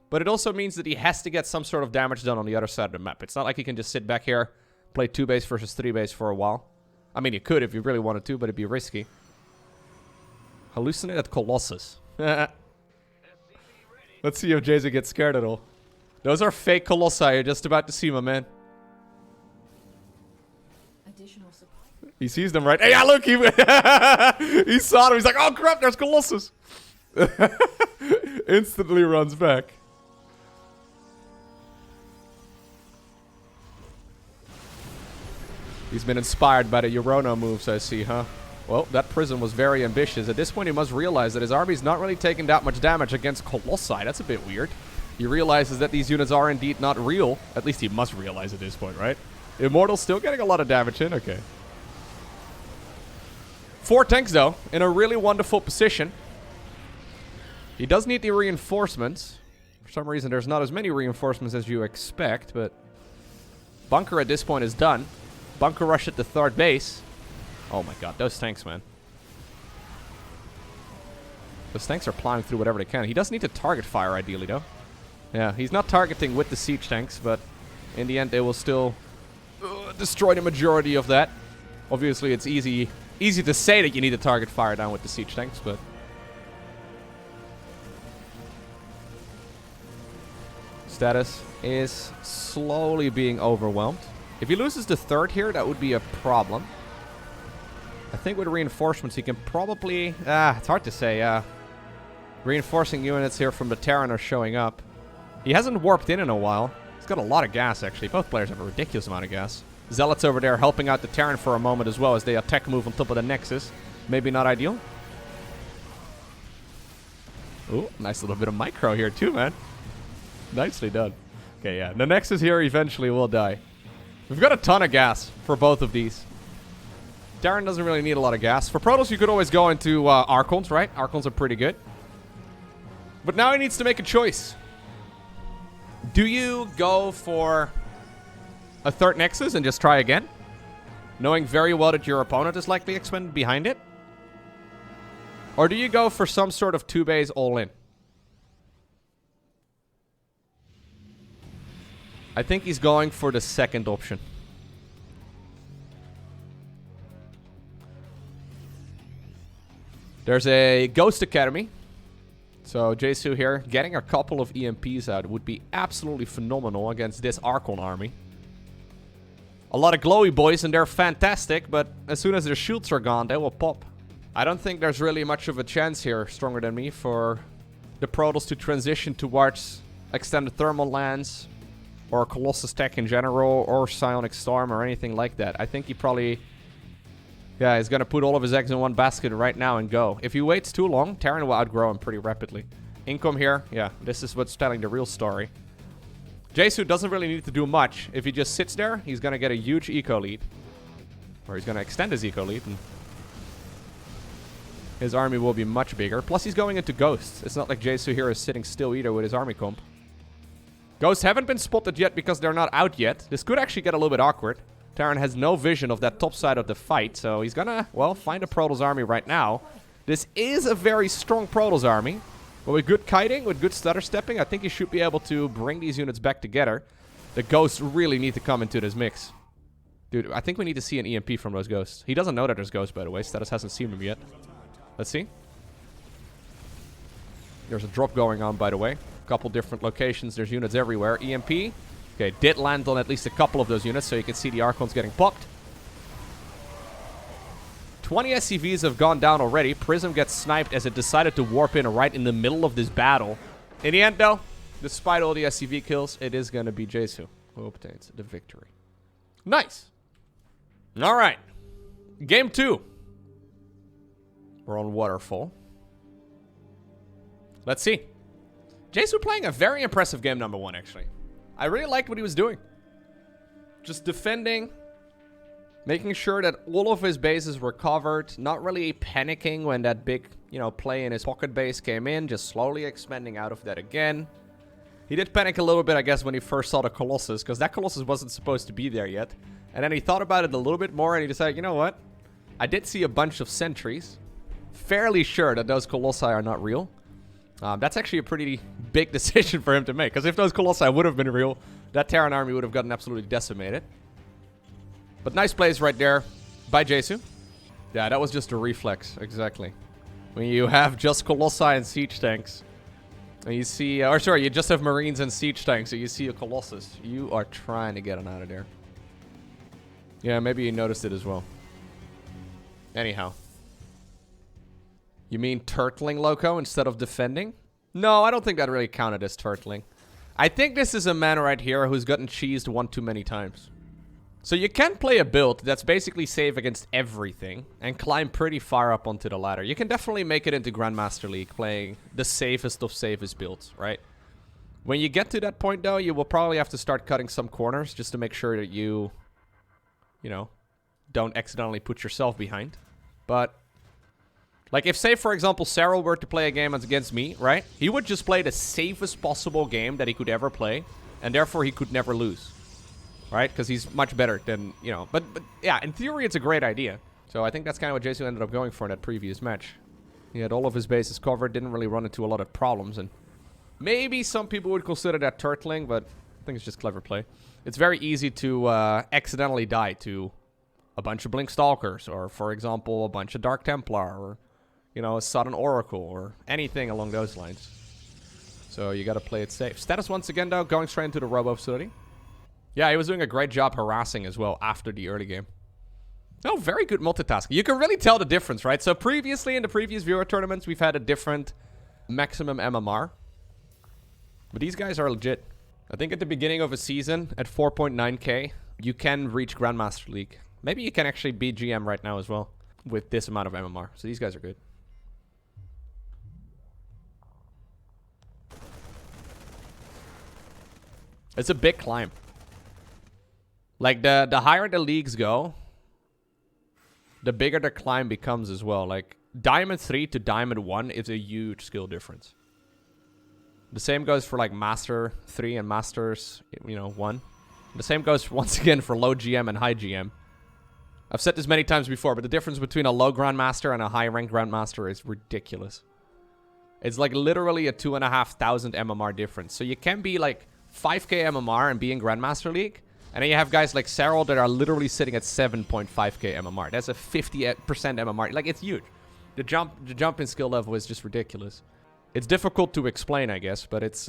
But it also means that he has to get some sort of damage done on the other side of the map. It's not like he can just sit back here, play 2 base versus 3 base for a while. I mean, you could if you really wanted to, but it'd be risky. Hallucinated Colossus. Let's see if Jesu gets scared at all. Those are fake Colossi you're just about to see, my man. He sees them, right? Hey, yeah, look! He saw them. He's like, oh, crap, there's Colossus. Instantly runs back. He's been inspired by the Eurono moves, I see, huh? Well, that prison was very ambitious. At this point, he must realize that his army's not really taking that much damage against Colossi. That's a bit weird. He realizes that these units are indeed not real. At least he must realize at this point, right? Immortal's still getting a lot of damage in. Okay. 4 tanks, though, in a really wonderful position. He does need the reinforcements. For some reason, there's not as many reinforcements as you expect, but... Bunker at this point is done. Bunker rush at the 3rd base. Oh my god, those tanks, man. Those tanks are plowing through whatever they can. He does need to target fire, ideally, though. Yeah, he's not targeting with the siege tanks, but in the end, they will still destroy the majority of that. Obviously, it's easy to say that you need to target fire down with the siege tanks, but... Status is slowly being overwhelmed. If he loses the 3rd here, that would be a problem. I think with reinforcements, he can probably... it's hard to say, reinforcing units here from the Terran are showing up. He hasn't warped in a while. He's got a lot of gas, actually. Both players have a ridiculous amount of gas. Zealots over there helping out the Terran for a moment as well as they attack move on top of the Nexus. Maybe not ideal. Ooh, nice little bit of micro here too, man. Nicely done. Okay, yeah. The Nexus here eventually will die. We've got a ton of gas for both of these. Terran doesn't really need a lot of gas. For Protoss, you could always go into Archons, right? Archons are pretty good. But now he needs to make a choice. Do you go for a third Nexus and just try again? Knowing very well that your opponent is likely expended behind it? Or do you go for some sort of 2-base all-in? I think he's going for the second option. There's a Ghost Academy. So Jesu here, getting a couple of EMPs out would be absolutely phenomenal against this Archon army. A lot of glowy boys and they're fantastic, but as soon as their shields are gone, they will pop. I don't think there's really much of a chance here, stronger than me, for the Protoss to transition towards extended thermal lance, or Colossus tech in general, or Psionic Storm, or anything like that. I think he probably... yeah, he's gonna put all of his eggs in one basket right now and go. If he waits too long, Terran will outgrow him pretty rapidly. Income here, yeah, this is what's telling the real story. Jesu doesn't really need to do much. If he just sits there, he's gonna get a huge eco lead. Or he's gonna extend his eco lead, and his army will be much bigger. Plus, he's going into Ghosts. It's not like Jesu here is sitting still either with his army comp. Ghosts haven't been spotted yet because they're not out yet. This could actually get a little bit awkward. Terran has no vision of that top side of the fight, so he's gonna, well, find a Protoss army right now. This is a very strong Protoss army, but with good kiting, with good stutter stepping, I think he should be able to bring these units back together. The Ghosts really need to come into this mix. Dude, I think we need to see an EMP from those Ghosts. He doesn't know that there's Ghosts, by the way. Statis hasn't seen them yet. Let's see. There's a drop going on, by the way. A couple different locations. There's units everywhere. EMP. Okay, did land on at least a couple of those units, so you can see the Archons getting popped. 20 SCVs have gone down already. Prism gets sniped as it decided to warp in right in the middle of this battle. In the end, though, despite all the SCV kills, it is going to be Jesu who obtains the victory. Nice. All right. Game 2. We're on Waterfall. Let's see. Jesu playing a very impressive game number 1, actually. I really liked what he was doing. Just defending, making sure that all of his bases were covered, not really panicking when that big, play in his pocket base came in, just slowly expanding out of that again. He did panic a little bit, I guess, when he first saw the Colossus, because that Colossus wasn't supposed to be there yet. And then he thought about it a little bit more, and he decided, you know what? I did see a bunch of sentries. Fairly sure that those Colossi are not real. That's actually a pretty big decision for him to make, because if those Colossi would have been real, that Terran army would have gotten absolutely decimated. But nice plays right there by Jesu. Yeah, that was just a reflex, exactly. When you have just Colossi and siege tanks, and you see, you just have Marines and siege tanks, and you see a Colossus, you are trying to get him out of there. Yeah, maybe you noticed it as well. Anyhow. You mean turtling Lowko instead of defending? No, I don't think that really counted as turtling. I think this is a man right here who's gotten cheesed one too many times. So you can play a build that's basically safe against everything and climb pretty far up onto the ladder. You can definitely make it into Grandmaster League playing the safest of safest builds, right? When you get to that point, though, you will probably have to start cutting some corners just to make sure that you don't accidentally put yourself behind. But like, if, say, for example, Cyril were to play a game against me, right? He would just play the safest possible game that he could ever play, and therefore he could never lose, right? Because he's much better than, But yeah, in theory, it's a great idea. So I think that's kind of what Jesu ended up going for in that previous match. He had all of his bases covered, didn't really run into a lot of problems, and maybe some people would consider that turtling, but I think it's just clever play. It's very easy to accidentally die to a bunch of Blink Stalkers, or, for example, a bunch of Dark Templar, or a Sudden Oracle, or anything along those lines. So you gotta play it safe. Statis once again, though, going straight into the Robo facility. Yeah, he was doing a great job harassing as well after the early game. Oh, very good multitasking. You can really tell the difference, right? So previously, in the previous viewer tournaments, we've had a different maximum MMR. But these guys are legit. I think at the beginning of a season, at 4.9k, you can reach Grandmaster League. Maybe you can actually beat GM right now as well, with this amount of MMR. So these guys are good. It's a big climb. Like, the higher the leagues go, the bigger the climb becomes as well. Like, Diamond 3 to Diamond 1 is a huge skill difference. The same goes for, like, Master 3 and Masters, 1. The same goes once again for low GM and high GM. I've said this many times before, but the difference between a low Grandmaster and a high rank Grandmaster is ridiculous. It's like literally a 2,500 MMR difference. So you can be like 5k MMR and be in Grandmaster League. And then you have guys like Serral that are literally sitting at 7.5k MMR. That's a 50% MMR. Like, it's huge. The jump in skill level is just ridiculous. It's difficult to explain, I guess, but it's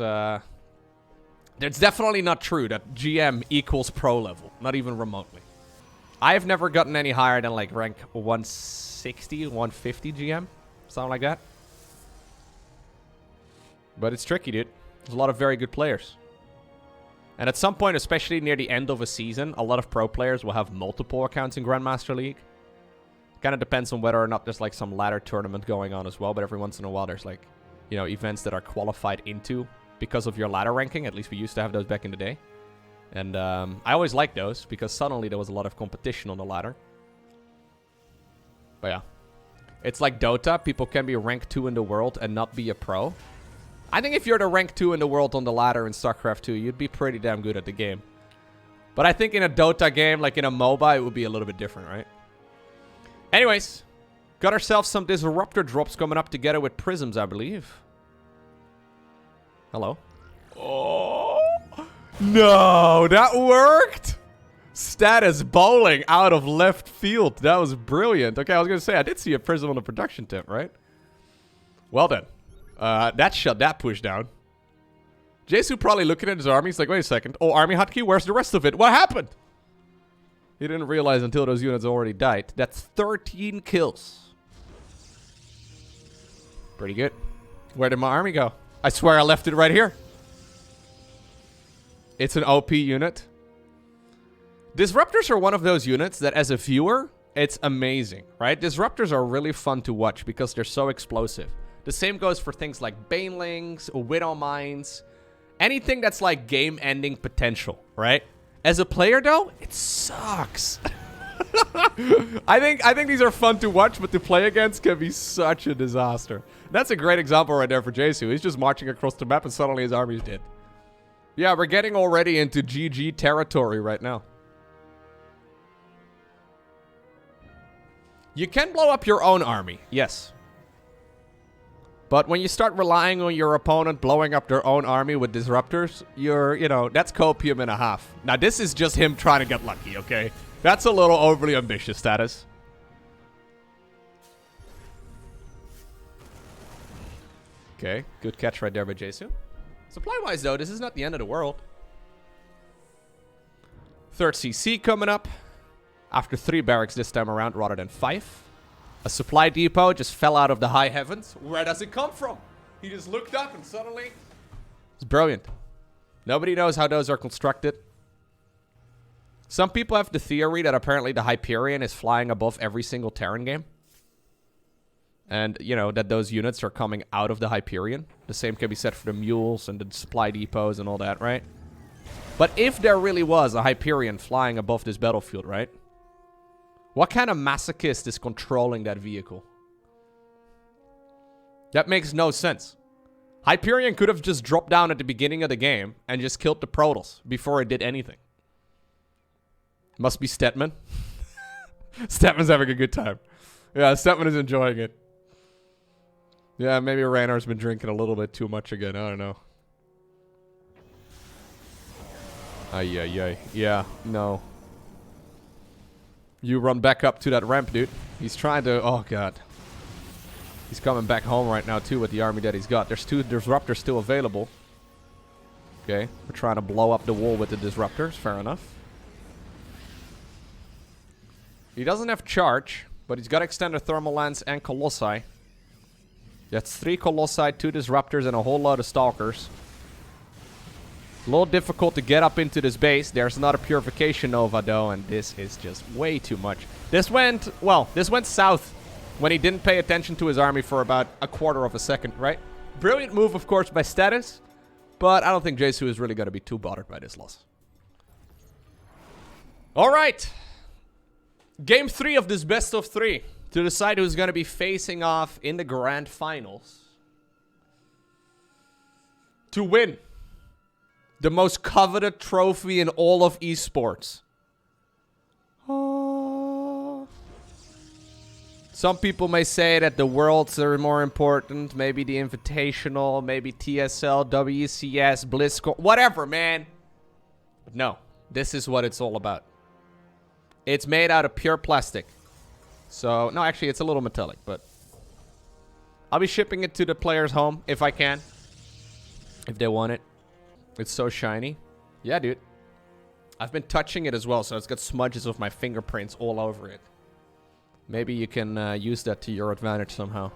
definitely not true that GM equals pro level. Not even remotely. I've never gotten any higher than like rank 160, 150 GM. Something like that. But it's tricky, dude. There's a lot of very good players. And at some point, especially near the end of a season, a lot of pro players will have multiple accounts in Grandmaster League. Kind of depends on whether or not there's like some ladder tournament going on as well. But every once in a while, there's like, you know, events that are qualified into because of your ladder ranking. At least we used to have those back in the day. And I always liked those because suddenly there was a lot of competition on the ladder. But yeah. It's like Dota. People can be rank 2 in the world and not be a pro. I think if you're the rank 2 in the world on the ladder in StarCraft 2, you'd be pretty damn good at the game. But I think in a Dota game, like in a MOBA, it would be a little bit different, right? Anyways, got ourselves some Disruptor drops coming up together with Prisms, I believe. Hello. Oh, no, that worked. Status bowling out of left field. That was brilliant. Okay, I was going to say, I did see a Prism on the production tip, right? Well done. That shut that push down. Jesu probably looking at his army. He's like, wait a second. Oh, army hotkey, where's the rest of it? What happened? He didn't realize until those units already died. That's 13 kills. Pretty good. Where did my army go? I swear I left it right here. It's an OP unit. Disruptors are one of those units that as a viewer, it's amazing, right? Disruptors are really fun to watch because they're so explosive. The same goes for things like Banelings, Widow Mines, anything that's like game-ending potential, right? As a player, though, it sucks. I think these are fun to watch, but to play against can be such a disaster. That's a great example right there for Jesu. He's just marching across the map and suddenly his army's dead. Yeah, we're getting already into GG territory right now. You can blow up your own army, yes. But when you start relying on your opponent blowing up their own army with disruptors, you know, that's copium and a half. Now, this is just him trying to get lucky, okay? That's a little overly ambitious, Status. Okay, good catch right there by Jesu. Supply-wise, though, this is not the end of the world. Third CC coming up. After 3 barracks this time around rather than 5. A supply depot just fell out of the high heavens. Where does it come from? He just looked up and suddenly... It's brilliant. Nobody knows how those are constructed. Some people have the theory that apparently the Hyperion is flying above every single Terran game. And, you know, that those units are coming out of the Hyperion. The same can be said for the mules and the supply depots and all that, right? But if there really was a Hyperion flying above this battlefield, right? What kind of masochist is controlling that vehicle? That makes no sense. Hyperion could have just dropped down at the beginning of the game and just killed the Protoss before it did anything. Must be Stetman. Stetman's having a good time. Yeah, Stetman is enjoying it. Yeah, maybe Raynar's been drinking a little bit too much again. I don't know. Ay, ay, ay. Yeah, no. You run back up to that ramp, dude. He's trying to... Oh, God. He's coming back home right now, too, with the army that he's got. There's 2 disruptors still available. Okay. We're trying to blow up the wall with the disruptors. Fair enough. He doesn't have charge, but he's got extended thermal lance and colossi. That's 3 colossi, 2 disruptors, and a whole lot of stalkers. A little difficult to get up into this base. There's not a purification nova, though, and this is just way too much. This went, well, this went south when he didn't pay attention to his army for about a quarter of a second, right? Brilliant move, of course, by Statis, but I don't think Jesu is really going to be too bothered by this loss. All right. Game 3 of this best of 3 to decide who's going to be facing off in the grand finals. To win The most coveted trophy in all of esports. Oh. Some people may say that the Worlds are more important. Maybe the Invitational, maybe TSL, WCS, BlizzCon, whatever, man. But no, this is what it's all about. It's made out of pure plastic. So, no, actually, it's a little metallic, but I'll be shipping it to the player's home if I can. If they want it. It's so shiny. Yeah, dude. I've been touching it as well, so it's got smudges of my fingerprints all over it. Maybe you can use that to your advantage somehow.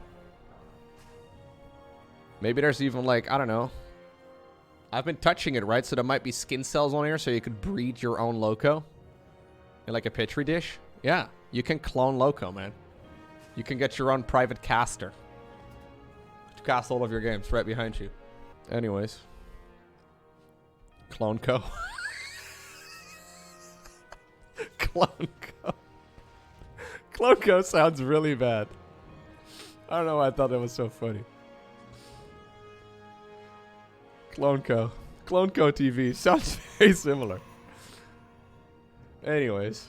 Maybe there's even like, I don't know. I've been touching it, right? So there might be skin cells on here so you could breed your own Lowko. In like a petri dish. Yeah, you can clone Lowko, man. You can get your own private caster. To cast all of your games right behind you. Anyways. CloneCo. CloneCo. CloneCo sounds really bad. I don't know why I thought that was so funny. CloneCo. CloneCo TV. Sounds very similar. Anyways.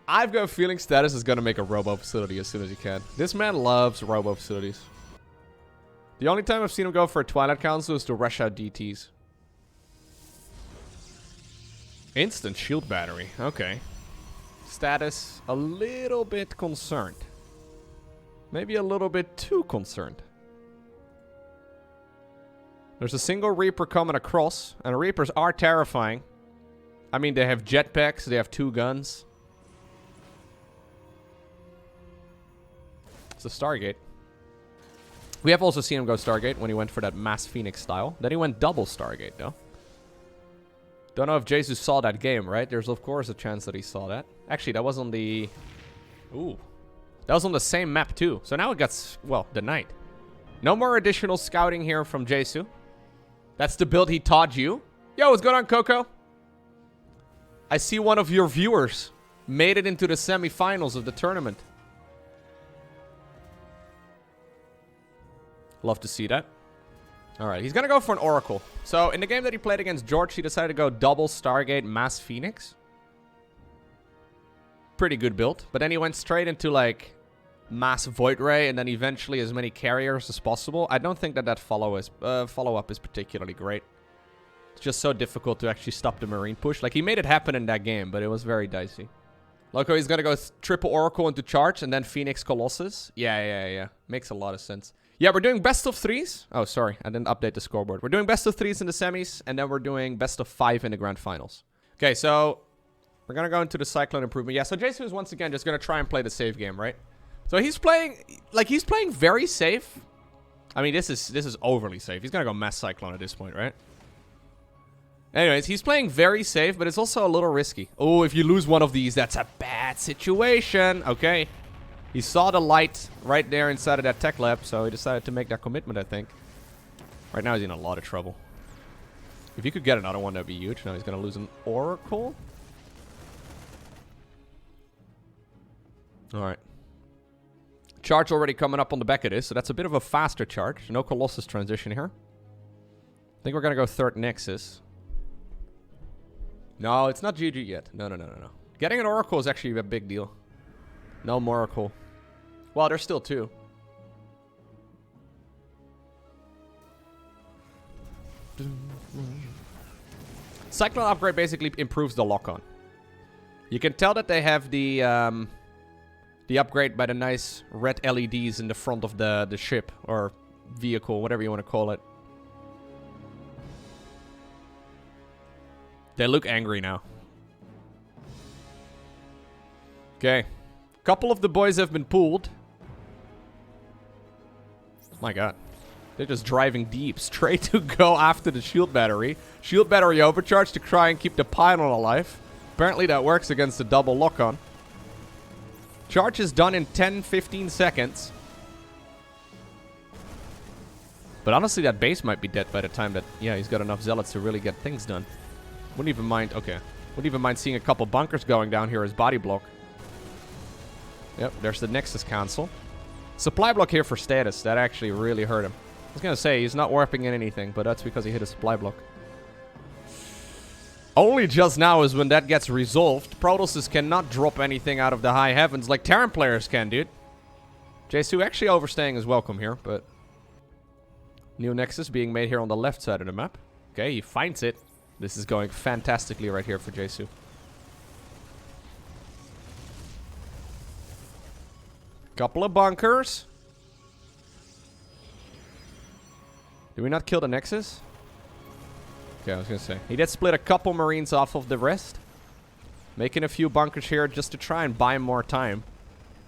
I've got a feeling Statis is going to make a robo facility as soon as he can. This man loves robo facilities. The only time I've seen him go for a Twilight Council is to rush out DTs. Instant shield battery. Okay. Statis a little bit concerned. Maybe a little bit too concerned. There's a single Reaper coming across, and Reapers are terrifying. I mean, they have jetpacks, they have 2 guns. It's a Stargate. We have also seen him go Stargate when he went for that Mass Phoenix style. Then he went double Stargate, though. Don't know if Jesus saw that game, right? There's, of course, a chance that he saw that. Actually, that was on the... Ooh. That was on the same map, too. So now it got, well, the night. No more additional scouting here from Jesu. That's the build he taught you. Yo, what's going on, Coco? I see one of your viewers made it into the semifinals of the tournament. Love to see that. Alright, he's gonna go for an Oracle. So, in the game that he played against George, he decided to go double Stargate Mass Phoenix. Pretty good build. But then he went straight into, like, Mass Void Ray, and then eventually as many carriers as possible. I don't think that that follow-up is particularly great. It's just so difficult to actually stop the Marine push. Like, he made it happen in that game, but it was very dicey. Lowko, he's gonna go triple Oracle into charge, and then Phoenix Colossus. Yeah. Makes a lot of sense. Yeah, we're doing best of 3s. Oh, sorry. I didn't update the scoreboard. We're doing best of 3s in the semis, and then we're doing best of 5 in the grand finals. Okay, so we're going to go into the Cyclone improvement. Yeah, so Jason is once again just going to try and play the safe game, right? So he's playing, like, he's playing very safe. I mean, this is overly safe. He's going to go Mass Cyclone at this point, right? Anyways, he's playing very safe, but it's also a little risky. Oh, if you lose one of these, that's a bad situation. Okay. He saw the light right there inside of that tech lab, so he decided to make that commitment, I think. Right now, he's in a lot of trouble. If he could get another one, that'd be huge. Now he's going to lose an Oracle. Alright. Charge already coming up on the back of this, so that's a bit of a faster charge. No Colossus transition here. I think we're going to go third Nexus. No, it's not GG yet. No. Getting an Oracle is actually a big deal. No Oracle. Well, there's still 2. Cyclone upgrade basically improves the lock-on. You can tell that they have the upgrade by the nice red LEDs in the front of the ship or vehicle, whatever you want to call it. They look angry now. Okay. Couple of the boys have been pulled. My god. They're just driving deep, straight to go after the shield battery. Shield battery overcharge to try and keep the pylon alive. Apparently that works against the double lock-on. Charge is done in 10-15 seconds. But honestly, that base might be dead by the time that, yeah, he's got enough zealots to really get things done. Wouldn't even mind, okay. Wouldn't even mind seeing a couple bunkers going down here as body block. Yep, there's the Nexus Council. Supply block here for Statis. That actually really hurt him. I was gonna say, he's not warping in anything, but that's because he hit a supply block. Only just now is when that gets resolved. Protosses cannot drop anything out of the high heavens like Terran players can, dude. Jesu actually overstaying is welcome here, but... New Nexus being made here on the left side of the map. Okay, he finds it. This is going fantastically right here for Jesu. Couple of bunkers. Did we not kill the Nexus? Okay, I was gonna say. He did split a couple Marines off of the rest. Making a few bunkers here just to try and buy more time.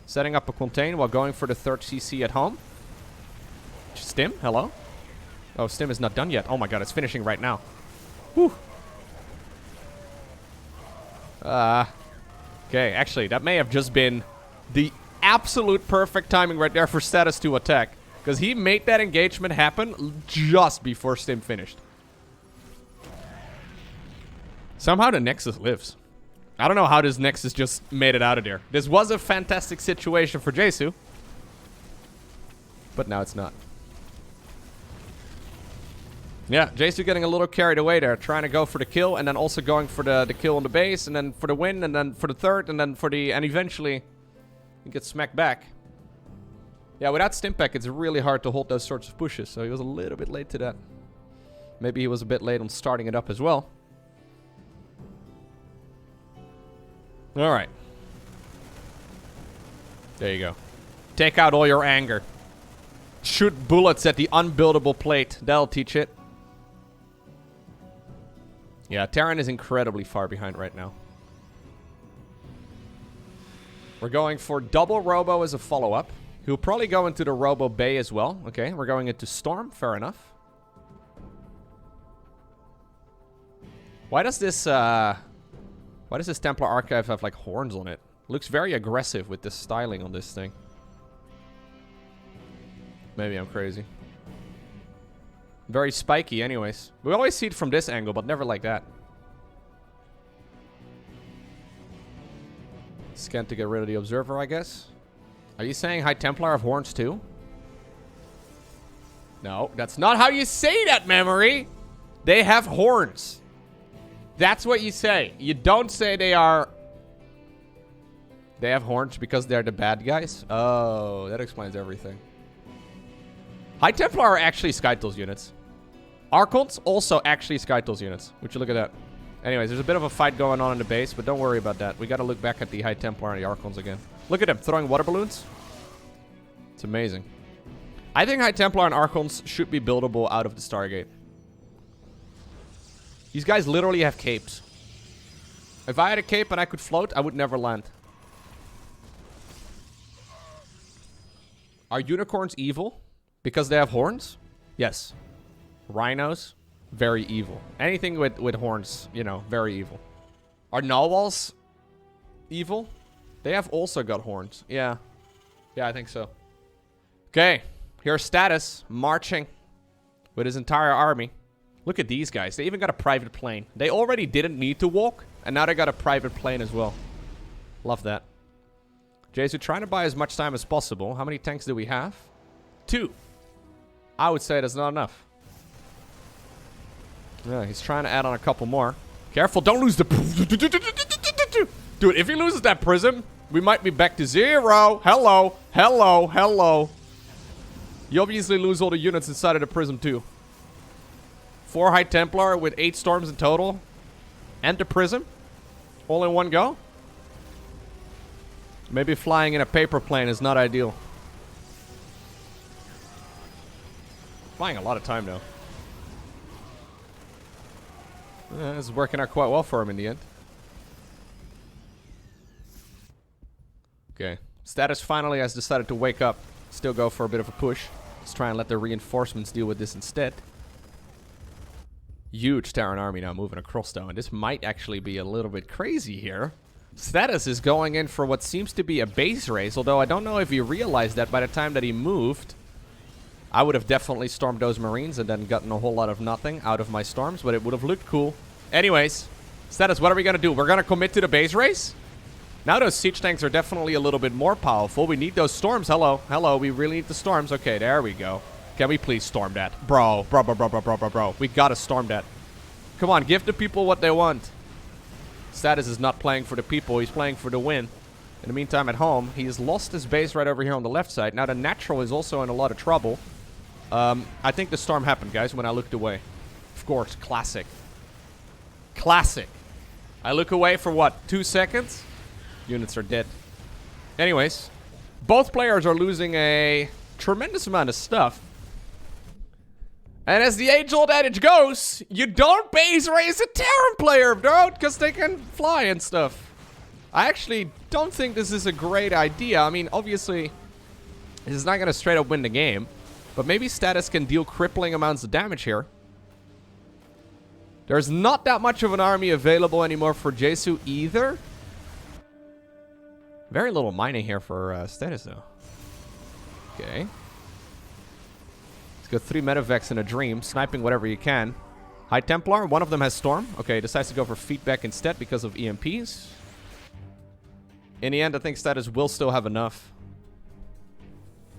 Setting up a contain while going for the third CC at home. Stim, hello? Oh, Stim is not done yet. Oh my god, it's finishing right now. Whew. Okay, actually, that may have just been the absolute perfect timing right there for Statis to attack. Because he made that engagement happen just before Stim finished. Somehow the Nexus lives. I don't know how this Nexus just made it out of there. This was a fantastic situation for Jesu. But now it's not. Yeah, Jesu getting a little carried away there. Trying to go for the kill and then also going for the kill on the base. And then for the win and then for the third and then for the... And eventually he gets smacked back. Yeah, without Stimpack it's really hard to hold those sorts of pushes. So he was a little bit late to that. Maybe he was a bit late on starting it up as well. Alright. There you go. Take out all your anger. Shoot bullets at the unbuildable plate. That'll teach it. Yeah, Terran is incredibly far behind right now. We're going for double Robo as a follow-up. He'll probably go into the Robo Bay as well. Okay, we're going into Storm. Fair enough. Why does this Templar Archive have, like, horns on it? Looks very aggressive with the styling on this thing. Maybe I'm crazy. Very spiky anyways. We always see it from this angle, but never like that. Scan to get rid of the Observer, I guess. Are you saying High Templar have horns too? No, that's not how you say that, Memory. They have horns. That's what you say. You don't say they are... They have horns because they're the bad guys? Oh, that explains everything. High Templar are actually Skytools units. Archons also actually Skytools units. Would you look at that? Anyways, there's a bit of a fight going on in the base, but don't worry about that. We gotta look back at the High Templar and the Archons again. Look at them, throwing water balloons. It's amazing. I think High Templar and Archons should be buildable out of the Stargate. These guys literally have capes. If I had a cape and I could float, I would never land. Are unicorns evil? Because they have horns? Yes. Rhinos? Very evil. Anything with horns, you know, very evil. Are narwhals evil? They have also got horns. Yeah. Yeah, I think so. Okay. Here's Statis marching with his entire army. Look at these guys. They even got a private plane. They already didn't need to walk, and now they got a private plane as well. Love that. Jesu trying to buy as much time as possible. How many tanks do we have? 2. I would say that's not enough. Yeah, he's trying to add on a couple more. Careful, don't lose the... Dude, if he loses that prism, we might be back to 0. Hello, hello, hello. You obviously lose all the units inside of the prism too. 4 High Templar with 8 storms in total. And the prism. All in one go. Maybe flying in a paper plane is not ideal. Flying a lot of time though. This is working out quite well for him in the end. Okay. Statis finally has decided to wake up. Still go for a bit of a push. Let's try and let the reinforcements deal with this instead. Huge Terran army now moving across though. And this might actually be a little bit crazy here. Statis is going in for what seems to be a base race. Although I don't know if he realized that by the time that he moved. I would have definitely stormed those Marines and then gotten a whole lot of nothing out of my storms. But it would have looked cool. Anyways. Statis, what are we going to do? We're going to commit to the base race? Now those siege tanks are definitely a little bit more powerful. We need those storms. Hello. Hello. We really need the storms. Okay, there we go. Can we please storm that? Bro. We gotta storm that. Come on, give the people what they want. Statis is not playing for the people, he's playing for the win. In the meantime, at home, he has lost his base right over here on the left side. Now, the natural is also in a lot of trouble. I think the storm happened, guys, when I looked away. Of course, classic. Classic. I look away for, what, 2 seconds? Units are dead. Anyways, both players are losing a tremendous amount of stuff. And as the age-old adage goes, you don't base raise a Terran player, bro, because they can fly and stuff. I actually don't think this is a great idea. I mean, obviously, this is not going to straight up win the game. But maybe Statis can deal crippling amounts of damage here. There's not that much of an army available anymore for Jesu either. Very little mining here for Statis, though. Okay. Let's go 3 Medivacs in a dream, sniping whatever you can. High Templar, one of them has Storm. Okay, decides to go for feedback instead because of EMPs. In the end, I think Statis will still have enough.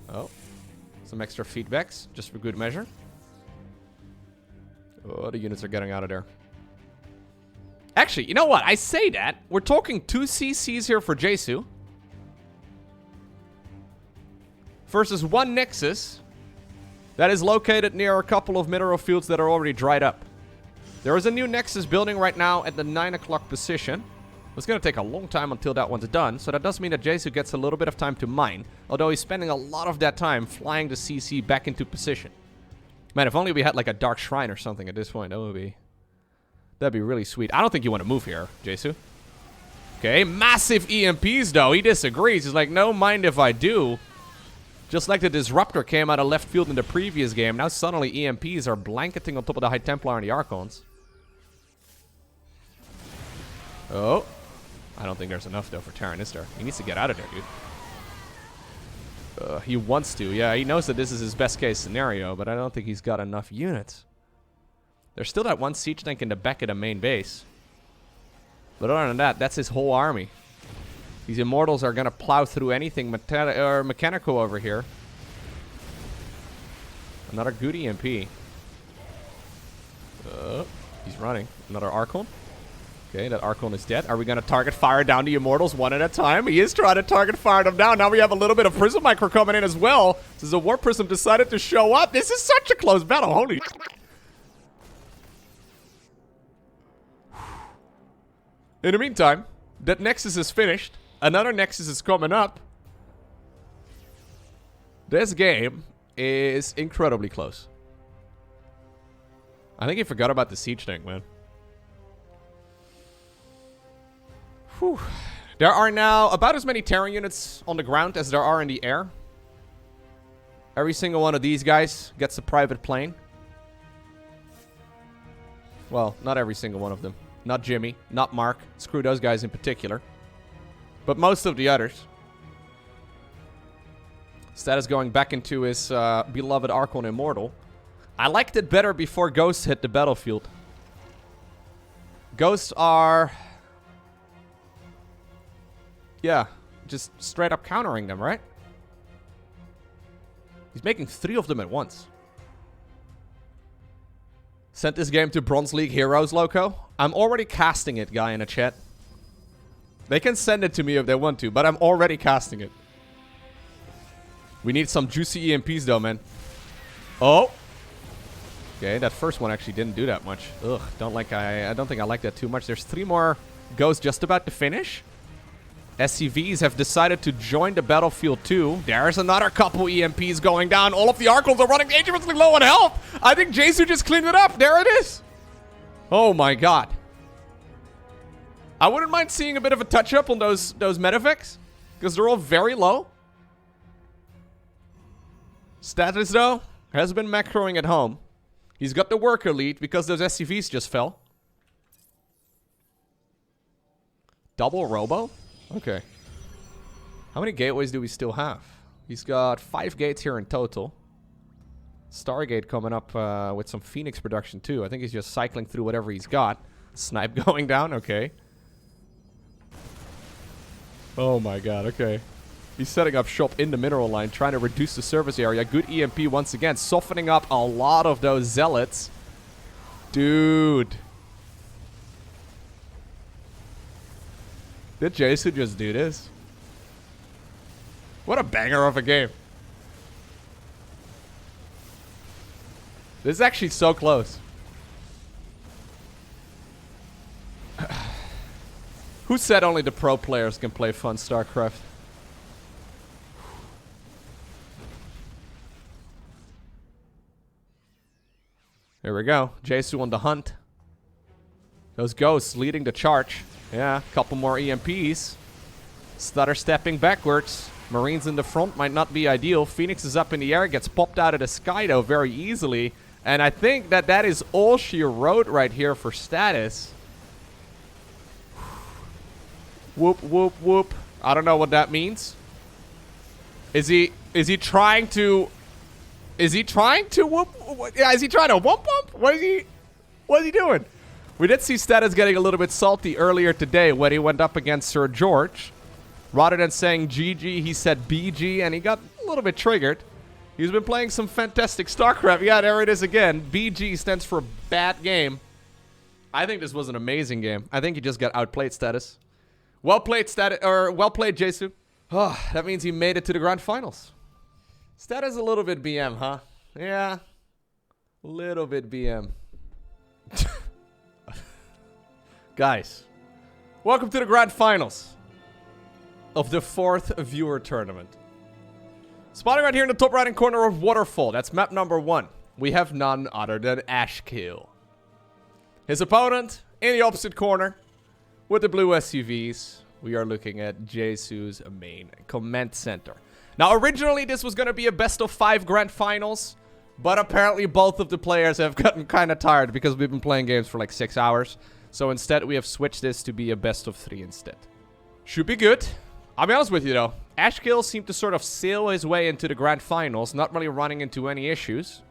Oh. Some extra feedbacks, just for good measure. Oh, the units are getting out of there. Actually, you know what? I say that. We're talking 2 CCs here for Jesu. Versus 1 Nexus that is located near a couple of mineral fields that are already dried up. There is a new Nexus building right now at the 9 o'clock position. It's going to take a long time until that one's done, so that does mean that Jesu gets a little bit of time to mine, although he's spending a lot of that time flying the CC back into position. Man, if only we had like a Dark Shrine or something at this point, that'd be really sweet. I don't think you want to move here, Jesu. Okay, massive EMPs though. He disagrees. He's like, no, mind if I do. Just like the Disruptor came out of left field in the previous game, now suddenly EMPs are blanketing on top of the High Templar and the Archons. Oh. I don't think there's enough, though, for Terran, is there? He needs to get out of there, dude. He wants to. Yeah, he knows that this is his best-case scenario, but I don't think he's got enough units. There's still that 1 siege tank in the back of the main base. But other than that, that's his whole army. These Immortals are going to plow through anything mechanical over here. Another good EMP. He's running. Another Archon. Okay, that Archon is dead. Are we going to target fire down the Immortals one at a time? He is trying to target fire them down. Now we have a little bit of Prism Micro coming in as well. Since the War Prism decided to show up. This is such a close battle. Holy... In the meantime, that Nexus is finished. Another Nexus is coming up. This game is incredibly close. I think he forgot about the siege tank, man. Whew. There are now about as many Terran units on the ground as there are in the air. Every single one of these guys gets a private plane. Well, not every single one of them. Not Jimmy, not Mark. Screw those guys in particular. But most of the others. Statis going back into his beloved Archon Immortal. I liked it better before Ghosts hit the battlefield. Ghosts are... yeah, just straight up countering them, right? He's making 3 of them at once. Sent this game to Bronze League Heroes, Lowko. I'm already casting it, guy in the chat. They can send it to me if they want to, but I'm already casting it. We need some juicy EMPs though, man. Oh. Okay, that first one actually didn't do that much. Ugh, I don't think I like that too much. There's 3 more ghosts just about to finish. SCVs have decided to join the battlefield too. There's another couple EMPs going down. All of the Archons are running dangerously low on health. I think Jesu just cleaned it up. There it is. Oh my god. I wouldn't mind seeing a bit of a touch-up on those Medivacs, because they're all very low. Statis, though, has been macroing at home. He's got the worker lead because those SCVs just fell. Double Robo? Okay. How many gateways do we still have? He's got 5 gates here in total. Stargate coming up with some Phoenix production too. I think he's just cycling through whatever he's got. Snipe going down, okay. Oh my god, okay. He's setting up shop in the mineral line, trying to reduce the surface area. Good EMP once again, softening up a lot of those zealots. Dude. Did Jason just do this? What a banger of a game. This is actually so close. Who said only the pro players can play fun StarCraft? Here we go. Jesu on the hunt. Those ghosts leading the charge. Yeah, a couple more EMPs. Stutter stepping backwards. Marines in the front might not be ideal. Phoenix is up in the air. Gets popped out of the sky though very easily. And I think that that is all she wrote right here for Statis. Whoop, whoop, whoop. I don't know what that means. Is he trying to... Is he trying to whoop? Yeah, is he trying to whoop whoop? What is he doing? We did see Statis getting a little bit salty earlier today when he went up against SirGheorghe. Rather than saying GG, he said BG, and he got a little bit triggered. He's been playing some fantastic StarCraft. Yeah, there it is again. BG stands for bad game. I think this was an amazing game. I think he just got outplayed, Statis. Well played, Statis, or well played, Jesu. Oh, that means he made it to the grand finals. Statis a little bit BM, huh? Yeah. A little bit BM. Guys, welcome to the grand finals of the 4th viewer tournament. Spotting right here in the top right hand corner of Waterfall. That's map number 1. We have none other than Ashkill. His opponent in the opposite corner with the blue SUVs. We are looking at Jesu's main command center. Now, originally, this was going to be a best of 5 grand finals, but apparently both of the players have gotten kind of tired because we've been playing games for like 6 hours. So instead, we have switched this to be a best of 3 instead. Should be good. I'll be honest with you, though. Ashkill seemed to sort of sail his way into the grand finals, not really running into any issues.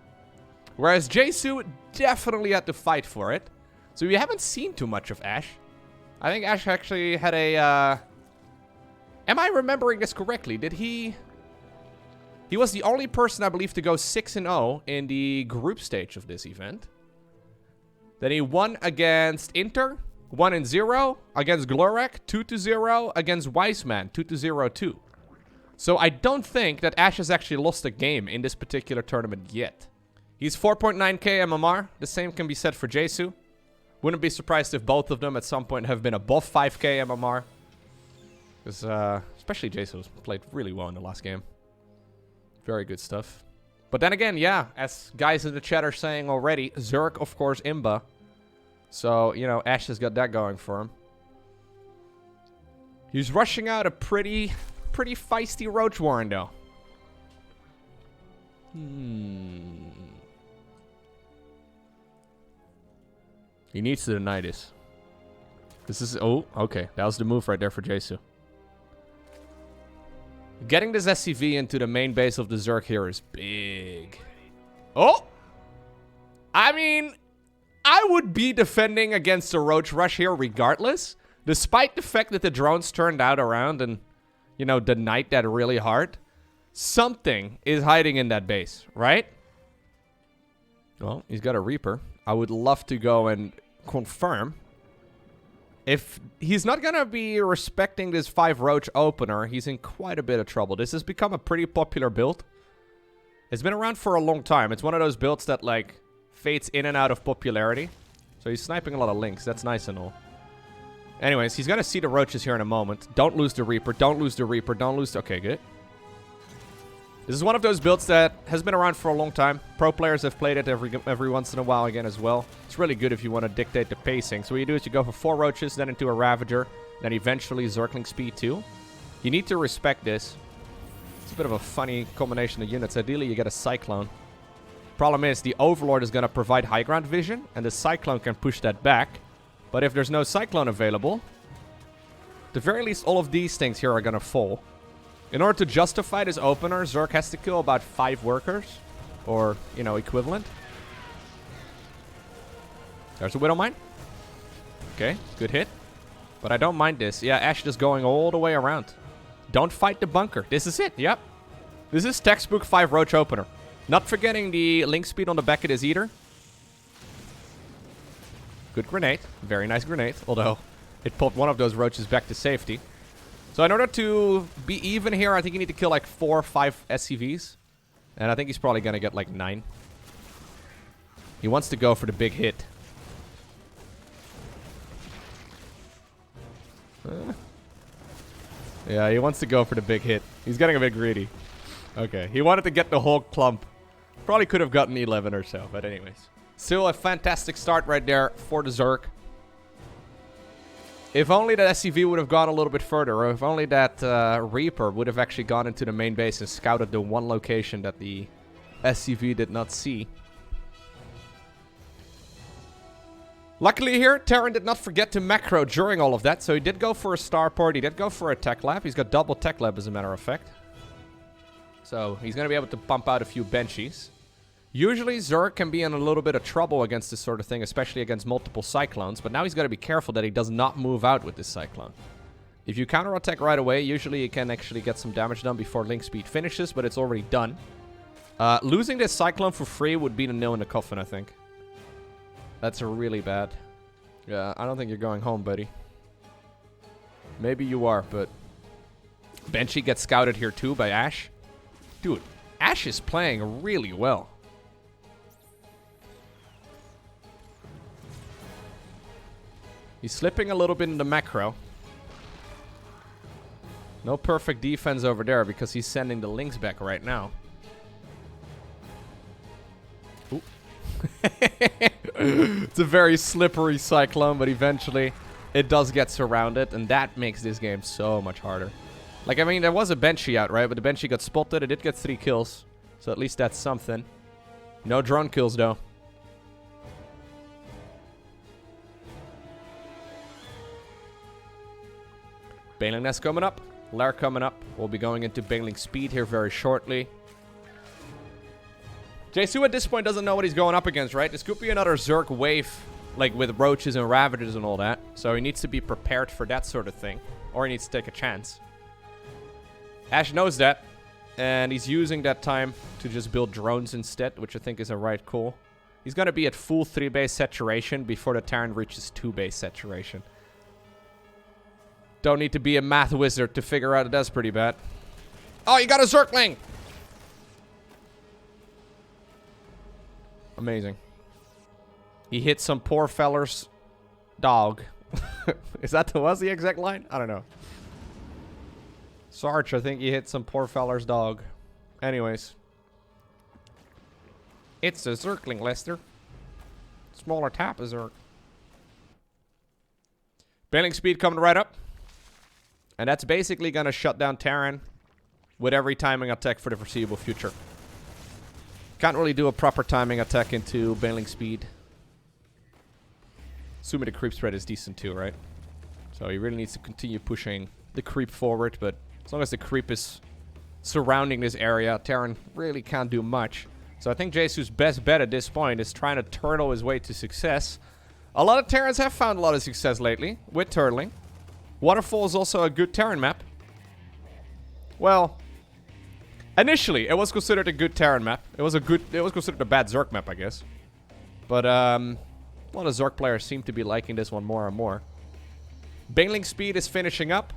Whereas Jesu definitely had to fight for it. So we haven't seen too much of Ash. I think Ash actually had a... Am I remembering this correctly? Did he... He was the only person, I believe, to go 6-0 in the group stage of this event. Then he won against Inter, 1-0. Against Glorek, 2-0. Against Wiseman, 2-0 too. So I don't think that Ash has actually lost a game in this particular tournament yet. He's 4.9k MMR. The same can be said for Jesu. Wouldn't be surprised if both of them at some point have been above 5k MMR. Because, especially Jesu played really well in the last game. Very good stuff. But then again, yeah, as guys in the chat are saying already, Zerg, of course, Imba. So, you know, Ash has got that going for him. He's rushing out a pretty feisty Roach Warren, though. He needs to deny this. This is... Oh, okay. That was the move right there for Jesu. Getting this SCV into the main base of the Zerg here is big. Oh! I mean, I would be defending against a Roach Rush here regardless. Despite the fact that the drones turned out around and, you know, denied that really hard. Something is hiding in that base, right? Well, he's got a Reaper. I would love to go and confirm. If he's not going to be respecting this 5 Roach opener, he's in quite a bit of trouble. This has become a pretty popular build. It's been around for a long time. It's one of those builds that, like, fades in and out of popularity. So he's sniping a lot of links. That's nice and all. Anyways, he's going to see the Roaches here in a moment. Don't lose the Reaper. Don't lose the Reaper. Don't lose the... Okay, good. This is one of those builds that has been around for a long time. Pro players have played it every once in a while again as well. It's really good if you want to dictate the pacing. So what you do is you go for 4 Roaches, then into a Ravager, then eventually Zergling Speed 2. You need to respect this. It's a bit of a funny combination of units. Ideally, you get a Cyclone. Problem is, the Overlord is going to provide high ground vision, and the Cyclone can push that back. But if there's no Cyclone available, at the very least, all of these things here are going to fall. In order to justify this opener, Zerg has to kill about 5 workers. Or, you know, equivalent. There's a Widowmine. Okay, good hit. But I don't mind this. Yeah, Ash just going all the way around. Don't fight the bunker. This is it. Yep. This is textbook 5 roach opener. Not forgetting the link speed on the back of this eater. Good grenade. Very nice grenade. Although it popped one of those roaches back to safety. So in order to be even here, I think you need to kill like 4 or 5 SCVs. And I think he's probably going to get like 9. He wants to go for the big hit. Yeah, he wants to go for the big hit. He's getting a bit greedy. Okay, he wanted to get the whole clump. Probably could have gotten 11 or so, but anyways. Still a fantastic start right there for the Zerg. If only that SCV would have gone a little bit further, or if only that Reaper would have actually gone into the main base and scouted the one location that the SCV did not see. Luckily here, Terran did not forget to macro during all of that, so he did go for a starport, he did go for a tech lab. He's got double tech lab as a matter of fact. So he's going to be able to pump out a few benchies. Usually Zerg can be in a little bit of trouble against this sort of thing, especially against multiple cyclones, but now he's got to be careful that he does not move out with this cyclone. If you counterattack right away, usually you can actually get some damage done before link speed finishes, but it's already done. Losing this cyclone for free would be the nail in the coffin, I think. That's really bad. Yeah, I don't think you're going home, buddy. Maybe you are, but... Benchy gets scouted here too by Ashe. Dude, Ashe is playing really well. He's slipping a little bit in the macro. No perfect defense over there because he's sending the links back right now. Ooh. It's a very slippery cyclone, but eventually it does get surrounded, and that makes this game so much harder. Like, I mean, there was a Benchy out, right? But the Benchy got spotted. It did get 3 kills. So at least that's something. No drone kills, though. Baneling Nest coming up. Lair coming up. We'll be going into Baneling Speed here very shortly. Jesu at this point doesn't know what he's going up against, right? This could be another Zerg wave, like with Roaches and Ravagers and all that. So he needs to be prepared for that sort of thing. Or he needs to take a chance. Ashe knows that. And he's using that time to just build drones instead, which I think is a right call. He's going to be at full 3-base saturation before the Terran reaches 2-base saturation. Don't need to be a math wizard to figure out that that's pretty bad. Oh, you got a Zergling! Amazing. He hit some poor feller's dog. Was the exact line? I don't know. Sarge, I think he hit some poor feller's dog. Anyways. It's a Zergling, Lester. Smaller tap of Zerg. Baneling Speed coming right up. And that's basically going to shut down Terran with every timing attack for the foreseeable future. Can't really do a proper timing attack into Baneling Speed. Assuming the creep spread is decent too, right? So he really needs to continue pushing the creep forward, but as long as the creep is surrounding this area, Terran really can't do much. So I think Jesu's best bet at this point is trying to turtle his way to success. A lot of Terrans have found a lot of success lately with turtling. Waterfall is also a good Terran map. Well, initially it was considered a good Terran map. It was considered a bad Zerg map, I guess. But a lot of Zerg players seem to be liking this one more and more. Baneling Speed is finishing up.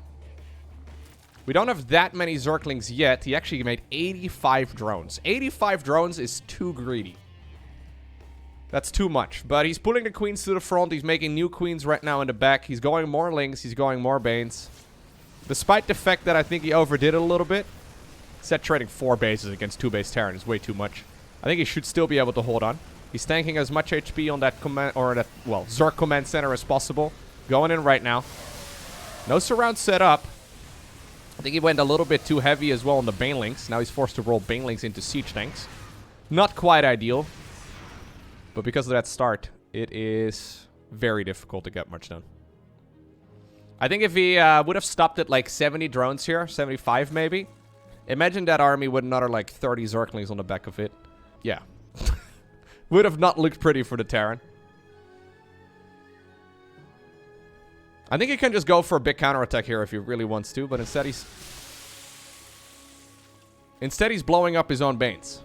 We don't have that many Zerglings yet. He actually made 85 drones. 85 drones is too greedy. That's too much. But he's pulling the queens to the front. He's making new queens right now in the back. He's going more links. He's going more banes. Despite the fact that I think he overdid it a little bit. Saturating 4 bases against 2-base Terran is way too much. I think he should still be able to hold on. He's tanking as much HP on that command, or that, well, Zerg command center as possible. Going in right now. No surround set up. I think he went a little bit too heavy as well on the Banelings. Now he's forced to roll Banelings into siege tanks. Not quite ideal. But because of that start, it is very difficult to get much done. I think if he would have stopped at like 70 drones here, 75 maybe. Imagine that army with another like 30 Zerglings on the back of it. Yeah. Would have not looked pretty for the Terran. I think he can just go for a big counterattack here if he really wants to, but instead he's Instead, he's blowing up his own Banes.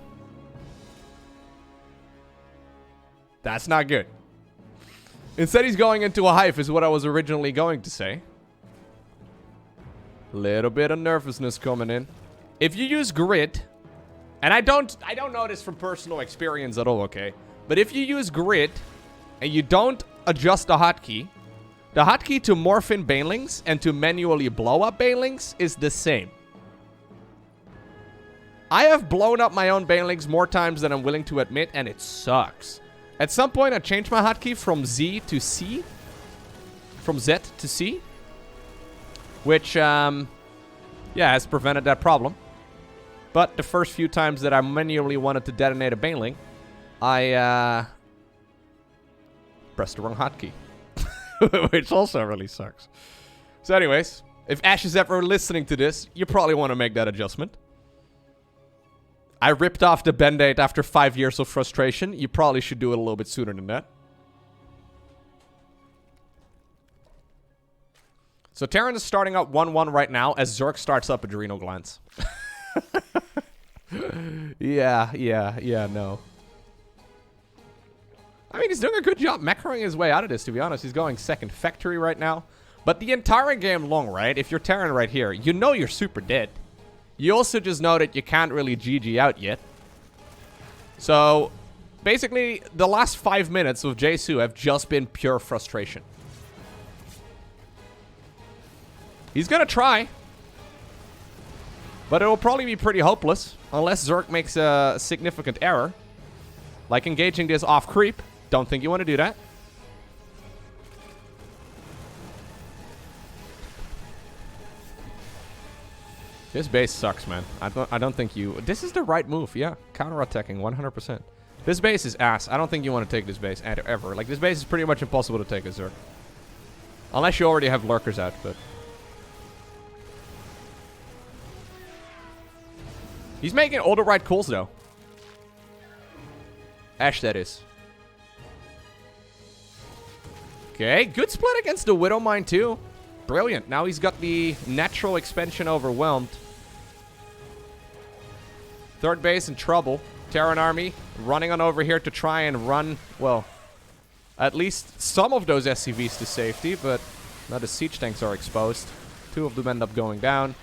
That's not good. Instead, he's going into a hive, is what I was originally going to say. Little bit of nervousness coming in. If you use grid, and I don't know this from personal experience at all, okay? But if you use grid and you don't adjust the hotkey to morph in banelings and to manually blow up banelings is the same. I have blown up my own banelings more times than I'm willing to admit, and it sucks. At some point, I changed my hotkey from Z to C. From Z to C. Which, yeah, has prevented that problem. But the first few times that I manually wanted to detonate a baneling, I pressed the wrong hotkey. Which also really sucks. So anyways, if Ash is ever listening to this, you probably want to make that adjustment. I ripped off the band-aid after 5 years of frustration. You probably should do it a little bit sooner than that. So Terran is starting up 1-1 right now as ZerGheorghe starts up Adrenal Glands. Yeah, no. I mean, he's doing a good job macroing his way out of this, to be honest. He's going second factory right now. But the entire game long, right? If you're Terran right here, you know you're super dead. You also just know that you can't really GG out yet. So, basically, the last 5 minutes of Jesu have just been pure frustration. He's gonna try. But it will probably be pretty hopeless. Unless ZerGheorghe makes a significant error. Like engaging this off creep. Don't think you want to do that. This base sucks, man. I don't think you... This is the right move, yeah. Counter-attacking, 100%. This base is ass. I don't think you want to take this base ever. Like, this base is pretty much impossible to take as ZerGheorghe. Unless you already have lurkers out, but... He's making all the right calls, though. Ash, that is. Okay, good split against the Widow Mine, too. Brilliant. Now he's got the natural expansion overwhelmed. Third base in trouble. Terran army running on over here to try and run, well, at least some of those SCVs to safety, but now the siege tanks are exposed. 2 of them end up going down.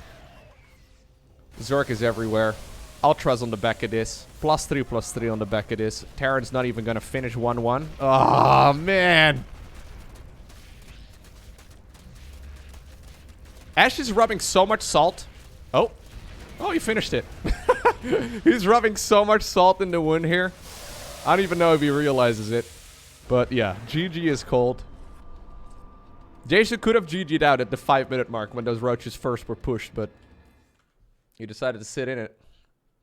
ZerGheorghe is everywhere. Ultra's on the back of this. +3/+3 on the back of this. Terran's not even going to finish 1-1. Oh, man. Ash is rubbing so much salt. Oh. Oh, he finished it. He's rubbing so much salt in the wound here. I don't even know if he realizes it. But yeah, GG is cold. Jason could have GG'd out at the 5-minute mark when those roaches first were pushed, but he decided to sit in it.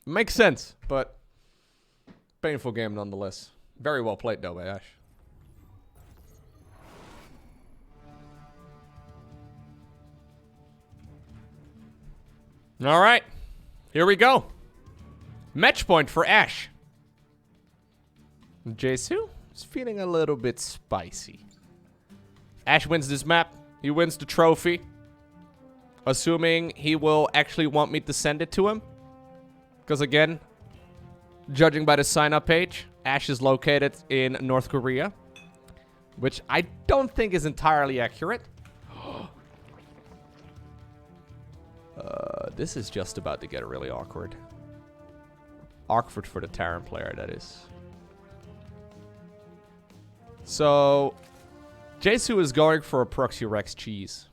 Makes sense, but painful game nonetheless. Very well played though by Ash. All right, here we go. Match point for Ash. Jesu is feeling a little bit spicy. Ash wins this map. He wins the trophy. Assuming he will actually want me to send it to him. Because again, judging by the sign-up page, Ash is located in North Korea. Which I don't think is entirely accurate. This is just about to get really awkward. Awkward for the Terran player, that is. So, Jesu is going for a Proxy Rex cheese.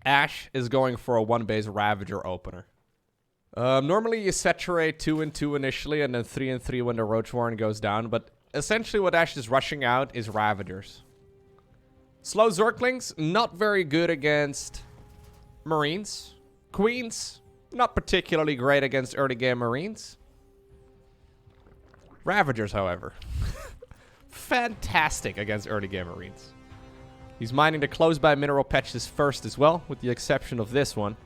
Ash is going for a 1-base Ravager opener. Normally you saturate 2-2 initially and then 3-3 when the Roach Warren goes down, but essentially what Ash is rushing out is Ravagers. Slow Zerglings, not very good against Marines. Queens, not particularly great against early game Marines. Ravagers, however, fantastic against early game Marines. He's mining the close by mineral patches first as well, with the exception of this one.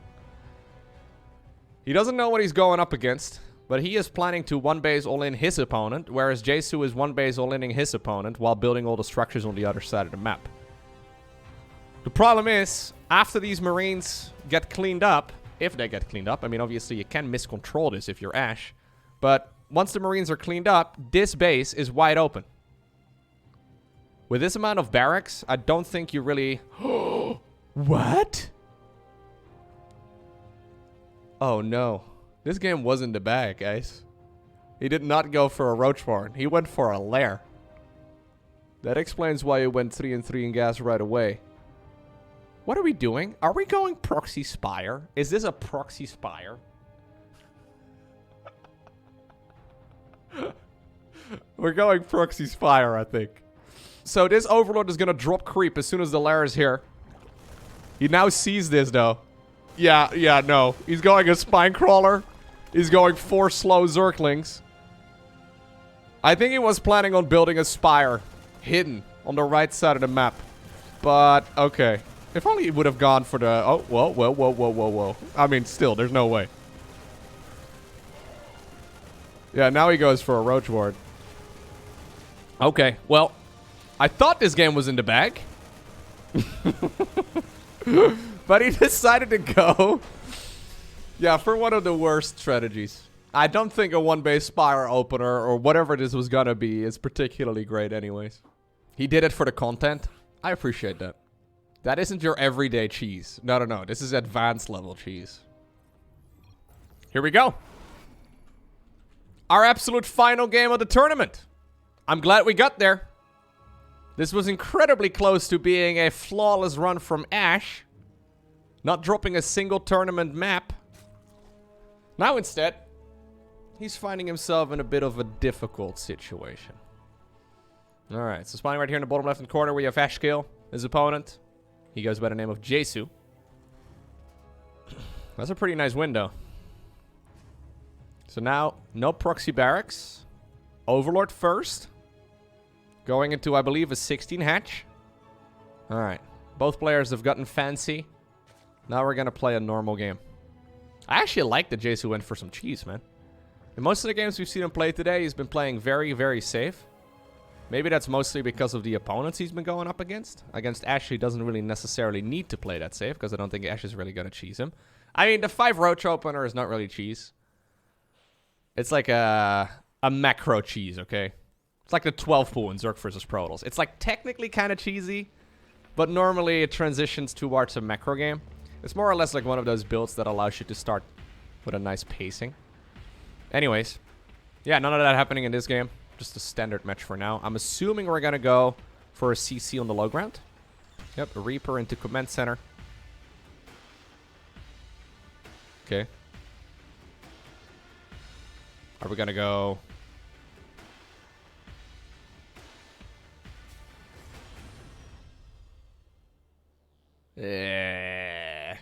He doesn't know what he's going up against, but he is planning to 1-base all-in his opponent, whereas Jesu is 1-base all-inning his opponent while building all the structures on the other side of the map. The problem is, after these Marines get cleaned up, if they get cleaned up. I mean, obviously, you can miscontrol this if you're Ashe. But once the Marines are cleaned up, this base is wide open. With this amount of barracks, I don't think you really... What? Oh, no. This game wasn't the bag, guys. He did not go for a roach warren. He went for a lair. That explains why he went 3 and 3 in gas right away. What are we doing? Are we going proxy spire? Is this a proxy spire? We're going proxy spire, I think. So this overlord is gonna drop creep as soon as the lair is here. He now sees this, though. Yeah, no. He's going a spine crawler. He's going 4 slow zerglings. I think he was planning on building a spire hidden on the right side of the map. But, okay. If only he would have gone for the... Oh, whoa. I mean, still, there's no way. Yeah, now he goes for a roach ward. Okay, well, I thought this game was in the bag. But he decided to go. Yeah, for one of the worst strategies. I don't think a 1-base spire opener or whatever this was gonna be is particularly great anyways. He did it for the content. I appreciate that. That isn't your everyday cheese. No. This is advanced level cheese. Here we go. Our absolute final game of the tournament. I'm glad we got there. This was incredibly close to being a flawless run from Ashe. Not dropping a single tournament map. Now instead, he's finding himself in a bit of a difficult situation. Alright, so spawning right here in the bottom left-hand corner, we have Ashkill, his opponent. He goes by the name of Jesu. That's a pretty nice window. So now, no proxy barracks. Overlord first. Going into, I believe, a 16 hatch. Alright, both players have gotten fancy. Now we're going to play a normal game. I actually like that Jesu went for some cheese, man. In most of the games we've seen him play today, he's been playing very, very safe. Maybe that's mostly because of the opponents he's been going up against. Against Ashe, he doesn't really necessarily need to play that safe, because I don't think Ashe is really going to cheese him. I mean, the 5 roach opener is not really cheese. It's like a macro cheese, okay? It's like the 12 pool in Zerg versus Protoss. It's like technically kind of cheesy, but normally it transitions towards a macro game. It's more or less like one of those builds that allows you to start with a nice pacing. Anyways, yeah, none of that happening in this game. Just a standard match for now. I'm assuming we're going to go for a CC on the low ground. Yep, a Reaper into command center. Okay. Are we going to go... Yeah.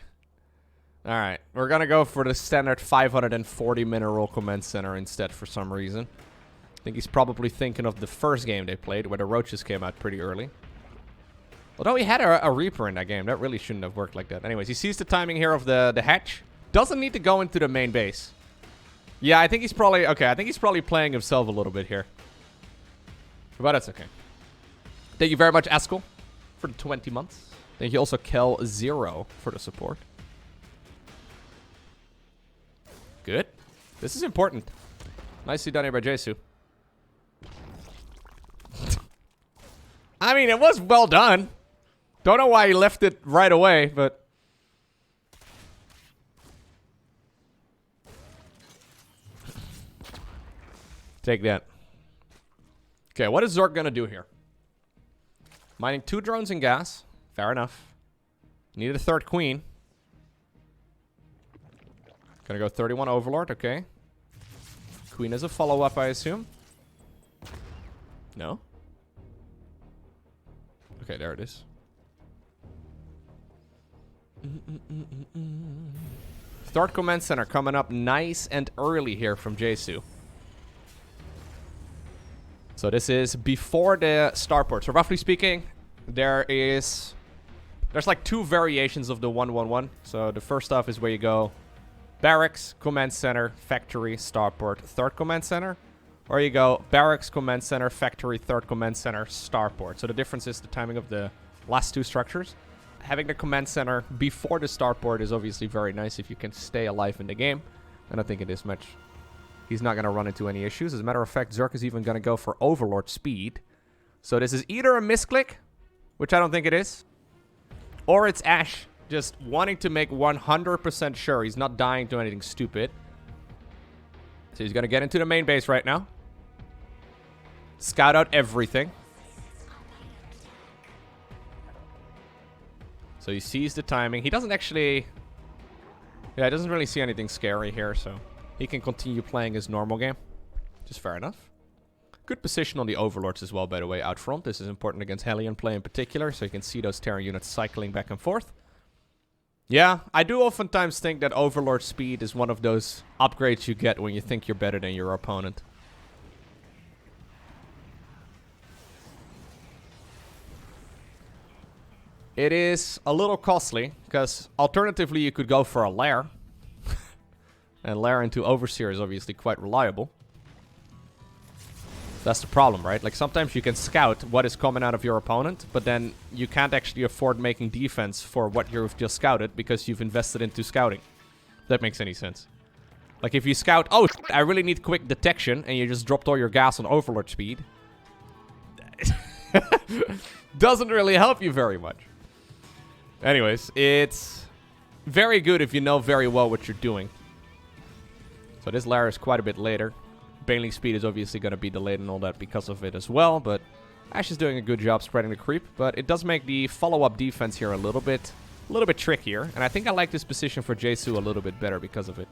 Alright, we're gonna go for the standard 540 mineral command center instead for some reason. I think he's probably thinking of the first game they played where the roaches came out pretty early. Although he had a Reaper in that game, that really shouldn't have worked like that. Anyways, he sees the timing here of the hatch. Doesn't need to go into the main base. Yeah, I think he's probably... Okay, I think he's probably playing himself a little bit here. But that's okay. Thank you very much, Askel, for the 20 months. Thank you also, Kel0, for the support. Good. This is important. Nicely done here by Jesu. I mean, it was well done. Don't know why he left it right away, but... Take that. Okay, what is Zork gonna do here? Mining 2 drones in gas. Fair enough. Needed a 3rd queen. Gonna go 31 Overlord, okay. Queen is a follow-up, I assume. No? Okay, there it is. 3rd command center coming up nice and early here from Jesu. So this is before the starport. So roughly speaking, there's like 2 variations of the 1-1-1. So the first stuff is where you go barracks, command center, factory, starport, 3rd command center. Or you go barracks, command center, factory, 3rd command center, starport. So the difference is the timing of the last 2 structures. having the command center before the starport is obviously very nice if you can stay alive in the game. And I think in this match, he's not going to run into any issues. As a matter of fact, SirGheorghe is even going to go for Overlord speed. So this is either a misclick, which I don't think it is, or it's Ash just wanting to make 100% sure he's not dying to anything stupid. So he's going to get into the main base right now. Scout out everything. So he sees the timing. He doesn't actually... Yeah, he doesn't really see anything scary here, so he can continue playing his normal game. Just fair enough. Good position on the Overlords as well, by the way, out front. This is important against Hellion play in particular, so you can see those Terran units cycling back and forth. Yeah, I do oftentimes think that Overlord speed is one of those upgrades you get when you think you're better than your opponent. It is a little costly, because alternatively you could go for a lair. And lair into Overseer is obviously quite reliable. That's the problem, right? Like, sometimes you can scout what is coming out of your opponent, but then you can't actually afford making defense for what you've just scouted because you've invested into scouting. If that makes any sense. Like, if you scout, oh, I really need quick detection, and you just dropped all your gas on Overlord speed. Doesn't really help you very much. Anyways, it's very good if you know very well what you're doing. So this lair is quite a bit later. Bailing speed is obviously going to be delayed and all that because of it as well, but Ash is doing a good job spreading the creep, but it does make the follow-up defense here a little bit trickier, and I think I like this position for Jesu a little bit better because of it.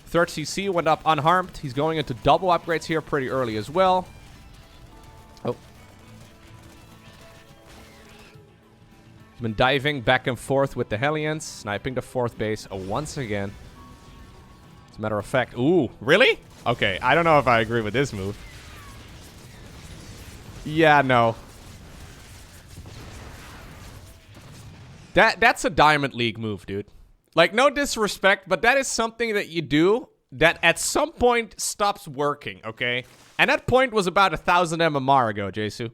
Third CC went up unharmed. He's going into double upgrades here pretty early as well. Oh. He's been diving back and forth with the Hellions, sniping the fourth base once again. As a matter of fact, ooh, really? Okay, I don't know if I agree with this move. Yeah, no. That's a Diamond League move, dude. Like, no disrespect, but that is something that you do that at some point stops working, okay? And that point was about 1,000 MMR ago, Jesu.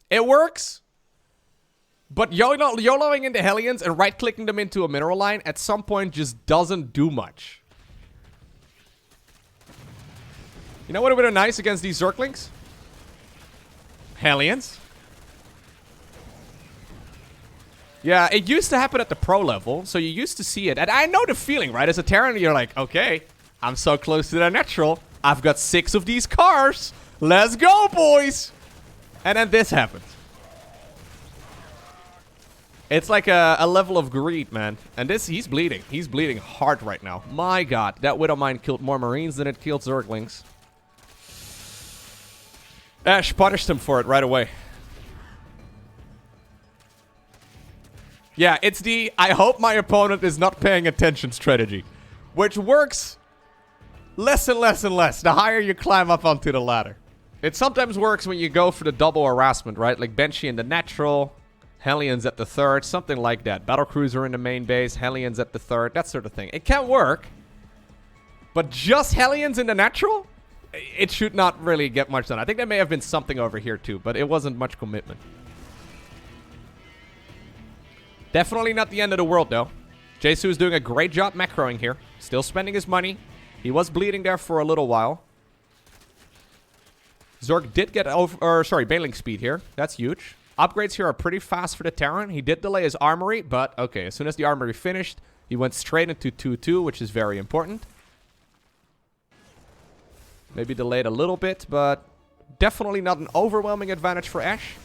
It works, but YOLOing into Hellions and right-clicking them into a mineral line at some point just doesn't do much. You know what would have been nice against these Zerglings? Hellions. Yeah, it used to happen at the pro level, so you used to see it. And I know the feeling, right? As a Terran, you're like, okay, I'm so close to the natural. I've got 6 of these cars. Let's go, boys. And then this happens. It's like a level of greed, man. And this, he's bleeding. He's bleeding hard right now. My god, that Widow Mine killed more Marines than it killed Zerglings. Ash punished him for it right away. Yeah, it's the I hope my opponent is not paying attention strategy, which works less and less and less the higher you climb up onto the ladder. It sometimes works when you go for the double harassment, right? Like Banshee in the natural, Hellions at the third, something like that. Battlecruiser in the main base, Hellions at the third, that sort of thing. It can work, but just Hellions in the natural? It should not really get much done. I think there may have been something over here too, but it wasn't much commitment. Definitely not the end of the world, though. Jesu is doing a great job macroing here. Still spending his money. He was bleeding there for a little while. SirGheorghe did get bailing speed here. That's huge. Upgrades here are pretty fast for the Terran. He did delay his armory, but okay, as soon as the armory finished, he went straight into 2-2, which is very important. Maybe delayed a little bit, but definitely not an overwhelming advantage for Ash.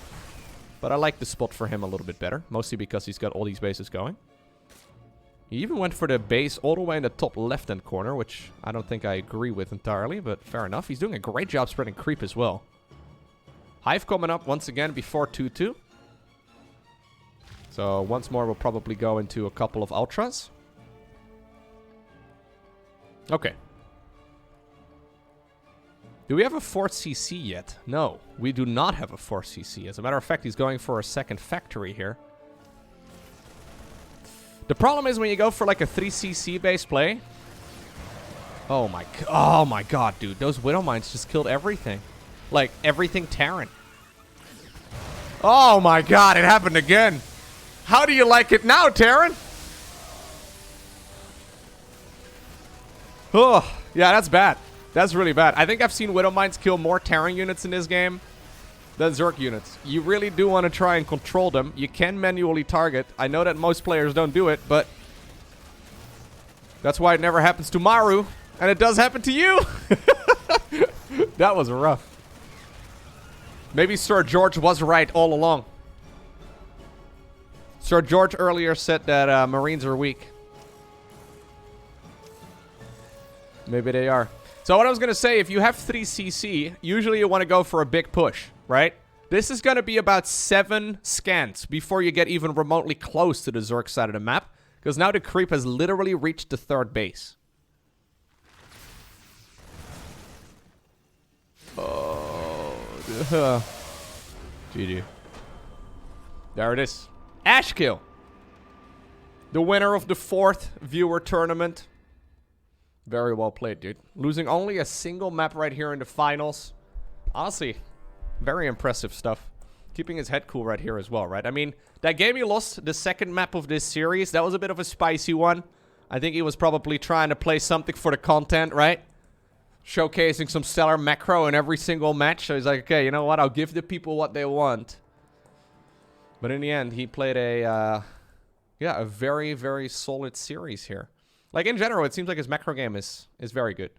But I like the spot for him a little bit better, mostly because he's got all these bases going. He even went for the base all the way in the top left-hand corner, which I don't think I agree with entirely, but fair enough. He's doing a great job spreading creep as well. Hive coming up once again before 2-2. So once more, we'll probably go into a couple of Ultras. Okay. Do we have a 4th CC yet? No, we do not have a 4th CC. As a matter of fact, he's going for a second factory here. The problem is when you go for like a 3 CC base play. Oh my god, dude. Those Widow Mines just killed everything. Like, everything Terran. Oh my god, it happened again. How do you like it now, Terran? Oh, yeah, that's bad. That's really bad. I think I've seen Widow Mines kill more Terran units in this game than Zerg units. You really do want to try and control them. You can manually target. I know that most players don't do it, but that's why it never happens to Maru. And it does happen to you. That was rough. Maybe SirGheorghe was right all along. SirGheorghe earlier said that Marines are weak. Maybe they are. So what I was going to say, if you have 3 CC, usually you want to go for a big push, right? This is going to be about 7 scans before you get even remotely close to the Zerg side of the map. Because now the creep has literally reached the 3rd base. Oh. GG. There it is. Ashkill. The winner of the 4th viewer tournament. Very well played, dude. Losing only a single map right here in the finals. Honestly, very impressive stuff. Keeping his head cool right here as well, right? I mean, that game he lost, the 2nd map of this series, that was a bit of a spicy one. I think he was probably trying to play something for the content, right? Showcasing some stellar macro in every single match. So he's like, okay, you know what? I'll give the people what they want. But in the end, he played a very, very solid series here. Like, in general, it seems like his macro game is very good.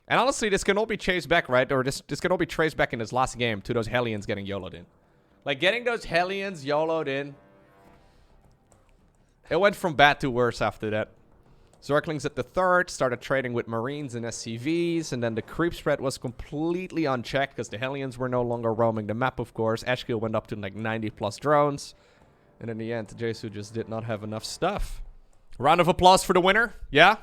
And honestly, this can all be chased back, right? Or this can all be traced back in his last game to those Hellions getting YOLO'd in. Like, getting those Hellions YOLO'd in, it went from bad to worse after that. Zerglings at the 3rd started trading with Marines and SCVs, and then the creep spread was completely unchecked because the Hellions were no longer roaming the map, of course. Ashkill went up to like 90+ drones. And in the end, Jesu just did not have enough stuff. Round of applause for the winner. Yeah?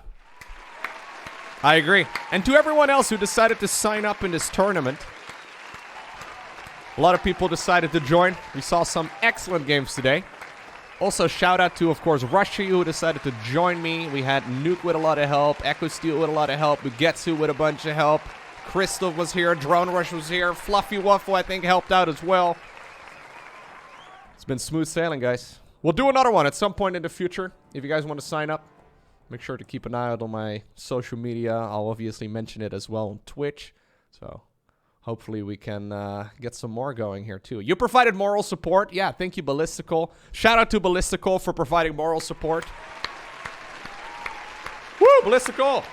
I agree. And to everyone else who decided to sign up in this tournament. A lot of people decided to join. We saw some excellent games today. Also, shout out to, of course, Rushi, who decided to join me. We had Nuke with a lot of help, EchoSteel with a lot of help, Ugetsu with a bunch of help, Crystal was here, Drone Rush was here, Fluffy Waffle, I think, helped out as well. It's been smooth sailing, guys. We'll do another one at some point in the future. If you guys want to sign up, make sure to keep an eye out on my social media. I'll obviously mention it as well on Twitch. So hopefully we can get some more going here too. You provided moral support. Yeah, thank you, Ballistical. Shout out to Ballistical for providing moral support. Woo, Ballistical.